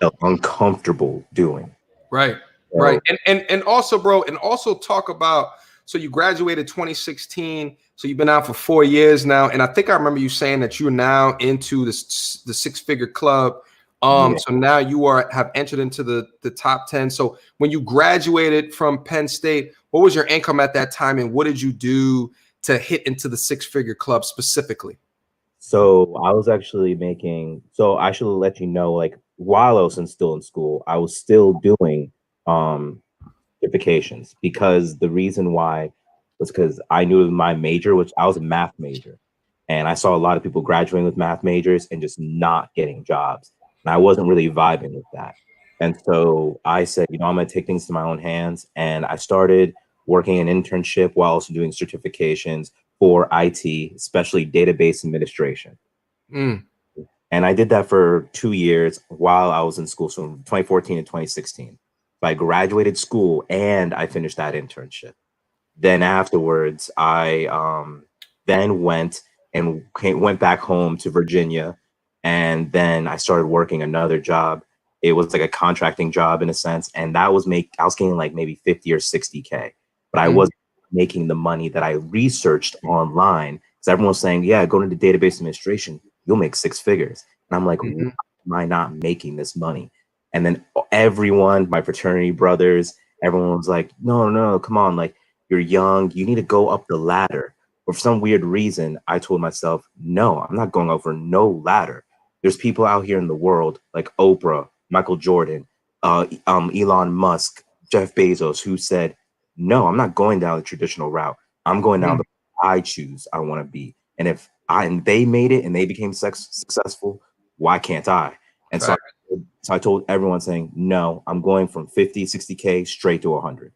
felt uncomfortable doing. Right. So, Right. And also, bro, and also talk about, so you graduated 2016, so you've been out for 4 years now, and I think I remember you saying that you're now into the six-figure club. Yeah. So now you have entered into the top 10. So when you graduated from Penn State, what was your income at that time, and what did you do to hit into the six-figure club specifically? So I was actually so I should let you know, like, while I was still in school, I was still doing certifications, because the reason why was because I knew my major, which I was a math major, and I saw a lot of people graduating with math majors and just not getting jobs. And I wasn't really vibing with that. And so I said, I'm going to take things to my own hands. And I started working an internship while also doing certifications for IT, especially database administration. And I did that for 2 years while I was in school, so 2014 and 2016. So I graduated school and I finished that internship. Then afterwards, I then went back home to Virginia, and then I started working another job. It was like a contracting job in a sense, and I was getting like maybe 50 or 60K, but I wasn't making the money that I researched online, because everyone was saying, yeah, go into database administration, you'll make 6 figures. And I'm like, why am I not making this money? And then everyone, my fraternity brothers, everyone was like, no, come on, like, you're young, you need to go up the ladder. But for some weird reason, I told myself, no, I'm not going over no ladder. There's people out here in the world like Oprah, Michael Jordan, Elon Musk, Jeff Bezos, who said, no, I'm not going down the traditional route. I'm going down the I choose I want to be. And if they made it and they became successful, why can't I? And so I told everyone, saying, no, I'm going from 50, 60K straight to 100.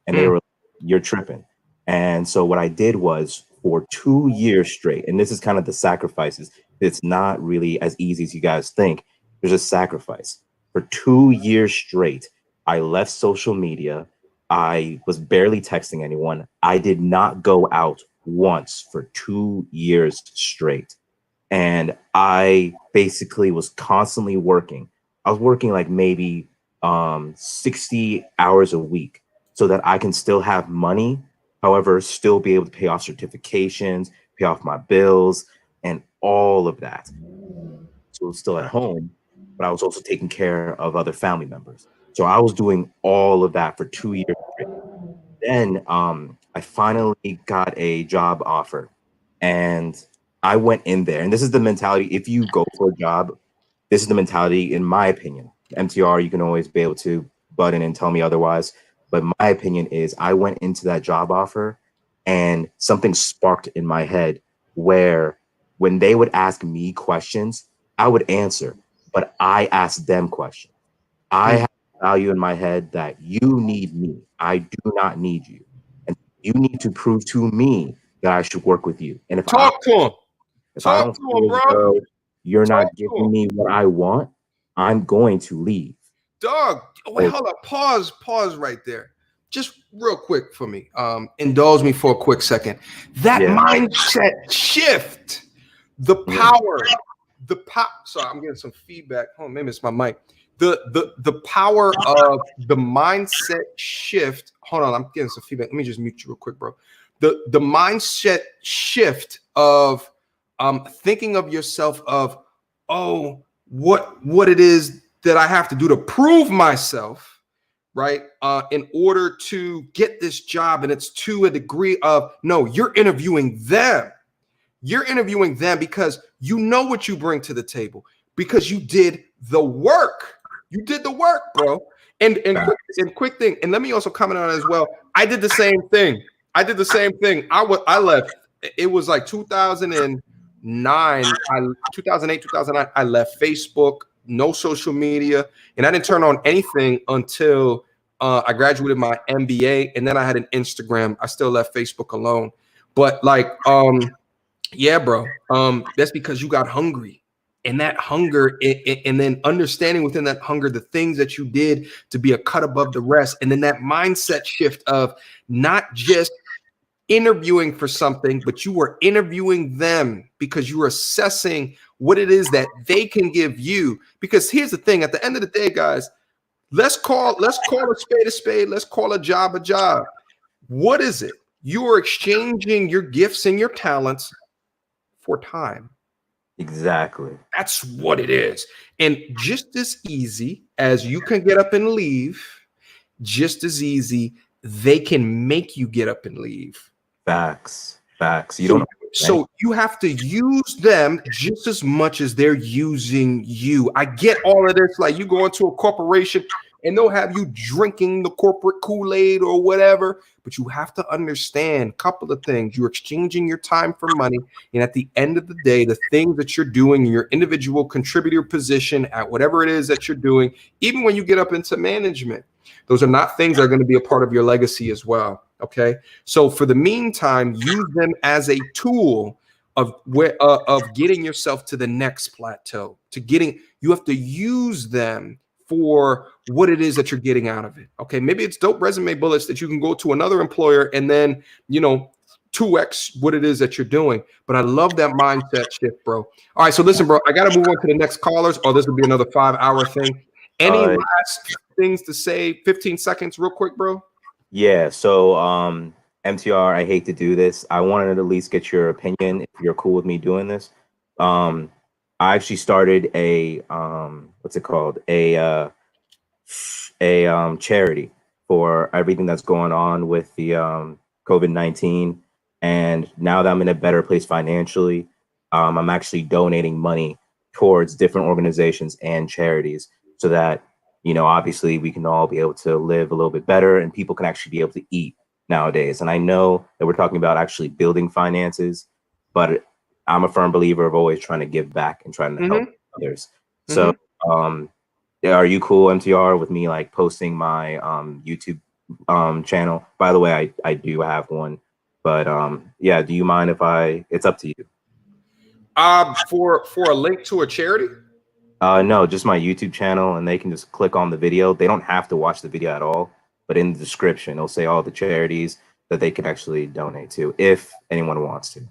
And they were, you're tripping. And so what I did was, for 2 years straight, and this is kind of the sacrifices, it's not really as easy as you guys think. There's a sacrifice. For 2 years straight, I left social media. I was barely texting anyone. I did not go out once for 2 years straight. And I basically was constantly working. I was working like maybe 60 hours a week, so that I can still have money, however, still be able to pay off certifications, pay off my bills, and all of that. So I was still at home, but I was also taking care of other family members. So I was doing all of that for 2 years straight. Then I finally got a job offer, and I went in there. And this is the mentality: if you go for a job, this is the mentality, in my opinion. MTR, you can always be able to butt in and tell me otherwise. But my opinion is I went into that job offer and something sparked in my head where when they would ask me questions, I would answer, but I asked them questions. I have value in my head that you need me. I do not need you. And you need to prove to me that I should work with you. And if I don't feel as though you're not giving me what I want, I'm going to leave. Dog, wait, hold up. Pause right there. Just real quick for me. Indulge me for a quick second. That mindset shift, the power. Sorry, I'm getting some feedback. Oh, maybe it's my mic. The power of the mindset shift. Hold on, I'm getting some feedback. Let me just mute you real quick, bro. The mindset shift of thinking of yourself of, oh, what it is that I have to do to prove myself, right? In order to get this job. And it's to a degree of, no, you're interviewing them. You're interviewing them because you know what you bring to the table, because you did the work. You did the work, bro. And quick thing. And let me also comment on it as well. I did the same thing. I left. It was like 2009, 2008, 2009. I left Facebook, no social media, and I didn't turn on anything until I graduated my MBA, and then I had an Instagram. I still left Facebook alone. But like, yeah, bro, that's because you got hungry. And that hunger, and then understanding within that hunger the things that you did to be a cut above the rest, and then that mindset shift of not just interviewing for something, but you were interviewing them because you were assessing what it is that they can give you. Because here's the thing: at the end of the day, guys, let's call a spade a spade. Let's call a job a job. What is it? You are exchanging your gifts and your talents for time. Exactly. That's what it is. And just as easy as you can get up and leave, just as easy they can make you get up and leave. Facts. So you have to use them just as much as they're using you. I get all of this. Like, you go into a corporation and they'll have you drinking the corporate Kool-Aid or whatever, but you have to understand a couple of things. You're exchanging your time for money. And at the end of the day, the things that you're doing in your individual contributor position at whatever it is that you're doing, even when you get up into management, those are not things that are going to be a part of your legacy as well. Okay. So for the meantime, use them as a tool of getting yourself to the next plateau, you have to use them for what it is that you're getting out of it. Okay. Maybe it's dope resume bullets that you can go to another employer and then, 2x what it is that you're doing. But I love that mindset shift, bro. All right. So listen, bro, I got to move on to the next callers, or this will be another 5-hour thing. Any last things to say? 15 seconds real quick, bro. Yeah. So, MTR, I hate to do this. I wanted to at least get your opinion if you're cool with me doing this. I actually started a what's it called? A charity for everything that's going on with the COVID-19. And now that I'm in a better place financially, I'm actually donating money towards different organizations and charities so that, obviously we can all be able to live a little bit better and people can actually be able to eat nowadays. And I know that we're talking about actually building finances, but I'm a firm believer of always trying to give back and trying to help others. So are you cool, MTR, with me like posting my YouTube channel? By the way, I do have one, but yeah, do you mind if it's up to you? For a link to a charity? No, just my YouTube channel, and they can just click on the video. They don't have to watch the video at all, but in the description, it'll say all the charities that they can actually donate to if anyone wants to.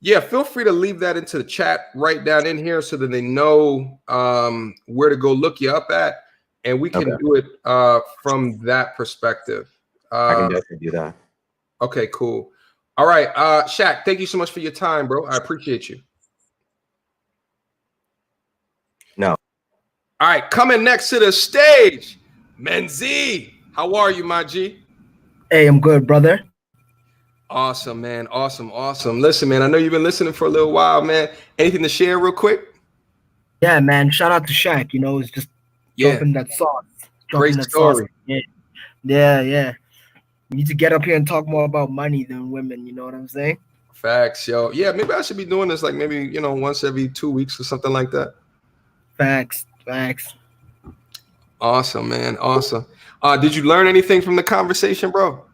Yeah, feel free to leave that into the chat right down in here so that they know where to go look you up at, and we can do it from that perspective. I can definitely do that. Okay, cool. All right, Shaq, thank you so much for your time, bro. I appreciate you. No. All right, coming next to the stage, Menzi. How are you, my G? Hey, I'm good, brother. Awesome, man. Awesome. Listen, man, I know you've been listening for a little while, man. Anything to share real quick? Yeah, man. Shout out to Shaq. It's just Yeah, dropping that sauce. great Dropping that story. sauce. Yeah. Yeah. We need to get up here and talk more about money than women, you know what I'm saying? Facts, yo. Yeah, maybe I should be doing this like maybe, once every 2 weeks or something like that. Facts. Awesome, man. Awesome. Did you learn anything from the conversation, bro?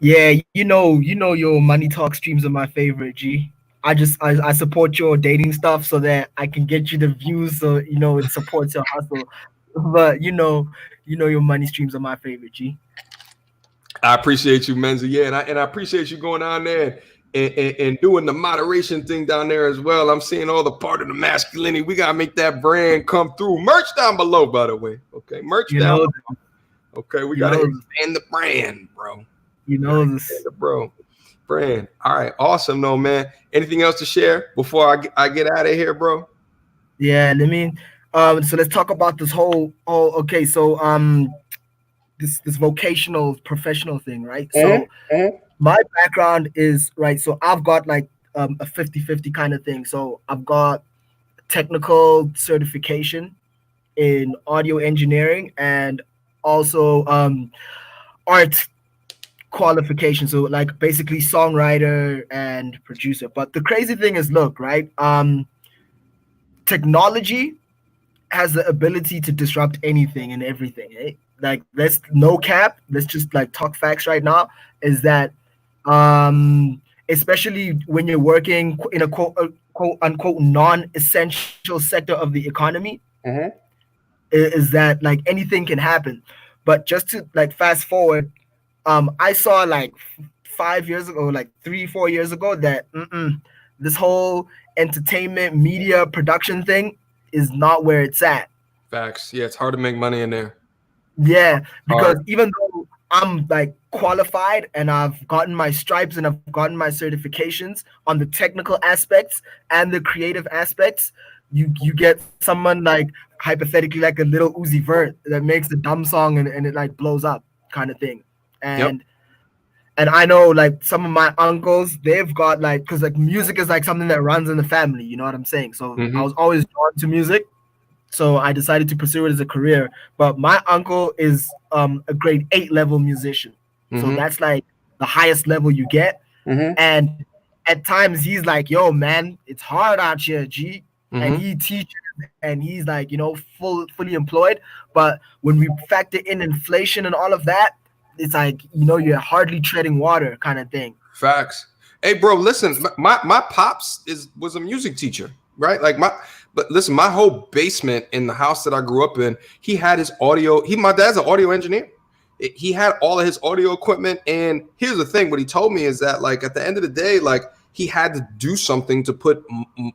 Yeah, you know your money talk streams are my favorite, G. I support your dating stuff so that I can get you the views, so it supports your hustle. But your money streams are my favorite, G. I appreciate you, Menza. Yeah, and I appreciate you going down there and doing the moderation thing down there as well. I'm seeing all the part of the masculinity. We gotta make that brand come through. Merch down below, by the way. Okay, merch down below. Okay, we gotta expand the brand, bro. The brand. All right, awesome, though, man. Anything else to share before I get out of here, bro? Yeah, so let's talk about this whole. Okay, so this vocational professional thing, right? So my background is right. So I've got like a 50-50 kind of thing. So I've got technical certification in audio engineering and also art qualification, so like basically songwriter and producer. But the crazy thing is, look, right, technology has the ability to disrupt anything and everything, eh? Like, let's just like talk facts right now, is that especially when you're working in a quote unquote non-essential sector of the economy, is that like anything can happen. But just to like fast forward, I saw like 5 years ago, like 3-4 years ago, that this whole entertainment media production thing is not where it's at. Facts. Yeah, it's hard to make money in there. Yeah, because even though I'm like qualified and I've gotten my stripes and I've gotten my certifications on the technical aspects and the creative aspects, you get someone like hypothetically like a little Uzi Vert that makes a dumb song and it like blows up kind of thing. And I know like some of my uncles, they've got like, because like music is like something that runs in the family, you know what I'm saying? So I was always drawn to music, so I decided to pursue it as a career. But my uncle is a grade 8 level musician, so that's like the highest level you get. And at times he's like, yo man, it's hard out here, G. And he teaches and he's like, fully employed. But when we factor in inflation and all of that, it's like, you're hardly treading water kind of thing. Facts. Hey, bro, listen, my pops was a music teacher, right? Like but listen, my whole basement in the house that I grew up in, he had his audio. My dad's an audio engineer. He had all of his audio equipment. And here's the thing, what he told me is that like at the end of the day, like he had to do something to put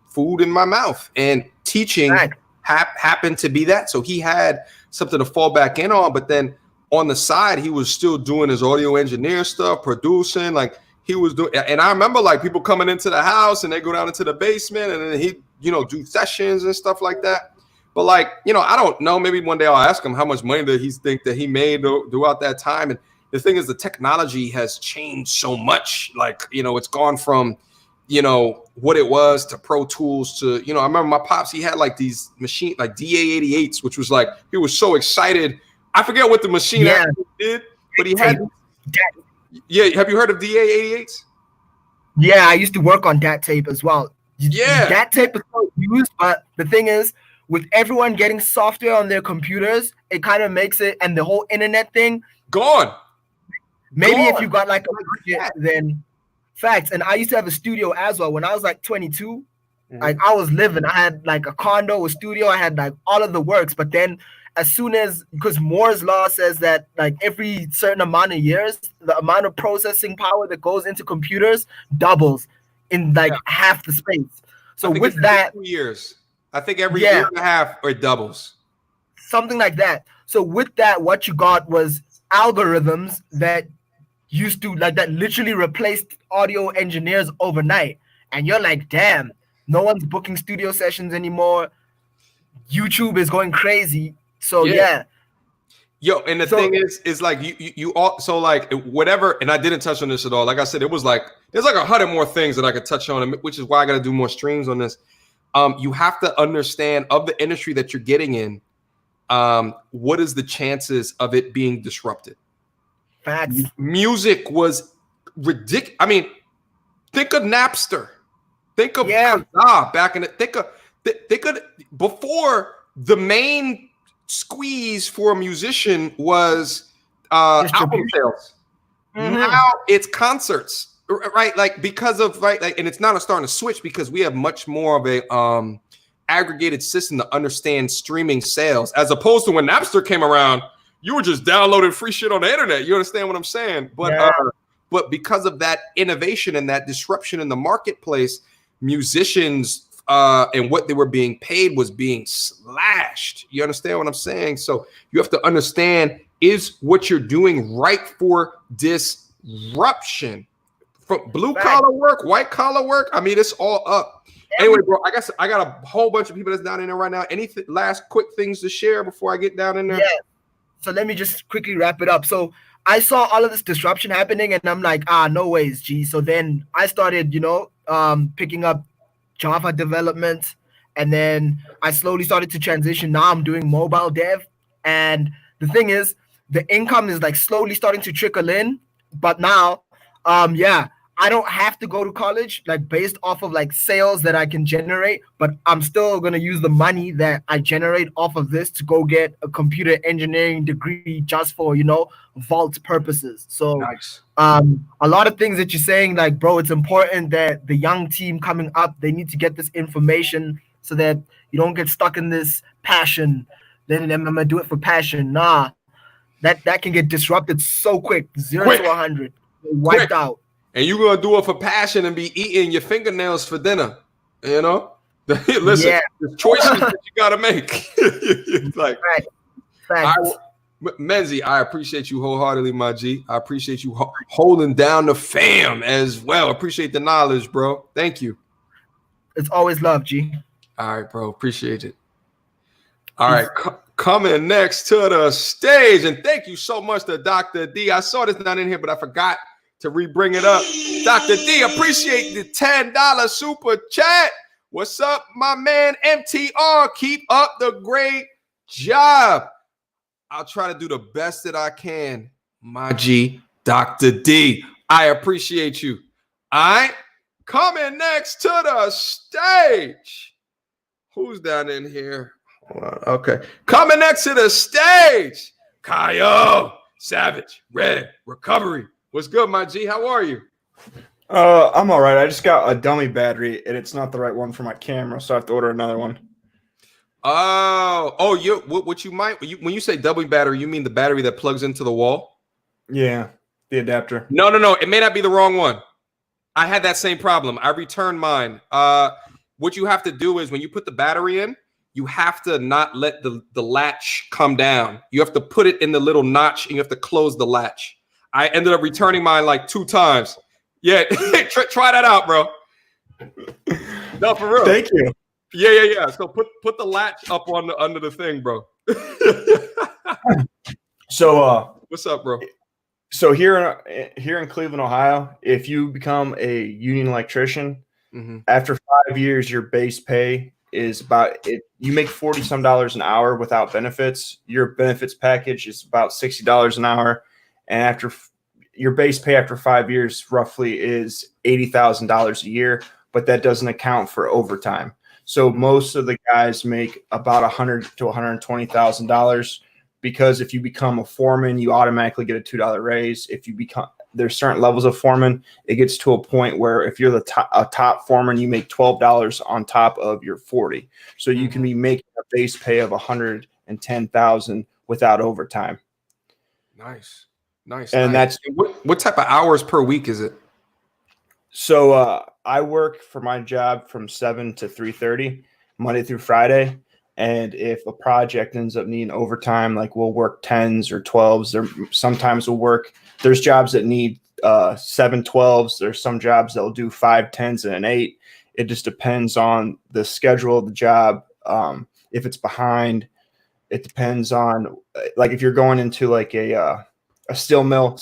food in my mouth, and teaching happened to be that. So he had something to fall back in on, but then on the side, he was still doing his audio engineer stuff, producing, like he was doing. And I remember like people coming into the house and they go down into the basement and then he, do sessions and stuff like that. But like, I don't know, maybe one day I'll ask him how much money did he think that he made throughout that time. And the thing is, the technology has changed so much. Like, it's gone from, what it was to Pro Tools to, I remember my pops, he had like these machine, like DA88s, which was like, he was so excited. I forget what the machine actually did, but he had. Yeah, have you heard of DA88s? Yeah, I used to work on DAT tape as well. Yeah, DAT tape is so used, but the thing is, with everyone getting software on their computers, it kind of makes it, and the whole internet thing gone. Maybe if you got like a budget, then facts. And I used to have a studio as well when I was like 22. Like I was living, I had like a condo, a studio, I had like all of the works, but then as soon as, because Moore's law says that like every certain amount of years, the amount of processing power that goes into computers doubles in like half the space. So with that, 2 years, I think every year and a half it doubles. Something like that. So with that, what you got was algorithms that used to like that literally replaced audio engineers overnight. And you're like, damn, no one's booking studio sessions anymore. YouTube is going crazy. So Yo, and the thing is like you all, so like whatever, and I didn't touch on this at all. Like I said, it was like there's like 100 more things that I could touch on, which is why I got to do more streams on this. You have to understand of the industry that you're getting in. what is the chances of it being disrupted? Facts. Music was ridiculous. I mean, think of Napster. Think of Kazaa back in the. Think of before the main squeeze for a musician was album sales. Now it's concerts, right? Like because of like, and it's not starting to switch because we have much more of a aggregated system to understand streaming sales, as opposed to when Napster came around, you were just downloading free shit on the internet. You understand what I'm saying? But because of that innovation and that disruption in the marketplace, musicians and what they were being paid was being slashed. You understand what I'm saying? So you have to understand, is what you're doing right for disruption? From blue collar work, white collar work, I mean, it's all up. Anyway, bro, I guess I got a whole bunch of people that's down in there right now. Any last quick things to share before I get down in there? Yeah. So let me just quickly wrap it up. So I saw all of this disruption happening, and I'm like, no ways, G. So then I started, picking up Java development, and then I slowly started to transition. Now I'm doing mobile dev, and the thing is, the income is like slowly starting to trickle in. But now, I don't have to go to college, like based off of like sales that I can generate, but I'm still going to use the money that I generate off of this to go get a computer engineering degree just for, vault purposes. So nice. A lot of things that you're saying, like, bro, it's important that the young team coming up, they need to get this information so that you don't get stuck in this passion. Then I'm going to do it for passion. Nah, that can get disrupted so quick. 0 to 100. Wiped out. And you're going to do it for passion and be eating your fingernails for dinner, Listen, there's choices that you got to make. Like, Menzi, I appreciate you wholeheartedly, my G. I appreciate you holding down the fam as well. Appreciate the knowledge, bro. Thank you. It's always love, G. All right, bro. Appreciate it. All right. Coming next to the stage, and thank you so much to Dr. D. I saw this not in here, but I forgot to re-bring it up. Dr. D, appreciate the $10 super chat. What's up, my man MTR? Keep up the great job. I'll try to do the best that I can, my G, Dr. D. I appreciate you. All right. Coming next to the stage. Who's down in here? Hold on. Okay. Coming next to the stage. Kyle Savage, Red Recovery. What's good, my G? How are you? I'm all right. I just got a dummy battery, and it's not the right one for my camera, so I have to order another one. What you might when you say dummy battery, you mean the battery that plugs into the wall? Yeah, the adapter. No. It may not be the wrong one. I had that same problem. I returned mine. What you have to do is when you put the battery in, you have to not let the latch come down. You have to put it in the little notch, and you have to close the latch. I ended up returning mine like 2 times. Yeah, try that out, bro. No, for real. Thank you. Yeah. So put the latch up under the thing, bro. So what's up, bro? So here in Cleveland, Ohio, if you become a union electrician, after 5 years, your base pay is about it. You make $40-some an hour without benefits. Your benefits package is about $60 an hour. And after your base pay after 5 years roughly is $80,000 a year, but that doesn't account for overtime. So most of the guys make about $100,000 to $120,000 because if you become a foreman, you automatically get a $2 raise. If you become there's certain levels of foreman, it gets to a point where if you're a top foreman, you make $12 on top of your 40. So you can be making a base pay of $110,000 without overtime. Nice. And that's what type of hours per week is it? So I work for my job from 7 to 3:30 Monday through Friday. And if a project ends up needing overtime, like we'll work 10s or 12s, sometimes we'll work. There's jobs that need 7 12s. There's some jobs that will do 5 10s and an 8. It just depends on the schedule of the job. If it's behind, it depends on like if you're going into like a steel mill,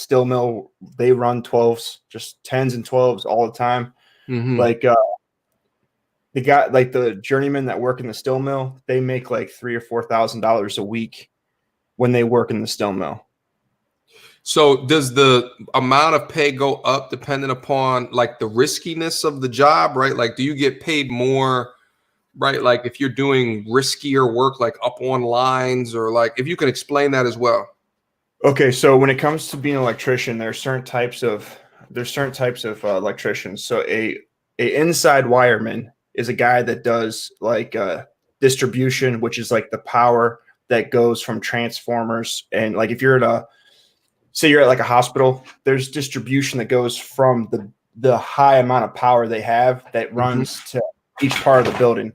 they run 12s, just 10s and 12s all the time. Like the guy, like the journeymen that work in the steel mill, they make like $3,000 or $4,000 a week when they work in the steel mill. So does the amount of pay go up depending upon like the riskiness of the job, right? Like, do you get paid more, right? Like if you're doing riskier work, like up on lines, or like if you can explain that as well. Okay, so when it comes to being an electrician, there's certain types of electricians. So a inside wireman is a guy that does like distribution, which is like the power that goes from transformers. And like if you're say you're at like a hospital, there's distribution that goes from the high amount of power they have that runs to each part of the building.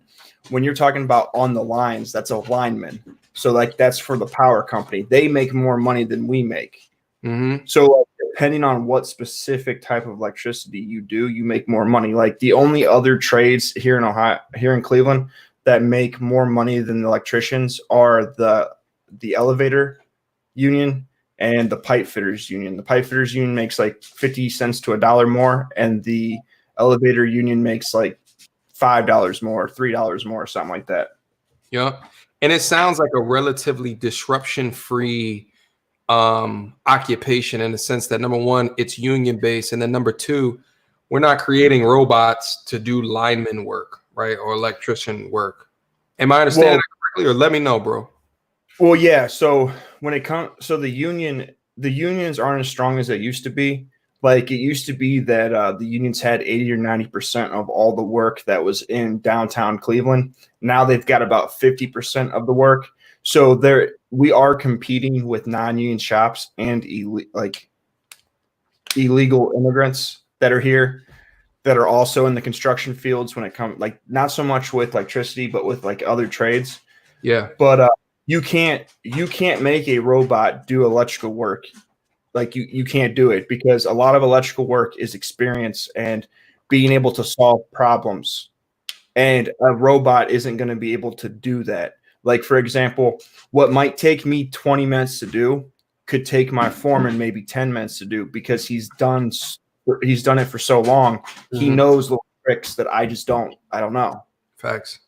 When you're talking about on the lines, that's a lineman. So like that's for the power company. They make more money than we make. So depending on what specific type of electricity you do, you make more money. Like the only other trades here in Ohio, here in Cleveland, that make more money than the electricians are the elevator union and the pipe fitters union. The pipe fitters union makes like 50 cents to $1 more, and the elevator union makes like $5 more, $3 more, something like that. Yeah. And it sounds like a relatively disruption-free occupation in the sense that, number one, it's union-based, and then number two, we're not creating robots to do lineman work, right, or electrician work. Am I understanding that correctly, or let me know, bro? Well, yeah. So when it comes, so the unions aren't as strong as they used to be. Like it used to be that the unions had 80 or 90% of all the work that was in downtown Cleveland. Now they've got about 50% of the work. So we are competing with non-union shops and illegal immigrants that are here, that are also in the construction fields when it comes, like not so much with electricity, but with like other trades. Yeah. But you can't make a robot do electrical work. Like you can't do it, because a lot of electrical work is experience and being able to solve problems. And a robot isn't going to be able to do that. Like, for example, what might take me 20 minutes to do could take my foreman maybe 10 minutes to do, because he's done it for so long. He knows little tricks that I don't know. Facts.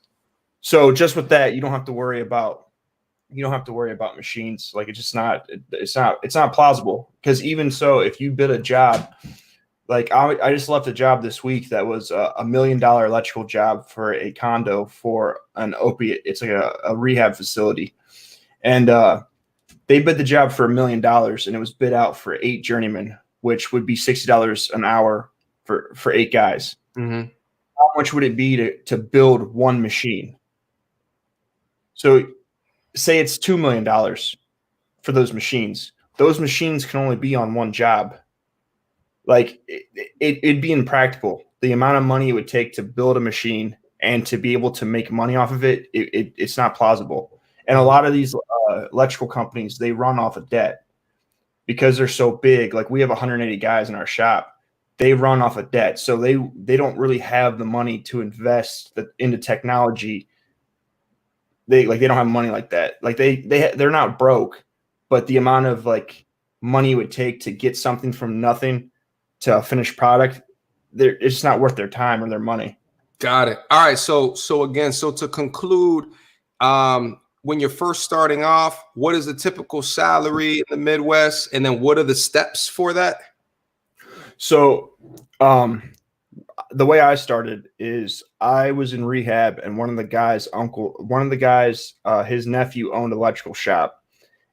So just with that, you don't have to worry about machines. Like it's not plausible, because even so, if you bid a job, like I just left a job this week that was a $1 million electrical job for a condo for an opiate. It's like a rehab facility. And they bid the job for $1 million, and it was bid out for 8 journeymen, which would be $60 an hour for 8 guys. How much would it be to build one machine? So say it's $2 million for those machines. Those machines can only be on one job. Like it'd be impractical. The amount of money it would take to build a machine and to be able to make money off of it, it's not plausible. And a lot of these electrical companies, they run off of debt because they're so big. Like we have 180 guys in our shop. They run off of debt. So they don't really have the money to invest into technology. They don't have money like that. Like they're not broke, but the amount of like money it would take to get something from nothing to a finished product, it's just not worth their time or their money. Got it. All right. So to conclude, when you're first starting off, what is the typical salary in the Midwest, and then what are the steps for that? So, the way I started is I was in rehab, and one of the guys, his nephew owned an electrical shop,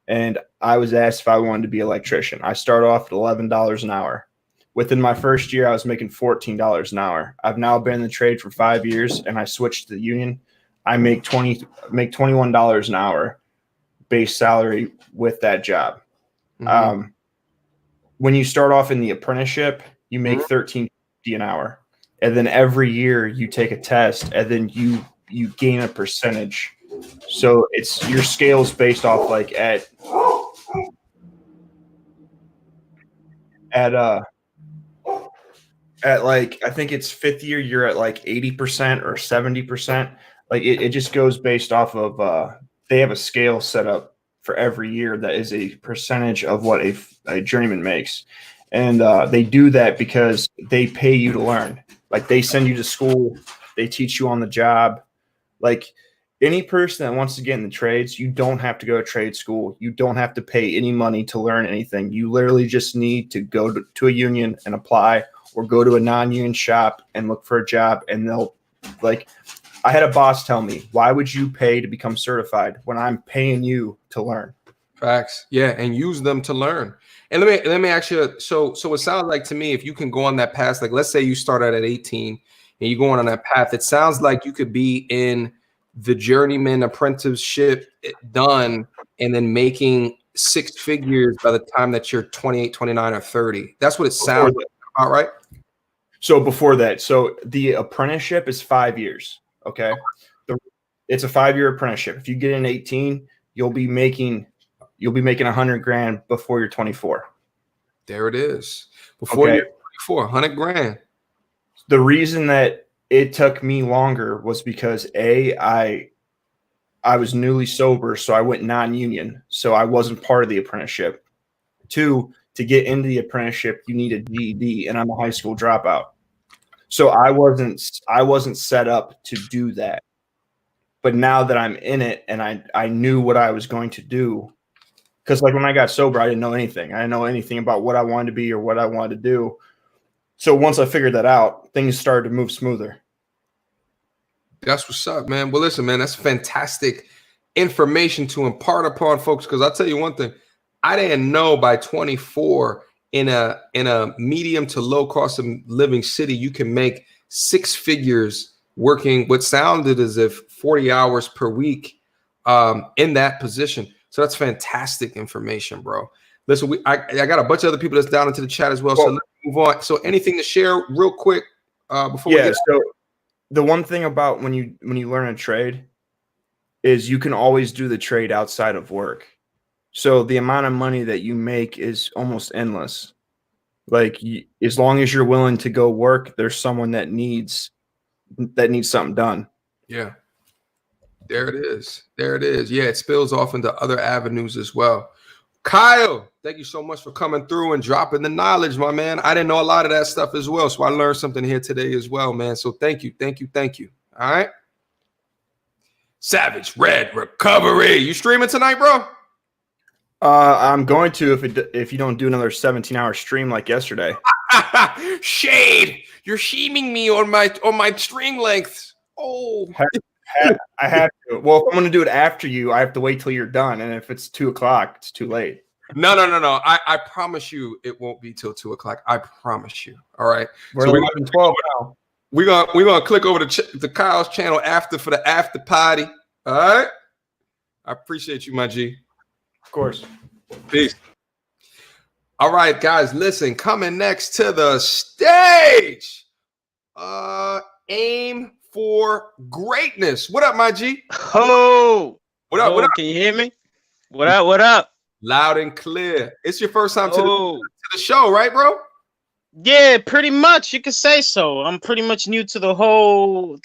and I was asked if I wanted to be an electrician. I started off at $11 an hour. Within my first year, I was making $14 an hour. I've now been in the trade for 5 years, and I switched to the union. I make $21 an hour base salary with that job. When you start off in the apprenticeship, you make $13.50 an hour. And then every year you take a test, and then you gain a percentage. So it's your scales based off like at like, I think it's 5th year, you're at like 80% or 70%. Like it just goes based off of they have a scale set up for every year that is a percentage of what a journeyman makes. And they do that because they pay you to learn. Like they send you to school They teach you on the job. Like any person that wants to get in the trades, you don't have to go to trade school. You don't have to pay any money to learn anything. You literally just need to go to a union and apply, or go to a non-union shop and look for a job. And they'll, like, I had a boss tell me, why would you pay to become certified when I'm paying you to learn? Facts. Yeah, and use them to learn. And let me ask you, so it sounds like to me, if you can go on that path, like let's say you start out at 18 and you're going on that path, it sounds like you could be in the journeyman apprenticeship done and then making six figures by the time that you're 28, 29, or 30. That's what it sounds like, about, right? So before that, so the apprenticeship is 5 years. Okay. It's a 5-year apprenticeship. If you get in 18, you'll be making 100 grand before you're 24. There it is. Before you're 24, 100 grand. The reason that it took me longer was because I was newly sober, so I went non-union, so I wasn't part of the apprenticeship. 2, to get into the apprenticeship, you need a GED, and I'm a high school dropout, so I wasn't set up to do that. But now that I'm in it, and I knew what I was going to do, because like when I got sober, I didn't know anything. I didn't know anything about what I wanted to be or what I wanted to do. So once I figured that out, things started to move smoother. That's what's up, man. Well, listen, man, that's fantastic information to impart upon folks. Because I'll tell you one thing, I didn't know by 24 in a medium to low cost of living city, you can make six figures working what sounded as if 40 hours per week in that position. So that's fantastic information, bro. Listen, I got a bunch of other people that's down into the chat as well. So let's move on. So anything to share real quick before we get so the one thing about when you learn a trade is you can always do the trade outside of work. So the amount of money that you make is almost endless. Like as long as you're willing to go work, there's someone that needs something done. Yeah. There it is. There it is. Yeah, it spills off into other avenues as well. Kyle, thank you so much for coming through and dropping the knowledge, my man. I didn't know a lot of that stuff as well, so I learned something here today as well, man. So thank you. All right. Savage Red Recovery. You streaming tonight, bro? I'm going to if you don't do another 17-hour stream like yesterday. Shade. You're shaming me on my stream lengths. Oh. I have to. Well, if I'm going to do it after you, I have to wait till you're done. And if it's 2 o'clock, it's too late. No. I promise you it won't be till 2 o'clock. I promise you. All right. We're 11:12 now. We're gonna click over to Kyle's channel for the after party. All right. I appreciate you, my G. Of course. Peace. All right, guys. Listen, coming next to the stage. Aim for greatness. What up, my G? Oh, what up? What up? Can you hear me? What up? What up? Loud and clear. It's your first time to the show, right, bro? Yeah, pretty much. You could say so. I'm pretty much new to the whole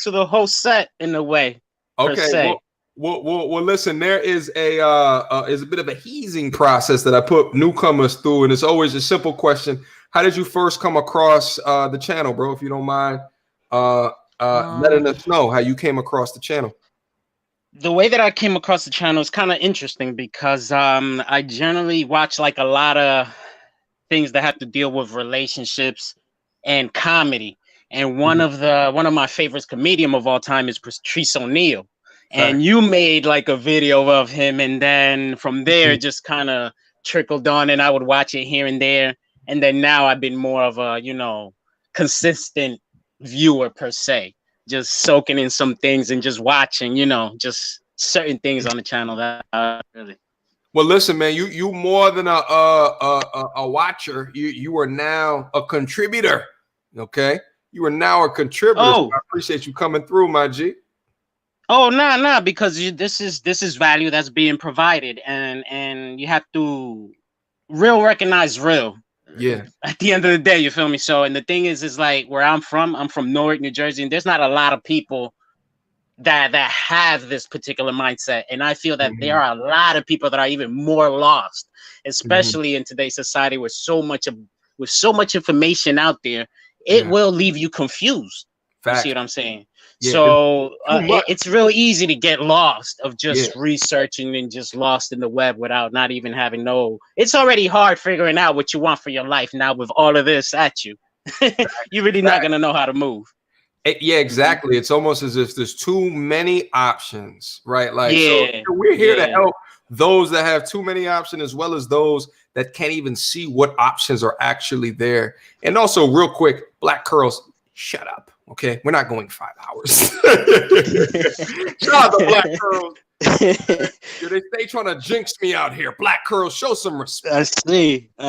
set in a way. Okay. Well, listen. There is a bit of a hazing process that I put newcomers through, and it's always a simple question. How did you first come across the channel, bro? If you don't mind. Letting us know how you came across the channel. The way that I came across the channel is kind of interesting because I generally watch like a lot of things that have to deal with relationships and comedy. And one of my favorite comedian of all time is Patrice O'Neal. And you made like a video of him, and then from there just kind of trickled on, and I would watch it here and there. And then now I've been more of a, consistent viewer per se, just soaking in some things and just watching, just certain things on the channel that really. Well, listen, man, you more than a watcher. You are now a contributor. Okay, you are now a contributor. Oh, so I appreciate you coming through, my G. Oh, no, because this is value that's being provided, and you have to recognize real. Yeah. At the end of the day, you feel me? So, and the thing is like where I'm from Newark, New Jersey, and there's not a lot of people that have this particular mindset. And I feel that there are a lot of people that are even more lost, especially in today's society with so much information out there. It will leave you confused. You see what I'm saying? Yeah, So too much. it's real easy to get lost of just Yeah. researching and just lost in the web without not even having it's already hard figuring out what you want for your life. Now with all of this at you, you're really not going to know how to move. Yeah, exactly. It's almost as if there's too many options, right? Like, Yeah, so we're here to help those that have too many options, as well as those that can't even see what options are actually there. And also, real quick, Black Curls, shut up. Okay, we're not going 5 hours. Shout out to Black Curls. They stay trying to jinx me out here. Black Curls, show some respect. I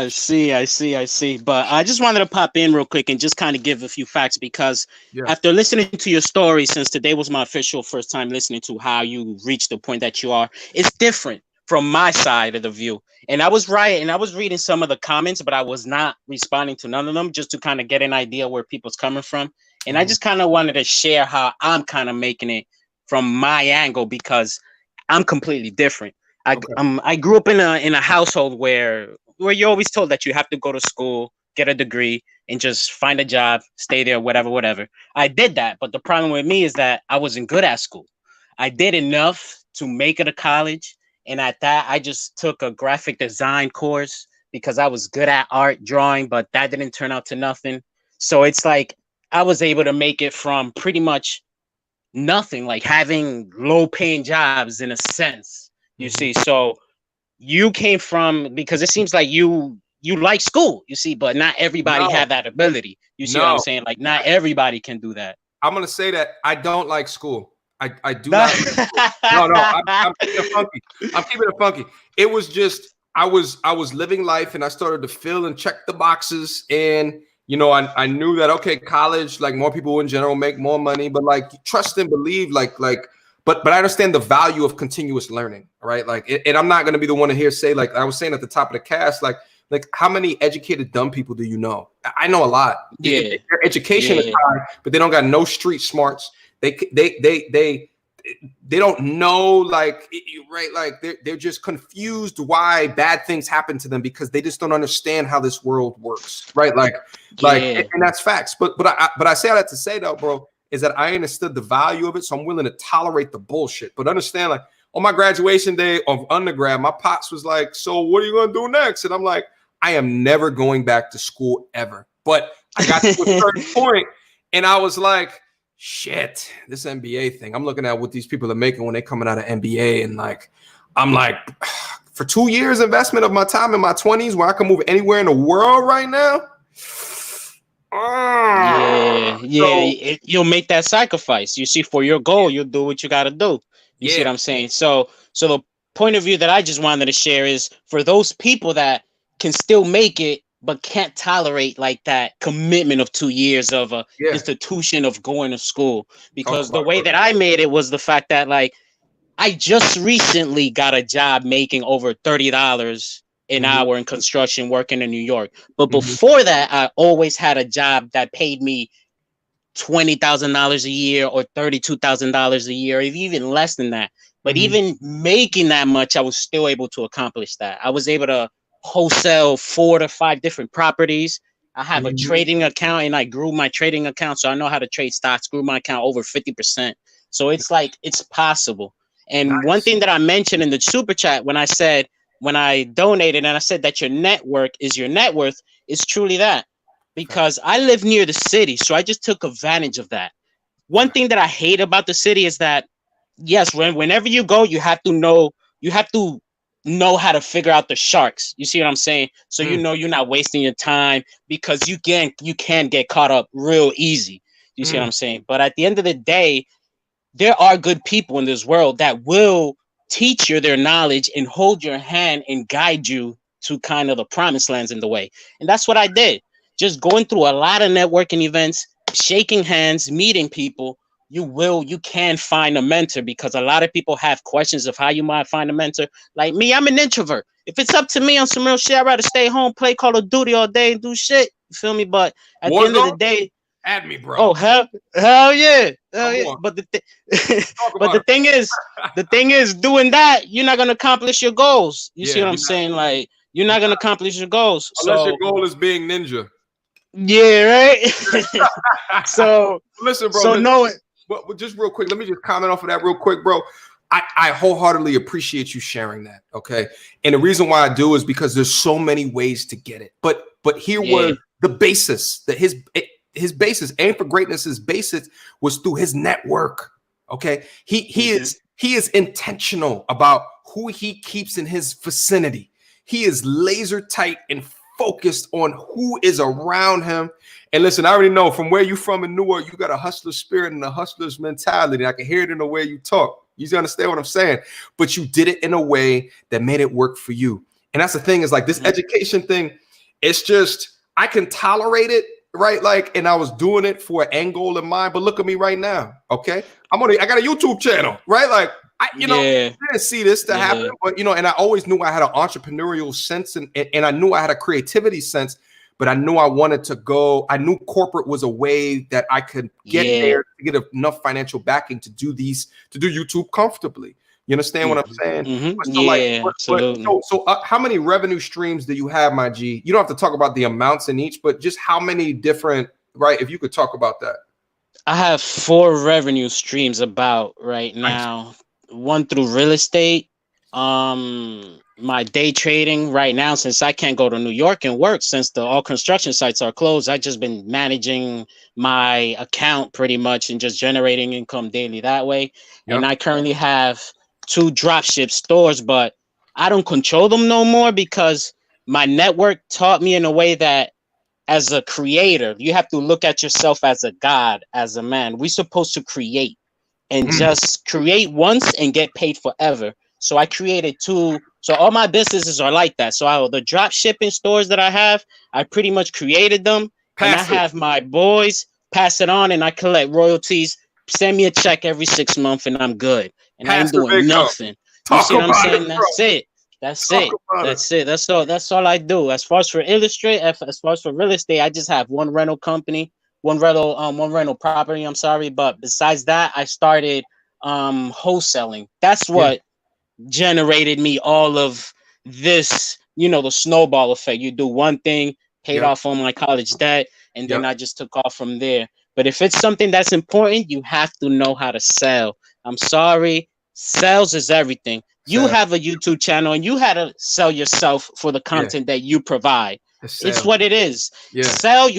see. But I just wanted to pop in real quick and just kind of give a few facts, because after listening to your story, since today was my official first time listening to how you reached the point that you are, it's different from my side of the view. And I was reading some of the comments, but I was not responding to none of them, just to kind of get an idea where people's coming from. And I just kind of wanted to share how I'm kind of making it from my angle, because I'm completely different. I grew up in a household where you're always told that you have to go to school, get a degree, and just find a job, stay there, whatever. I did that, but the problem with me is that I wasn't good at school. I did enough to make it to college, and at that, I just took a graphic design course because I was good at art, drawing, but that didn't turn out to nothing. So it's like I was able to make it from pretty much nothing, like having low paying jobs in a sense, you see. So you came from, because it seems like you like school, you see, but not everybody have that ability. You see what I'm saying? Like not everybody can do that. I'm gonna say that I don't like school. I do not. I'm keeping it funky. I'm keeping it funky. It was just I was living life, and I started to fill and check the boxes, and you know, I knew that, okay, college, like more people in general make more money, but like trust and believe, but I understand the value of continuous learning, right? Like, and I'm not going to be the one to hear say, like I was saying at the top of the cast, like how many educated dumb people do you know? I know a lot. Yeah. Their education is high, but they don't got no street smarts. They don't know, like, right? Like they're just confused why bad things happen to them because they just don't understand how this world works, right? And that's facts. But I say that to say though, bro, is that I understood the value of it, so I'm willing to tolerate the bullshit. But understand, like on my graduation day of undergrad, my pops was like, "So what are you gonna do next?" And I'm like, "I am never going back to school ever." But I got to a certain point, and I was like, shit, this NBA thing. I'm looking at what these people are making when they're coming out of NBA, and like, I'm like, for 2 years investment of my time in my 20s, where I can move anywhere in the world right now. You'll make that sacrifice. You see, for your goal, you'll do what you got to do. You see what I'm saying? So the point of view that I just wanted to share is for those people that can still make it, but can't tolerate like that commitment of 2 years of a institution of going to school. Because the way that I made it was the fact that, like, I just recently got a job making over $30 an hour in construction working in New York. But before that, I always had a job that paid me $20,000 a year or $32,000 a year, or even less than that. But even making that much, I was still able to accomplish that. I was able to wholesale 4 to 5 different properties. I have a trading account, and I grew my trading account, so I know how to trade stocks. Grew my account over 50%. So it's like it's possible. And one thing that I mentioned in the super chat when I donated and I said that your network is your net worth, is truly that, because I live near the city, so I just took advantage of that. One thing that I hate about the city is that, yes, whenever you go, you have to know how to figure out the sharks. You see what I'm saying? So you know you're not wasting your time, because you can get caught up real easy. You see what I'm saying? But at the end of the day, there are good people in this world that will teach you their knowledge and hold your hand and guide you to kind of the promised lands in the way. And that's what I did. Just going through a lot of networking events, shaking hands, meeting people. You can find a mentor, because a lot of people have questions of how you might find a mentor. Like me, I'm an introvert. If it's up to me on some real shit, I'd rather stay home, play Call of Duty all day and do shit. You feel me? But at the end of the day, add me, bro. Oh, hell yeah. But the thing is, doing that, you're not gonna accomplish your goals. You see what I'm saying? Like, you're not gonna accomplish your goals. Unless your goal is being ninja. Yeah, right. So listen, bro. So But just real quick, let me just comment off of that real quick, bro. I wholeheartedly appreciate you sharing that. Okay. And the reason why I do is because there's so many ways to get it. But here was the basis that his basis, Aim for Greatness's basis was through his network. Okay. He is intentional about who he keeps in his vicinity. He is laser tight and focused on who is around him. And listen, I already know from where you from in Newark, you got a hustler spirit and a hustler's mentality. I can hear it in the way you talk. You understand what I'm saying? But you did it in a way that made it work for you. And that's the thing, is like this education thing, it's just, I can tolerate it, right? Like, and I was doing it for an end goal in mind, but look at me right now. Okay. I got a YouTube channel, right? Like, I didn't see this to happen, but and I always knew I had an entrepreneurial sense and I knew I had a creativity sense, but I knew I wanted to go. I knew corporate was a way that I could get there to get enough financial backing to do YouTube comfortably. You understand what I'm saying? Absolutely. So how many revenue streams do you have, my G? You don't have to talk about the amounts in each, but just how many different, right? If you could talk about that. I have 4 revenue streams about right now. One through real estate, my day trading right now, since I can't go to New York and work, since all construction sites are closed, I've just been managing my account pretty much and just generating income daily that way. Yep. And I currently have 2 dropship stores, but I don't control them no more because my network taught me in a way that as a creator, you have to look at yourself as a god, as a man. We're supposed to create. And just create once and get paid forever. So I created 2. So all my businesses are like that. So the drop shipping stores that I have, I pretty much created them. And I have my boys pass it on and I collect royalties. Send me a check every 6 months and I'm good. And I ain't doing nothing. You see what I'm saying? That's it. That's it. That's all I do. As far as for real estate, I just have one rental company. One rental property, I'm sorry. But besides that, I started wholesaling. That's what generated me all of this, the snowball effect. You do one thing, paid off on my college debt, and then I just took off from there. But if it's something that's important, you have to know how to sell. I'm sorry, sales is everything. You have a YouTube channel and you had to sell yourself for the content that you provide. It's what it is. You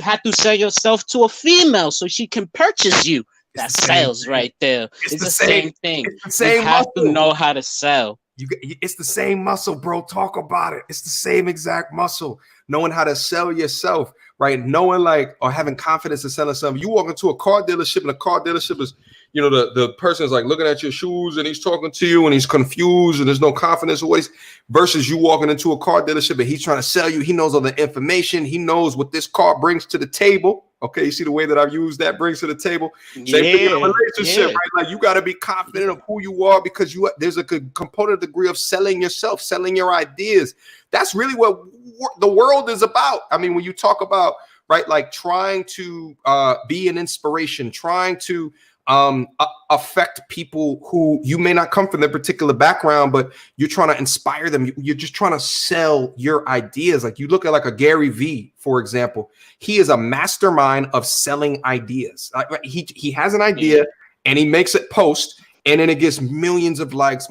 have to sell yourself to a female so she can purchase you. That's sales right there. It's the same thing. It's the same you have to know how to sell. It's the same muscle, bro. Talk about it. It's the same exact muscle. Knowing how to sell yourself, right? Knowing or having confidence in selling something. You walk into a car dealership and the car dealership is, the person is like looking at your shoes and he's talking to you and he's confused and there's no confidence in what he's versus you walking into a car dealership and he's trying to sell you. He knows all the information. He knows what this car brings to the table. Okay, you see the way that I've used that brings to the table. Same thing in a relationship, right? Like you got to be confident of who you are because there's a component degree of selling yourself, selling your ideas. That's really what the world is about. I mean, when you talk about like trying to be an inspiration, trying to affect people who you may not come from their particular background, but you're trying to inspire them. You're just trying to sell your ideas. Like you look at like a Gary Vee, for example. He is a mastermind of selling ideas. He has an idea and he makes it post and then it gets millions of likes,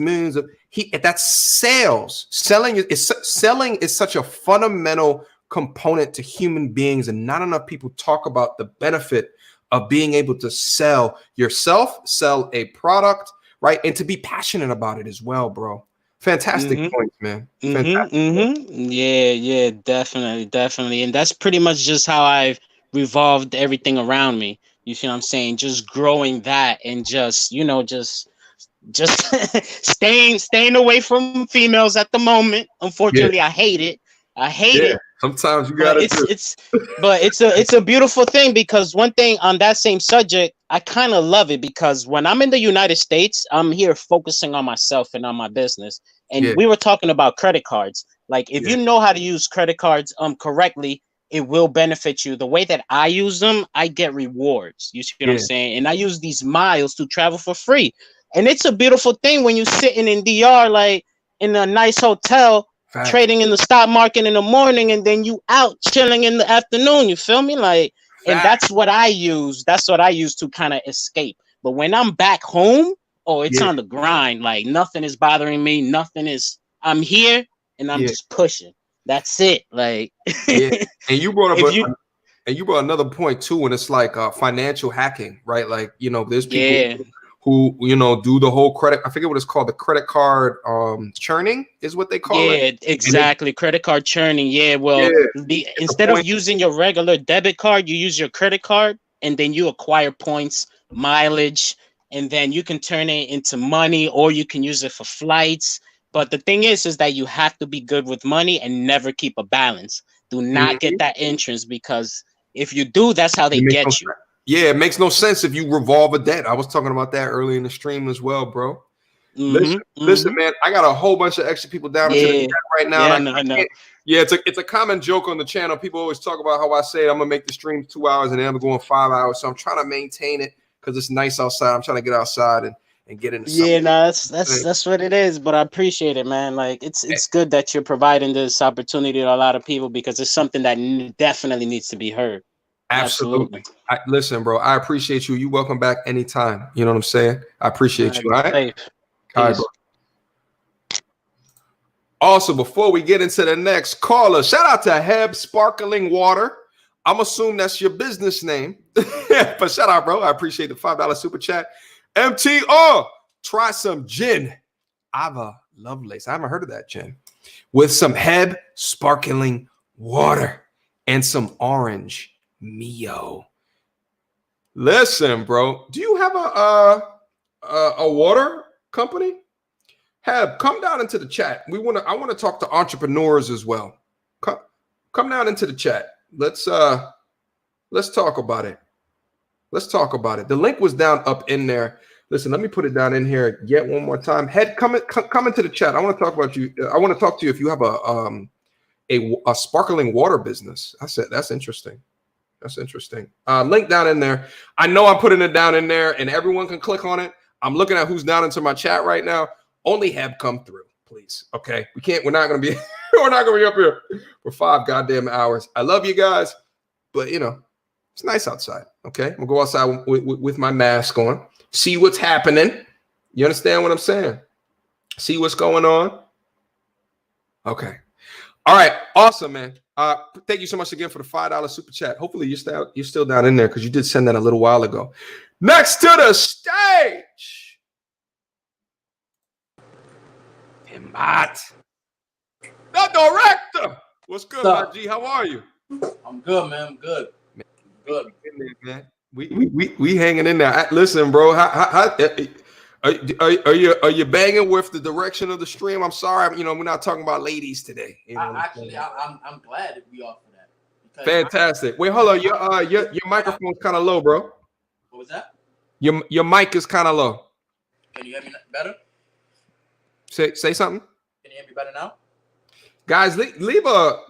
that's sales. Selling is such a fundamental component to human beings, and not enough people talk about the benefit of being able to sell yourself, sell a product, right? And to be passionate about it as well, bro. Fantastic points, man. Yeah, definitely. And that's pretty much just how I've revolved everything around me. You see what I'm saying? Just growing that and just staying away from females at the moment. Unfortunately, I hate it. I hate it. Sometimes you gotta. It's a beautiful thing because one thing on that same subject, I kind of love it because when I'm in the United States, I'm here focusing on myself and on my business. And we were talking about credit cards. Like if you know how to use credit cards correctly, it will benefit you. The way that I use them, I get rewards. You see what I'm saying? And I use these miles to travel for free. And it's a beautiful thing when you're sitting in DR, like in a nice hotel. Fact. Trading in the stock market in the morning and then you out chilling in the afternoon. You feel me? And that's what I use. That's what I use to kind of escape. But when I'm back home, oh, it's Yeah. on the grind. Like nothing is bothering me. I'm here and I'm just pushing. That's it. Like, yeah. And you brought if up you, and you brought another point too, and it's like financial hacking, right? Like, you know, there's people yeah, who, you know, do the whole credit. I forget what it's called. The credit card churning is what they call it. yeah, exactly. Credit card churning. Yeah, well, Yeah. instead of using your regular debit card, you use your credit card, and then you acquire points, mileage, and then you can turn it into money, or you can use it for flights. But the thing is that you have to be good with money and never keep a balance. Do not get that entrance, because if you do, that's how they get you. Yeah, it makes no sense if you revolve a debt. I was talking about that early in the stream as well, bro. Listen, man, I got a whole bunch of extra people down into the chat right now. Yeah, and I know. Yeah, it's a common joke on the channel. People always talk about how I say I'm gonna make the stream 2 hours and then I'm going 5 hours. So I'm trying to maintain it because it's nice outside. I'm trying to get outside and get into something. Yeah, no, that's what it is. But I appreciate it, man. Like it's good that you're providing this opportunity to a lot of people, because it's something that definitely needs to be heard. Absolutely. Listen, bro, I appreciate you. You welcome back anytime. You know what I'm saying? I appreciate you. All right. All right, bro. Also, before we get into the next caller, shout out to Heb Sparkling Water. I'm assuming that's your business name. But shout out, bro. I appreciate the $5 super chat. MTR, try some gin. Ava Lovelace. I haven't heard of that gin. With some Heb Sparkling Water and some orange Mio. Listen, bro. Do you have a water company? Heb, come down into the chat. I want to talk to entrepreneurs as well. Come down into the chat. Let's talk about it. Let's talk about it. The link was down up in there. Listen, let me put it down in here yet one more time. Head, come into the chat. I want to talk about you. I want to talk to you if you have a sparkling water business. I said that's interesting. That's interesting. Link down in there. I know I'm putting it down in there, and everyone can click on it. I'm looking at who's down into my chat right now. Only have come through, please. Okay, we're not gonna be we're not gonna be up here for 5 goddamn hours. I love you guys, but you know it's nice outside. Okay, I'm gonna go outside with my mask on, see what's happening. You understand what I'm saying? See what's going on. Okay. All right. Awesome, man. Thank you so much again for the $5 super chat. Hopefully you're still down in there because you did send that a little while ago. Next to the stage. Matt, the director. What's good, my G? How are you? I'm good, man. I'm good. Good, man. We hanging in there. Listen, bro. How are you banging with the direction of the stream? I'm sorry, we're not talking about ladies today. I'm glad that we offer that. Fantastic. Wait, hold on. Your microphone's kind of low, bro. What was that? Your mic is kind of low. Can you hear me better? Say something. Can you hear me better now? Guys,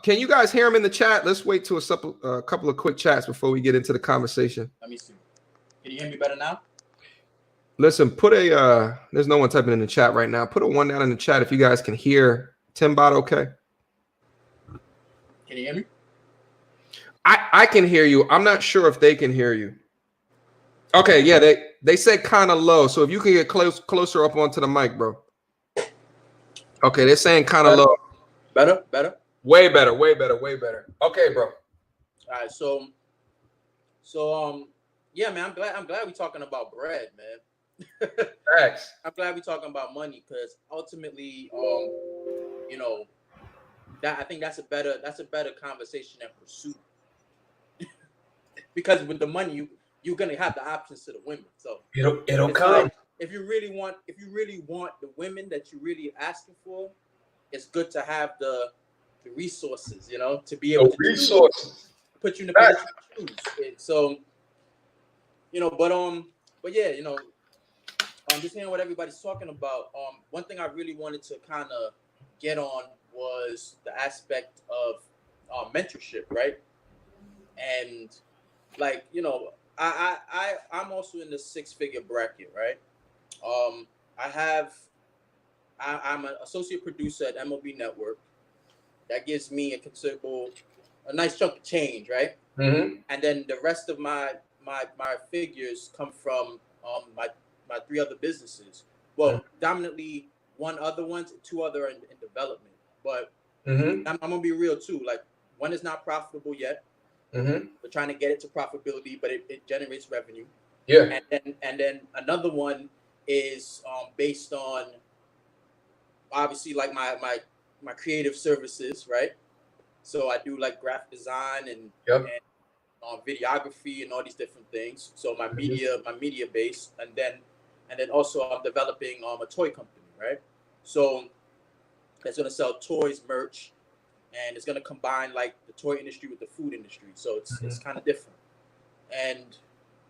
can you guys hear him in the chat? Let's wait to a couple of quick chats before we get into the conversation. Let me see. Can you hear me better now? Listen, there's no one typing in the chat right now. Put a 1 down in the chat if you guys can hear Timbot okay. Can you hear me? I can hear you. I'm not sure if they can hear you. Okay, yeah, they said kind of low. So if you can get closer up onto the mic, bro. Okay, they're saying kind of low. Better? Way better. Okay, bro. All right, so yeah, man, I'm glad we're talking about bread, man. Thanks. I'm glad we're talking about money, because ultimately, that I think that's a better conversation and pursuit. Because with the money, you're gonna have the options to the women. So it'll come. Like, if you really want the women that you're really asking for, it's good to have the resources, to be able to put you in a position to choose. So, but yeah, just hearing what everybody's talking about. One thing I really wanted to kind of get on was the aspect of mentorship, right? And like, I'm also in the 6-figure bracket, right? I'm an associate producer at MLB Network. That gives me a nice chunk of change, right? Mm-hmm. And then the rest of my figures come from my 3 other businesses. Well, dominantly 1 other ones, 2 other in development. But I'm gonna be real too. Like, 1 is not profitable yet. We're trying to get it to profitability, but it generates revenue. Yeah. And then another one is based on obviously like my creative services, right? So I do like graphic design and videography and all these different things. So my media base, and then also I'm developing a toy company, right? So it's gonna sell toys, merch, and it's gonna combine like the toy industry with the food industry. So it's kind of different. And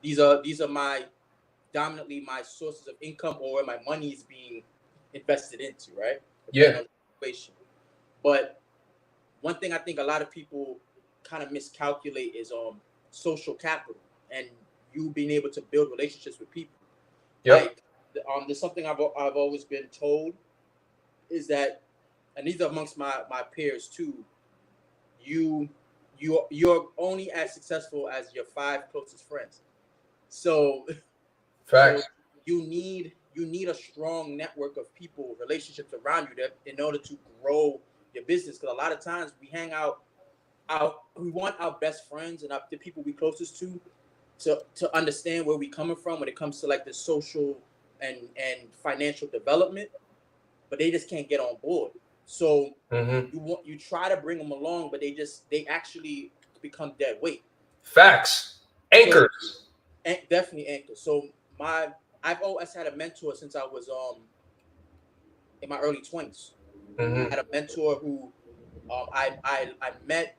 these are my dominantly my sources of income, or where my money is being invested into, right? Yeah. But one thing I think a lot of people kind of miscalculate is social capital and you being able to build relationships with people. Like there's something I've always been told is that, and these are amongst my peers too, you're only as successful as your 5 closest friends. So Facts. So you need a strong network of people, relationships around you that in order to grow your business. Because a lot of times we hang out, we want our best friends and the people we closest to understand where we coming from when it comes to like the social and financial development, but they just can't get on board. So you try to bring them along, but they actually become dead weight. Facts. Anchors. So, definitely anchors. So I've always had a mentor since I was in my early 20s. I had a mentor who I met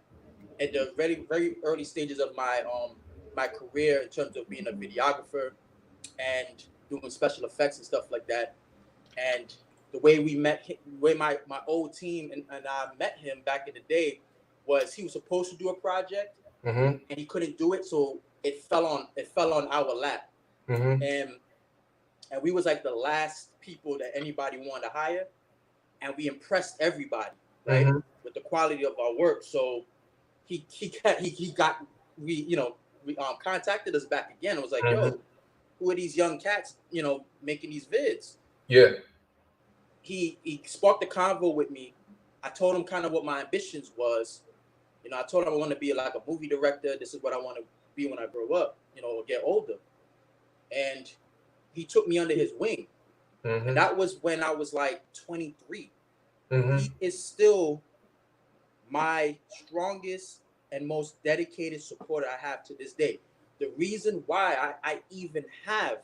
at the very, very early stages of my career in terms of being a videographer and doing special effects and stuff like that. And the way we met, the way my old team and I met him back in the day was he was supposed to do a project and he couldn't do it, so it fell on our lap. And we was like the last people that anybody wanted to hire, and we impressed everybody, right, with the quality of our work. So he contacted us back again. It was like, yo, who are these young cats, making these vids? Yeah. He sparked the convo with me. I told him kind of what my ambitions was. I told him I want to be like a movie director. This is what I want to be when I grow up, or get older. And he took me under his wing. And that was when I was like 23. He is still my strongest and most dedicated supporter I have to this day. The reason why I even have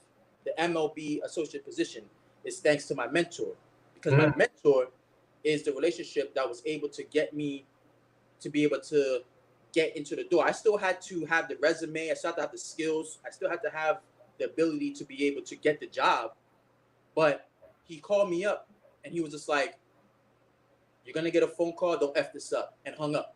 the MLB associate position is thanks to my mentor. Because my mentor is the relationship that was able to get me to be able to get into the door. I still had to have the resume. I still had to have the skills. I still had to have the ability to be able to get the job. But he called me up and he was just like, you're going to get a phone call. Don't F this up, and hung up.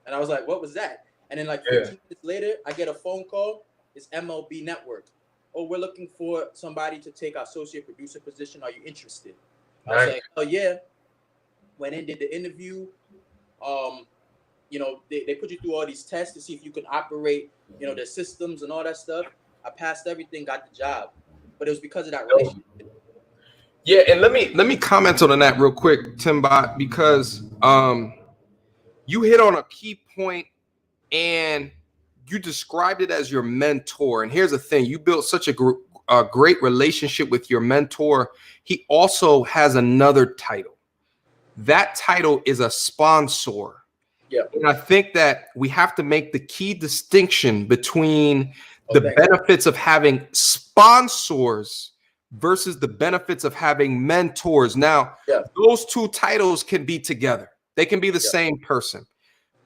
And I was like, what was that? And then like 15 minutes later, I get a phone call. It's MLB Network. Oh, we're looking for somebody to take our associate producer position. Are you interested? I was like, oh yeah. Went in, did the interview. They put you through all these tests to see if you can operate, the systems and all that stuff. I passed everything, got the job, but it was because of that relationship. Yeah, and let me comment on that real quick, Timbot, because you hit on a key point and you described it as your mentor. And here's the thing: you built such a great relationship with your mentor. He also has another title. That title is a sponsor. Yeah. And I think that we have to make the key distinction between the benefits of having sponsors versus the benefits of having mentors. Now, those 2 titles can be together. They can be the same person.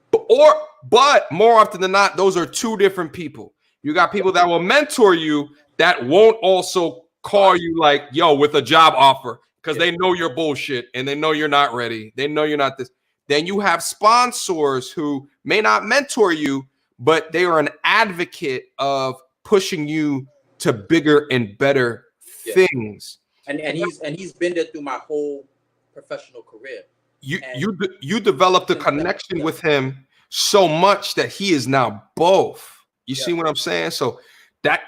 But more often than not, those are 2 different people. You got people that will mentor you that won't also call you like, yo, with a job offer, because they know you're bullshit and they know you're not ready. They know you're not this. Then you have sponsors who may not mentor you, but they are an advocate of pushing you to bigger and better things. And he's been there through my whole professional career. You developed a connection with him so much that he is now both. You see what I'm saying? So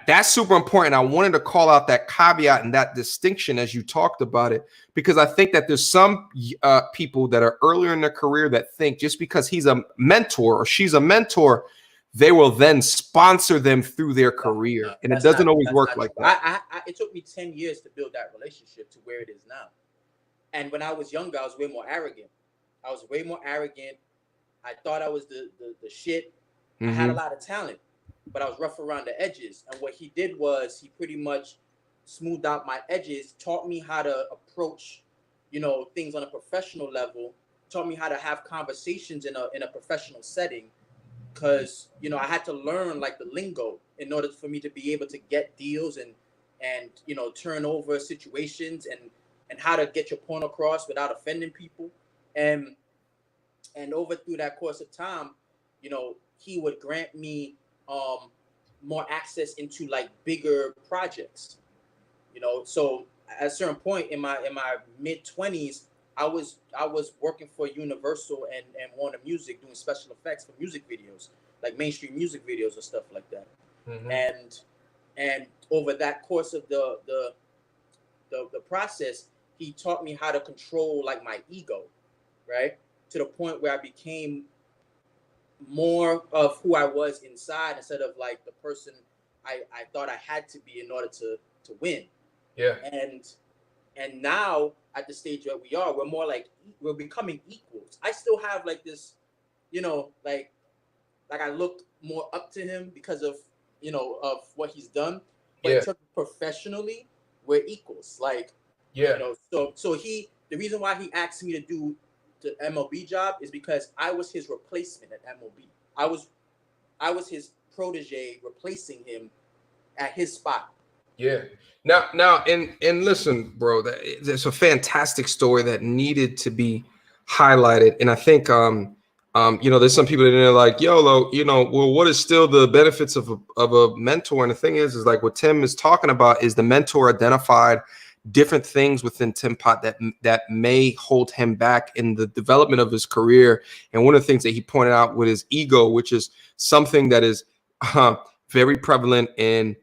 That's super important. I wanted to call out that caveat and that distinction as you talked about it, because I think that there's some people that are earlier in their career that think just because he's a mentor or she's a mentor, they will then sponsor them through their career, and it doesn't always work like that. It took me 10 years to build that relationship to where it is now. And when I was younger, I was way more arrogant. I thought I was the shit. I had a lot of talent, but I was rough around the edges. And what he did was he pretty much smoothed out my edges, taught me how to approach, things on a professional level, taught me how to have conversations in a professional setting. Because, I had to learn like the lingo in order for me to be able to get deals and turn over situations and how to get your point across without offending people. And over through that course of time, he would grant me more access into like bigger projects. So at a certain point in my mid-20s, I was working for Universal and Warner Music doing special effects for music videos, like mainstream music videos and stuff like that. And over that course of the process, he taught me how to control like my ego, right? To the point where I became more of who I was inside instead of like the person I thought I had to be in order to win. Yeah. And now at the stage that we are, we're becoming equals. I still have like this, like I look more up to him because of of what he's done. But in terms of professionally, we're equals. Like, so the reason why he asked me to do the MLB job is because I was his replacement at MLB. I was his protege replacing him at his spot. Yeah. Now, and listen, bro, that's a fantastic story that needed to be highlighted. And I think, there's some people that are like, YOLO, well, what is still the benefits of a mentor? And the thing is like what Tim is talking about is the mentor identified different things within Tim Pot that may hold him back in the development of his career. And one of the things that he pointed out with his ego, which is something that is very prevalent in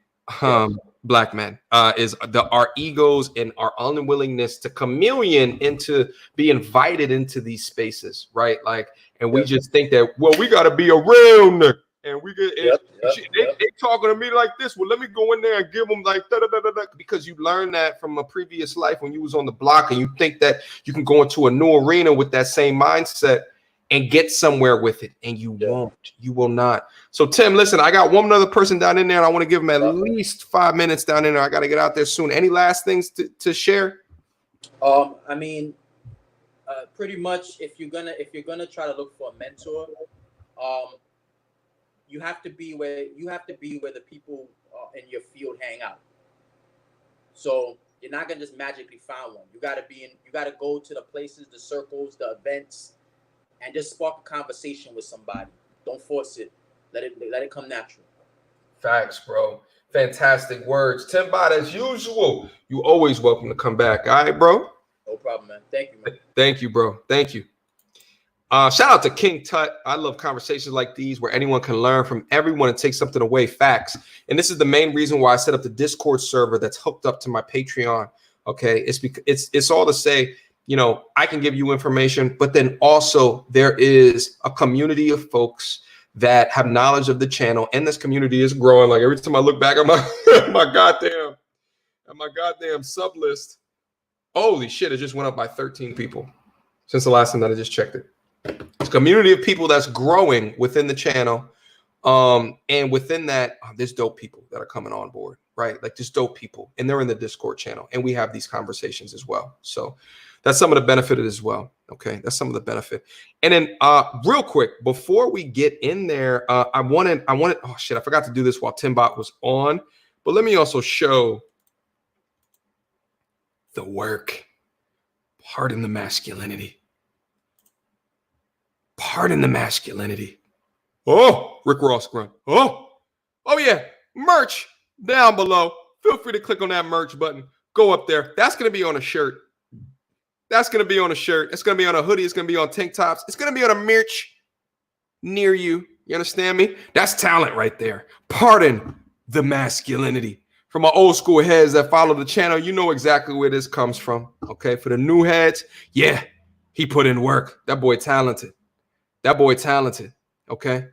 Black men, is our egos and our unwillingness to chameleon into be invited into these spaces, right? Like, and we just think that, well, we got to be a real nigga, and we get they talking to me like this. Well, let me go in there and give them like da da da da da, because you learned that from a previous life when you was on the block, and you think that you can go into a new arena with that same mindset and get somewhere with it, and you won't. You will not. So, Tim, listen, I got one other person down in there, and I want to give him at least 5 minutes down in there. I got to get out there soon. Any last things to share? I mean, pretty much, if you're gonna try to look for a mentor, you have to be where the people in your field hang out. So you're not gonna just magically find one. You gotta go to the places, the circles, the events, and just spark a conversation with somebody. Don't force it. Let it come natural. Facts, bro. Fantastic words. Tim Bot, as usual, you always welcome to come back. All right, bro? No problem, man. Thank you, man. Thank you, bro. Thank you. Shout out to King Tut. I love conversations like these where anyone can learn from everyone and take something away. Facts. And this is the main reason why I set up the Discord server that's hooked up to my Patreon. Okay. It's because it's all to say, I can give you information, but then also there is a community of folks that have knowledge of the channel, and this community is growing. Like every time I look back at my goddamn sub list, holy shit, it just went up by 13 people since the last time that I just checked it. It's a community of people that's growing within the channel. And within that, there's dope people that are coming on board, right? Like just dope people, and they're in the Discord channel, and we have these conversations as well. So that's some of the benefit as well. Okay, that's some of the benefit. And then real quick, before we get in there, I wanted, oh shit, I forgot to do this while Timbot was on, but let me also show the work. Pardon the masculinity. Pardon the masculinity. Oh, Rick Ross grunt. Oh yeah, merch down below. Feel free to click on that merch button. Go up there. That's going to be on a shirt. That's going to be on a shirt. It's going to be on a hoodie. It's going to be on tank tops. It's going to be on a merch near you. You understand me? That's talent right there. Pardon the masculinity. For my old school heads that follow the channel, you know exactly where this comes from. Okay, for the new heads, yeah, he put in work. That boy talented. That boy talented. Okay,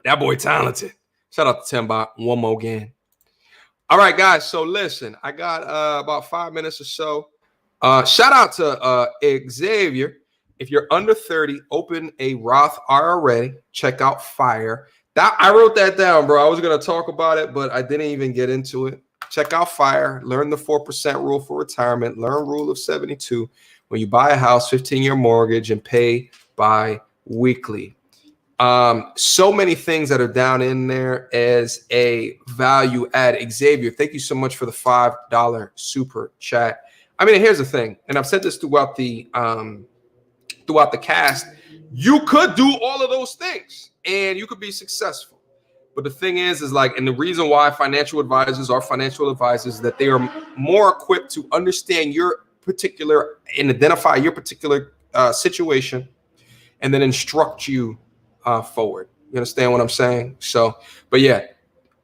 that boy talented. Shout out to Timba one more again. All right, guys. So listen, I got about 5 minutes or so. Shout out to Xavier. If you're under 30, open a Roth IRA. Check out FIRE. I wrote that down, bro. I was going to talk about it, but I didn't even get into it. Check out FIRE. Learn the 4% rule for retirement. Learn rule of 72. When you buy a house, 15-year mortgage, and pay bi-weekly. So many things that are down in there as a value add. Xavier, thank you so much for the $5 super chat. I mean, here's the thing, and I've said this throughout the cast. You could do all of those things and you could be successful. But the thing is like, and the reason why financial advisors are financial advisors is that they are more equipped to understand your particular and identify your particular situation and then instruct you forward. You understand what I'm saying? So, but yeah,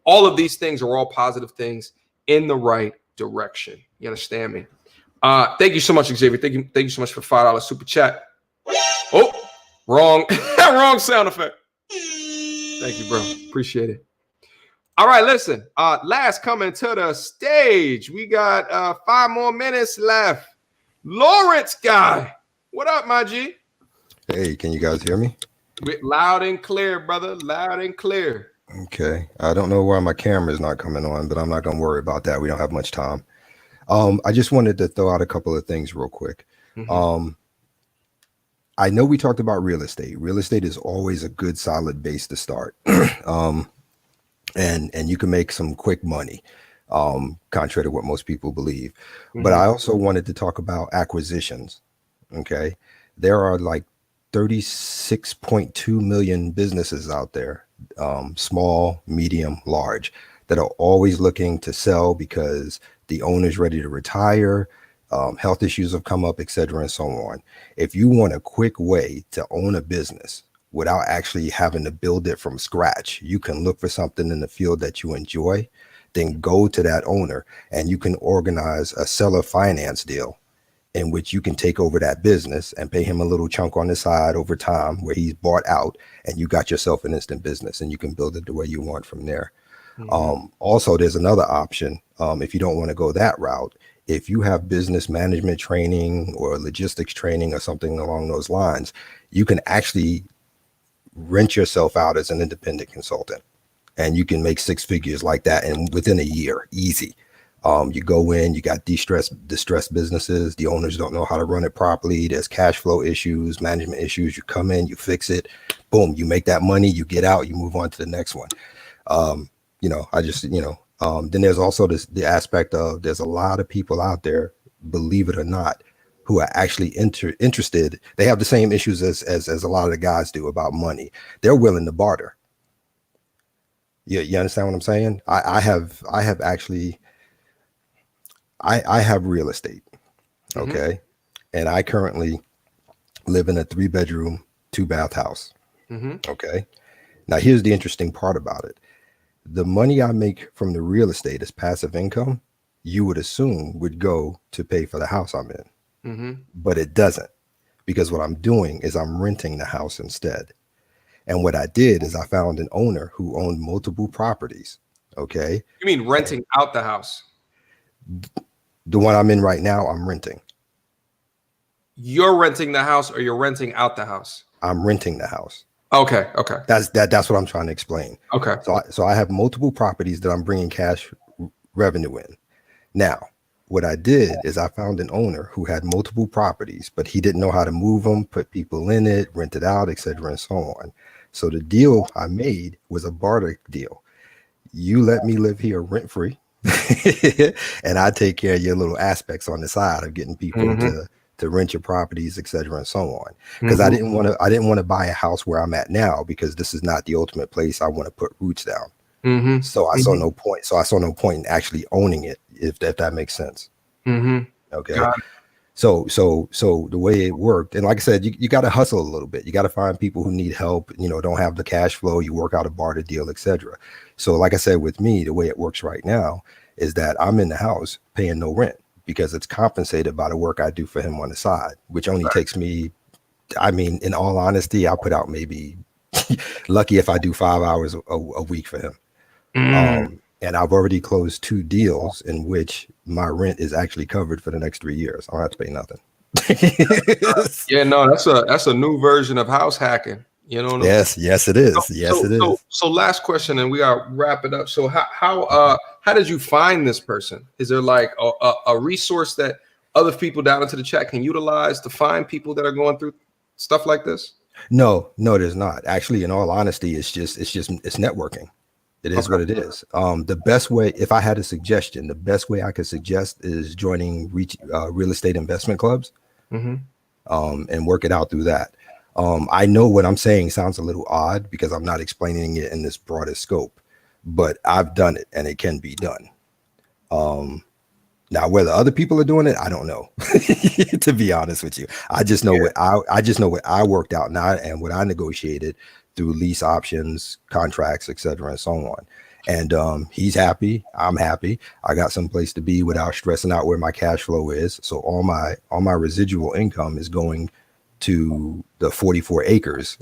all of these things are all positive things in the right direction. You understand me? Thank you so much, Xavier. Thank you so much for $5 super chat. Oh, wrong wrong sound effect. Thank you, bro. Appreciate it. All right, listen. Last coming to the stage. We got 5 more minutes left. Lawrence guy. What up, my G? Hey, can you guys hear me? Loud and clear, brother. Loud and clear. Okay. I don't know why my camera is not coming on, but I'm not going to worry about that. We don't have much time. I just wanted to throw out a couple of things real quick. Mm-hmm. I know we talked about real estate. Real estate is always a good, solid base to start. And you can make some quick money, contrary to what most people believe. Mm-hmm. But I also wanted to talk about acquisitions. Okay. There are like 36.2 million businesses out there, small, medium, large, that are always looking to sell because the owner's ready to retire, health issues have come up, etc., and so on. If you want a quick way to own a business without actually having to build it from scratch, you can look for something in the field that you enjoy, then go to that owner and you can organize a seller finance deal in which you can take over that business and pay him a little chunk on the side over time where he's bought out, and you got yourself an instant business and you can build it the way you want from there. Mm-hmm. Also, there's another option. If you don't want to go that route, if you have business management training or logistics training or something along those lines, you can actually rent yourself out as an independent consultant, and you can make 6 figures like that. And within a year, easy. You go in, you got distressed businesses. The owners don't know how to run it properly. There's cash flow issues, management issues. You come in, you fix it, boom, you make that money, you get out, you move on to the next one. Then there's also the aspect of there's a lot of people out there, believe it or not, who are actually interested. They have the same issues as a lot of the guys do about money. They're willing to barter. You understand what I'm saying? I have real estate. Okay. Mm-hmm. And I currently live in a 3-bedroom, 2-bath house. Mm-hmm. Okay. Now here's the interesting part about it. The money I make from the real estate as passive income, you would assume would go to pay for the house I'm in. Mm-hmm. But it doesn't, because what I'm doing is I'm renting the house instead. And what I did is I found an owner who owned multiple properties. Okay. You mean renting out the house? The one I'm in right now, I'm renting. You're renting the house, or you're renting out the house? I'm renting the house. Okay. That's what I'm trying to explain. Okay. So I have multiple properties that I'm bringing cash revenue in. Now, what I did is I found an owner who had multiple properties, but he didn't know how to move them, put people in it, rent it out, etc., and so on. So the deal I made was a barter deal. You let me live here rent free, and I take care of your little aspects on the side of getting people mm-hmm. to rent your properties, etc., and so on. Because mm-hmm. I didn't want to buy a house where I'm at now, because this is not the ultimate place I want to put roots down. Mm-hmm. So I saw no point. So I saw no point in actually owning it, if that makes sense. Mm-hmm. Okay. So the way it worked, and like I said, you got to hustle a little bit. You got to find people who need help, don't have the cash flow. You work out a barter deal, etc. So like I said, with me, the way it works right now is that I'm in the house paying no rent because it's compensated by the work I do for him on the side, which only takes me, I mean, in all honesty, I put out maybe lucky if I do 5 hours a week for him. And I've already closed 2 deals in which my rent is actually covered for the next 3 years. I don't have to pay nothing. Yeah, no, that's a new version of house hacking. You know what I mean? Yes, it is. It is. So last question, and we gotta wrap it up. So how did you find this person? Is there like a resource that other people down into the chat can utilize to find people that are going through stuff like this? No, there's not. Actually, in all honesty, it's networking. It is what it is. The best way, if I had a suggestion, the best way I could suggest is joining real estate investment clubs, and work it out through that. I know what I'm saying sounds a little odd because I'm not explaining it in this broader scope, but I've done it and it can be done. Now, whether other people are doing it, I don't know. To be honest with you, I just know what I worked out now and what I negotiated through lease options, contracts, etc., and so on. And he's happy. I'm happy. I got some place to be without stressing out where my cash flow is. So all my residual income is going to the 44 acres.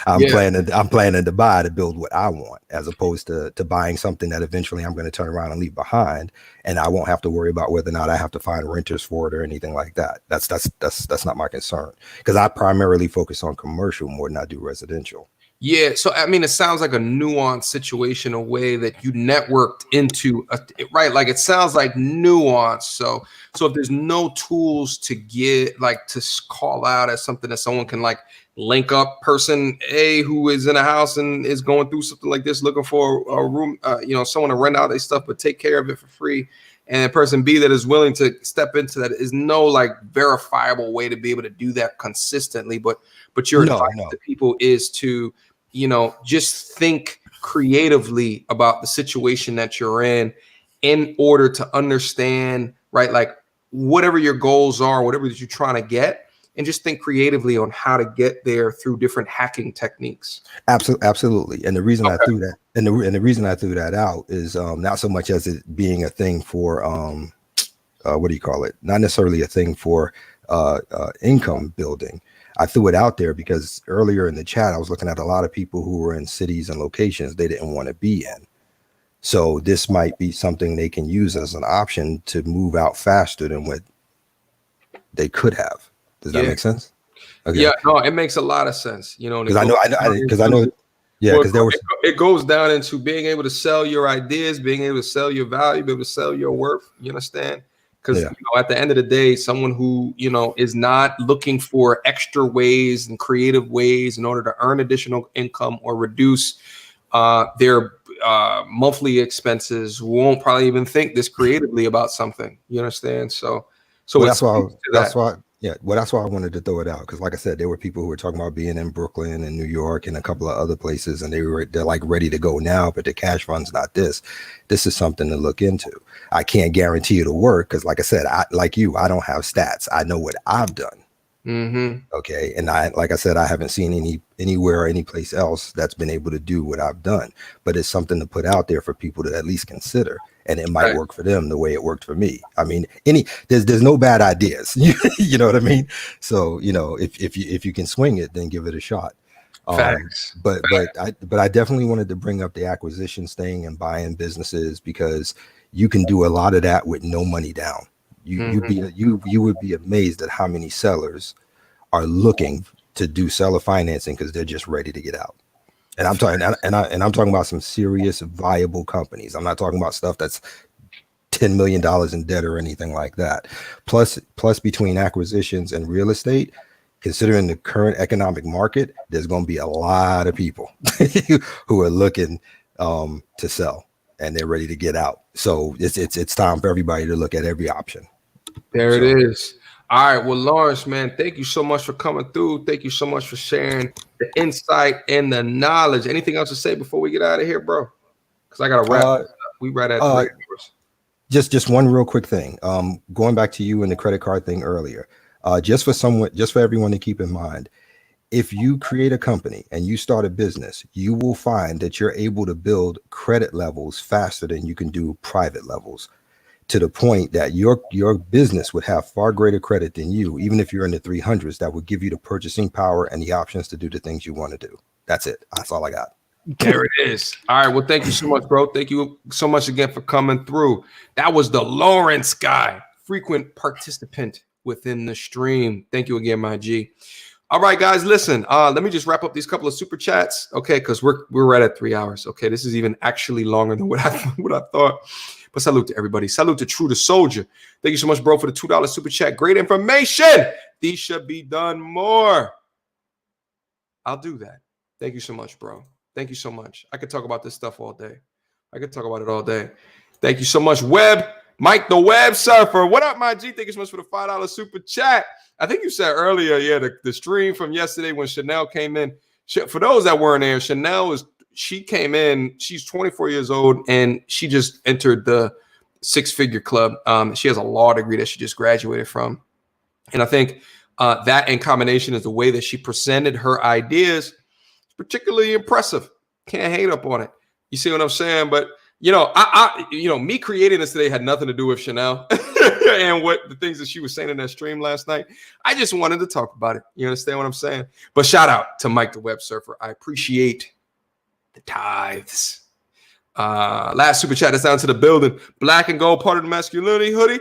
I'm planning to buy to build what I want, as opposed to buying something that eventually I'm going to turn around and leave behind, and I won't have to worry about whether or not I have to find renters for it or anything like that. That's not my concern, because I primarily focus on commercial more than I do residential. Yeah, so I mean, it sounds like a nuanced situation, a way that you networked into, right? Like it sounds like nuance. So if there's no tools to get, like, to call out as something that someone can like link up person A who is in a house and is going through something like this, looking for a room, someone to rent out their stuff but take care of it for free, and person B that is willing to step into that, is no like verifiable way to be able to do that consistently. But your advice to people is to, just think creatively about the situation that you're in order to understand, right? Like whatever your goals are, whatever that you're trying to get, and just think creatively on how to get there through different hacking techniques. Absolutely. And the reason I threw that, and the reason I threw that out is not so much as it being a thing for what do you call it? Not necessarily a thing for income building. I threw it out there because earlier in the chat, I was looking at a lot of people who were in cities and locations they didn't want to be in. So this might be something they can use as an option to move out faster than what they could have. Does that make sense? Okay. Yeah, no, it makes a lot of sense. Because I know. Yeah, because it goes down into being able to sell your ideas, being able to sell your value, be able to sell your worth. You understand? Because at the end of the day, someone who is not looking for extra ways and creative ways in order to earn additional income or reduce their monthly expenses won't probably even think this creatively about something. You understand? So that's why I wanted to throw it out, because like I said, there were people who were talking about being in Brooklyn and New York and a couple of other places, and they're like ready to go now, but the cash fund's not this. This is something to look into. I can't guarantee it'll work because, like I said, I don't have stats. I know what I've done. Okay, and like I said, I haven't seen anywhere or any place else that's been able to do what I've done. But it's something to put out there for people to at least consider. And it might work for them the way it worked for me. I mean, there's no bad ideas. You know what I mean? So if you can swing it, then give it a shot. Facts. But I definitely wanted to bring up the acquisitions thing and buying businesses, because you can do a lot of that with no money down. You would be amazed at how many sellers are looking to do seller financing because they're just ready to get out. And I'm talking about some serious viable companies. I'm not talking about stuff that's $10 million in debt or anything like that. Plus between acquisitions and real estate, considering the current economic market, there's going to be a lot of people who are looking to sell, and they're ready to get out. So it's time for everybody to look at every option. It is. All right. Well, Lawrence, man, thank you so much for coming through. Thank you so much for sharing the insight and the knowledge. Anything else to say before we get out of here, bro? Because I got to wrap. We right at 3 hours. Just one real quick thing. Going back to you and the credit card thing earlier, just for everyone to keep in mind, if you create a company and you start a business, you will find that you're able to build credit levels faster than you can do private levels, to the point that your business would have far greater credit than you, even if you're in the 300s, that would give you the purchasing power and the options to do the things you want to do. That's it. That's all I got. There it is. All right. Well, thank you so much, bro. Thank you so much again for coming through. That was the Lawrence guy, frequent participant within the stream. Thank you again, my G. All right, guys, listen. Let me just wrap up these couple of super chats, okay? Because we're right at 3 hours. Okay, this is even actually longer than what I thought. But salute to everybody. Salute to True the Soldier. Thank you so much, bro, for the $2 super chat. Great information. These should be done more. I'll do that. Thank you so much, bro. Thank you so much. I could talk about this stuff all day. I could talk about it all day. Thank you so much, Webb. Mike the Web Surfer. What up, my G? Thank you so much for the $5 super chat. I think you said earlier, yeah, the stream from yesterday when Chanel came in. For those that weren't there, she came in. She's 24 years old, and she just entered the six-figure club. She has a law degree that she just graduated from. And I think that in combination is the way that she presented her ideas, particularly impressive. Can't hate up on it. You see what I'm saying? But me creating this today had nothing to do with Chanel and what the things that she was saying in that stream last night. I just wanted to talk about it. You understand what I'm saying? But shout out to Mike the Web Surfer. I appreciate the tithes. Last super chat is down to the building. Black and gold, part of the masculinity hoodie.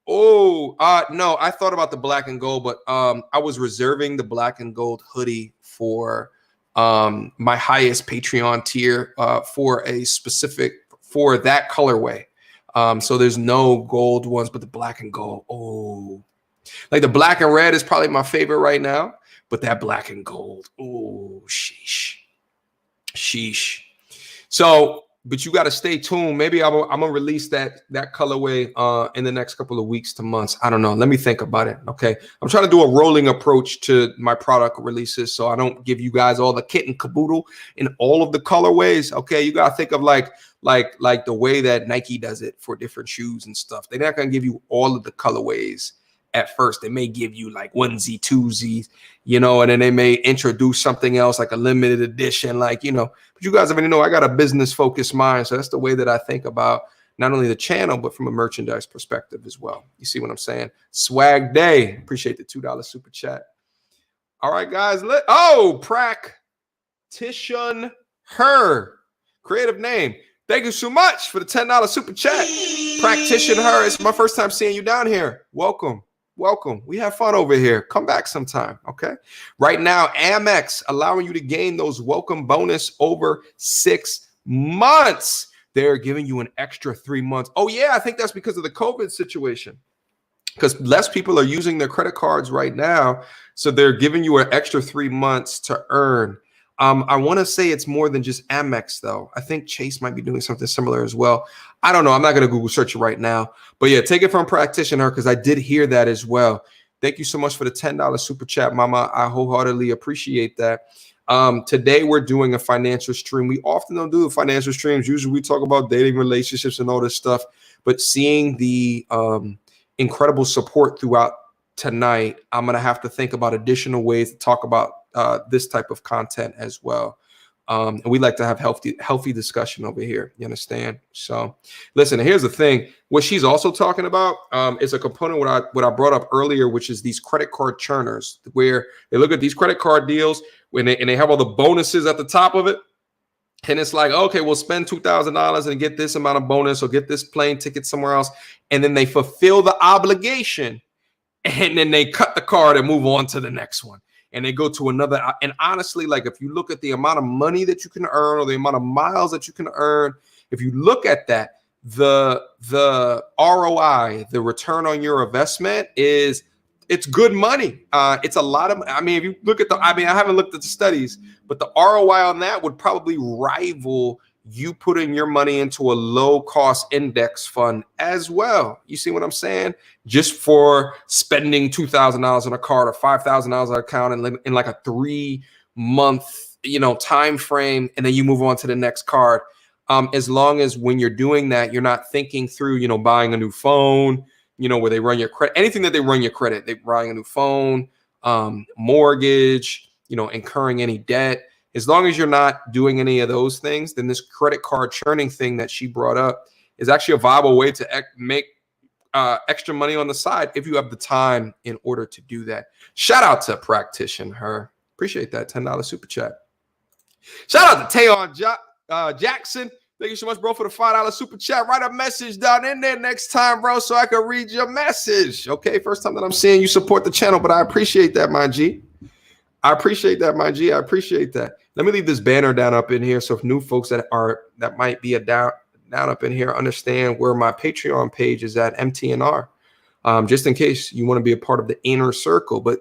Oh, no, I thought about the black and gold, but I was reserving the black and gold hoodie for my highest Patreon tier for that colorway. So there's no gold ones, but the black and gold. Oh, like the black and red is probably my favorite right now, but that black and gold. Oh, sheesh. So, but you got to stay tuned. Maybe I'm gonna release that colorway in the next couple of weeks to months. I don't know. Let me think about it. Okay, I'm trying to do a rolling approach to my product releases, so I don't give you guys all the kit and caboodle in all of the colorways. Okay, you gotta think of like the way that Nike does it for different shoes and stuff. They're not gonna give you all of the colorways at first. They may give you like onesie, twosies, and then they may introduce something else like a limited edition, but you guys already know I got a business focused mind. So that's the way that I think about not only the channel, but from a merchandise perspective as well. You see what I'm saying? Swag Day. Appreciate the $2 super chat. All right, guys. Practition Her. Creative name. Thank you so much for the $10 super chat. Practition Her. It's my first time seeing you down here. Welcome. We have fun over here. Come back sometime, okay? Right now, Amex allowing you to gain those welcome bonus over 6 months. They're giving you an extra 3 months. Oh, yeah, I think that's because of the COVID situation. Because less people are using their credit cards right now. So they're giving you an extra 3 months to earn. I want to say it's more than just Amex, though. I think Chase might be doing something similar as well. I don't know. I'm not going to Google search it right now. But yeah, take it from Practitioner because I did hear that as well. Thank you so much for the $10 super chat, Mama. I wholeheartedly appreciate that. Today, we're doing a financial stream. We often don't do the financial streams. Usually, we talk about dating, relationships, and all this stuff. But seeing the incredible support throughout tonight, I'm going to have to think about additional ways to talk about this type of content as well. And we like to have healthy discussion over here. You understand? So listen, here's the thing. What she's also talking about is a component what I brought up earlier, which is these credit card churners, where they look at these credit card deals and they have all the bonuses at the top of it. And it's like, okay, we'll spend $2,000 and get this amount of bonus or get this plane ticket somewhere else. And then they fulfill the obligation and then they cut the card and move on to the next one. And they go to another. And honestly, like if you look at the amount of money that you can earn or the amount of miles that you can earn, if you look at that, the ROI, the return on your investment it's good money. It's a lot of, if you look at I haven't looked at the studies, but the ROI on that would probably rival you putting your money into a low cost index fund as well. You see what I'm saying? Just for spending $2,000 on a card or $5,000 on an account in like a 3 month, time frame, and then you move on to the next card. As long as when you're doing that, you're not thinking through, you know, buying a new phone, you know, where they run your credit, anything that they run your credit, they buying a new phone, mortgage, you know, incurring any debt. As long as you're not doing any of those things, then this credit card churning thing that she brought up is actually a viable way to make extra money on the side if you have the time in order to do that. Shout out to Practitioner Her. Appreciate that $10 super chat. Shout out to Tayon Jackson. Thank you so much, bro, for the $5 super chat. Write a message down in there next time, bro, so I can read your message. Okay, first time that I'm seeing you support the channel, but I appreciate that, my G. I appreciate that, my G. I appreciate that. Let me leave this banner down up in here so if new folks that might be down up in here understand where my Patreon page is at, MTNR, just in case you want to be a part of the inner circle. But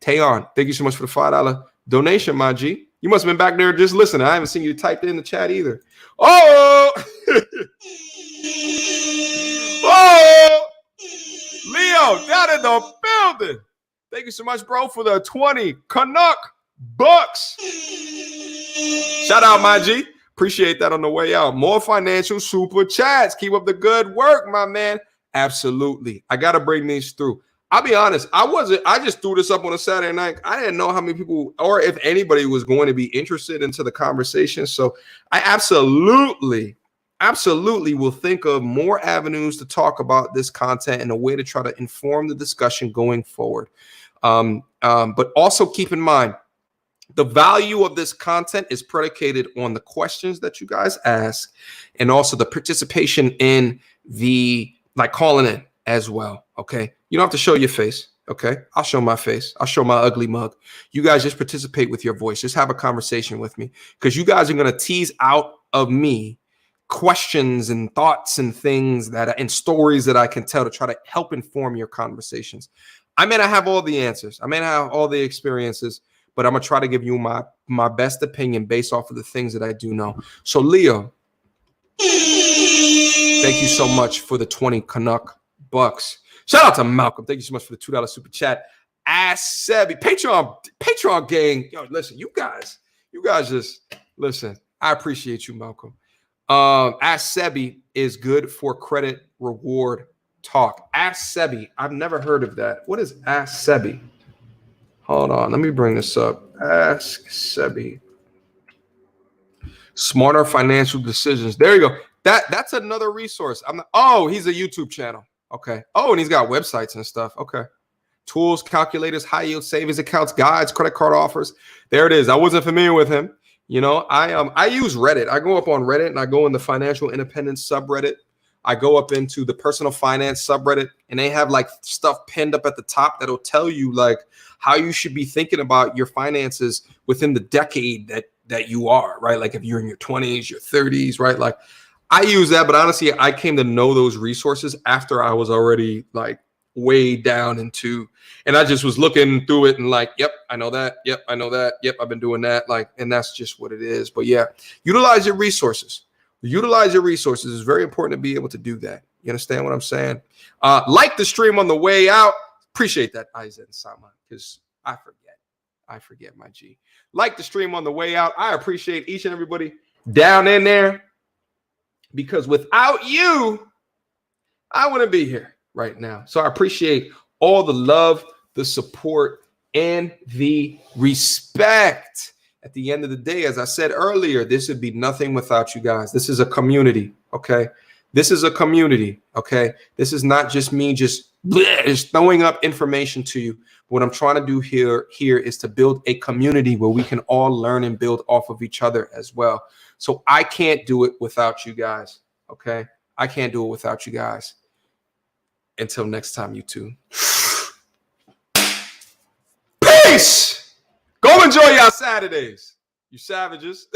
Tayon, thank you so much for the $5 donation, my G. You must have been back there just listening. I haven't seen you typed in the chat either. Oh! Oh! Leo, down in the building. Thank you so much, bro, for the 20 Canuck bucks. Shout out, my G. Appreciate that on the way out. More financial super chats. Keep up the good work, my man. Absolutely. I got to bring these through. I'll be honest. I just threw this up on a Saturday night. I didn't know how many people or if anybody was going to be interested into the conversation. So I absolutely will think of more avenues to talk about this content and a way to try to inform the discussion going forward. But also keep in mind, the value of this content is predicated on the questions that you guys ask and also the participation in the calling in as well. Okay. You don't have to show your face. Okay. I'll show my face. I'll show my ugly mug. You guys just participate with your voice. Just have a conversation with me because you guys are going to tease out of me questions and thoughts and things and stories that I can tell to try to help inform your conversations. I may not have all the answers. I may not have all the experiences, but I'm going to try to give you my best opinion based off of the things that I do know. So, Leo, thank you so much for the 20 Canuck bucks. Shout out to Malcolm. Thank you so much for the $2 super chat. Ask Sebi. Patreon gang. Yo, listen, you guys just listen. I appreciate you, Malcolm. Ask Sebi is good for credit reward talk. Ask Sebi. I've never heard of that. What is Ask Sebi? Hold on. Let me bring this up. Ask Sebi. Smarter financial decisions. There you go. That's another resource. He's a YouTube channel. Okay. Oh, and he's got websites and stuff. Okay. Tools, calculators, high yield savings accounts, guides, credit card offers. There it is. I wasn't familiar with him. You know, I use Reddit. I go up on Reddit and I go in the financial independence subreddit. I go up into the personal finance subreddit and they have like stuff pinned up at the top that'll tell you like how you should be thinking about your finances within the decade that you are, right? Like if you're in your 20s, your 30s, right? Like I use that, but honestly, I came to know those resources after I was already like way down into, and I just was looking through it and like, yep, I know that. Yep, I know that. Yep, I've been doing that. Like, and that's just what it is. But yeah, utilize your resources. Utilize your resources. It's very important to be able to do that. You understand what I'm saying? Like the stream on the way out. Appreciate that, Aizen Sama, because I forget my G. Like the stream on the way out. I appreciate each and everybody down in there. Because without you, I wouldn't be here right now. So I appreciate all the love, the support, and the respect. At the end of the day, as I said earlier, this would be nothing without you guys. This is a community, okay? This is a community, okay? This is not just me just throwing up information to you. What I'm trying to do here is to build a community where we can all learn and build off of each other as well. So I can't do it without you guys, okay? I can't do it without you guys. Until next time, you two. Peace! Go enjoy your Saturdays, you savages.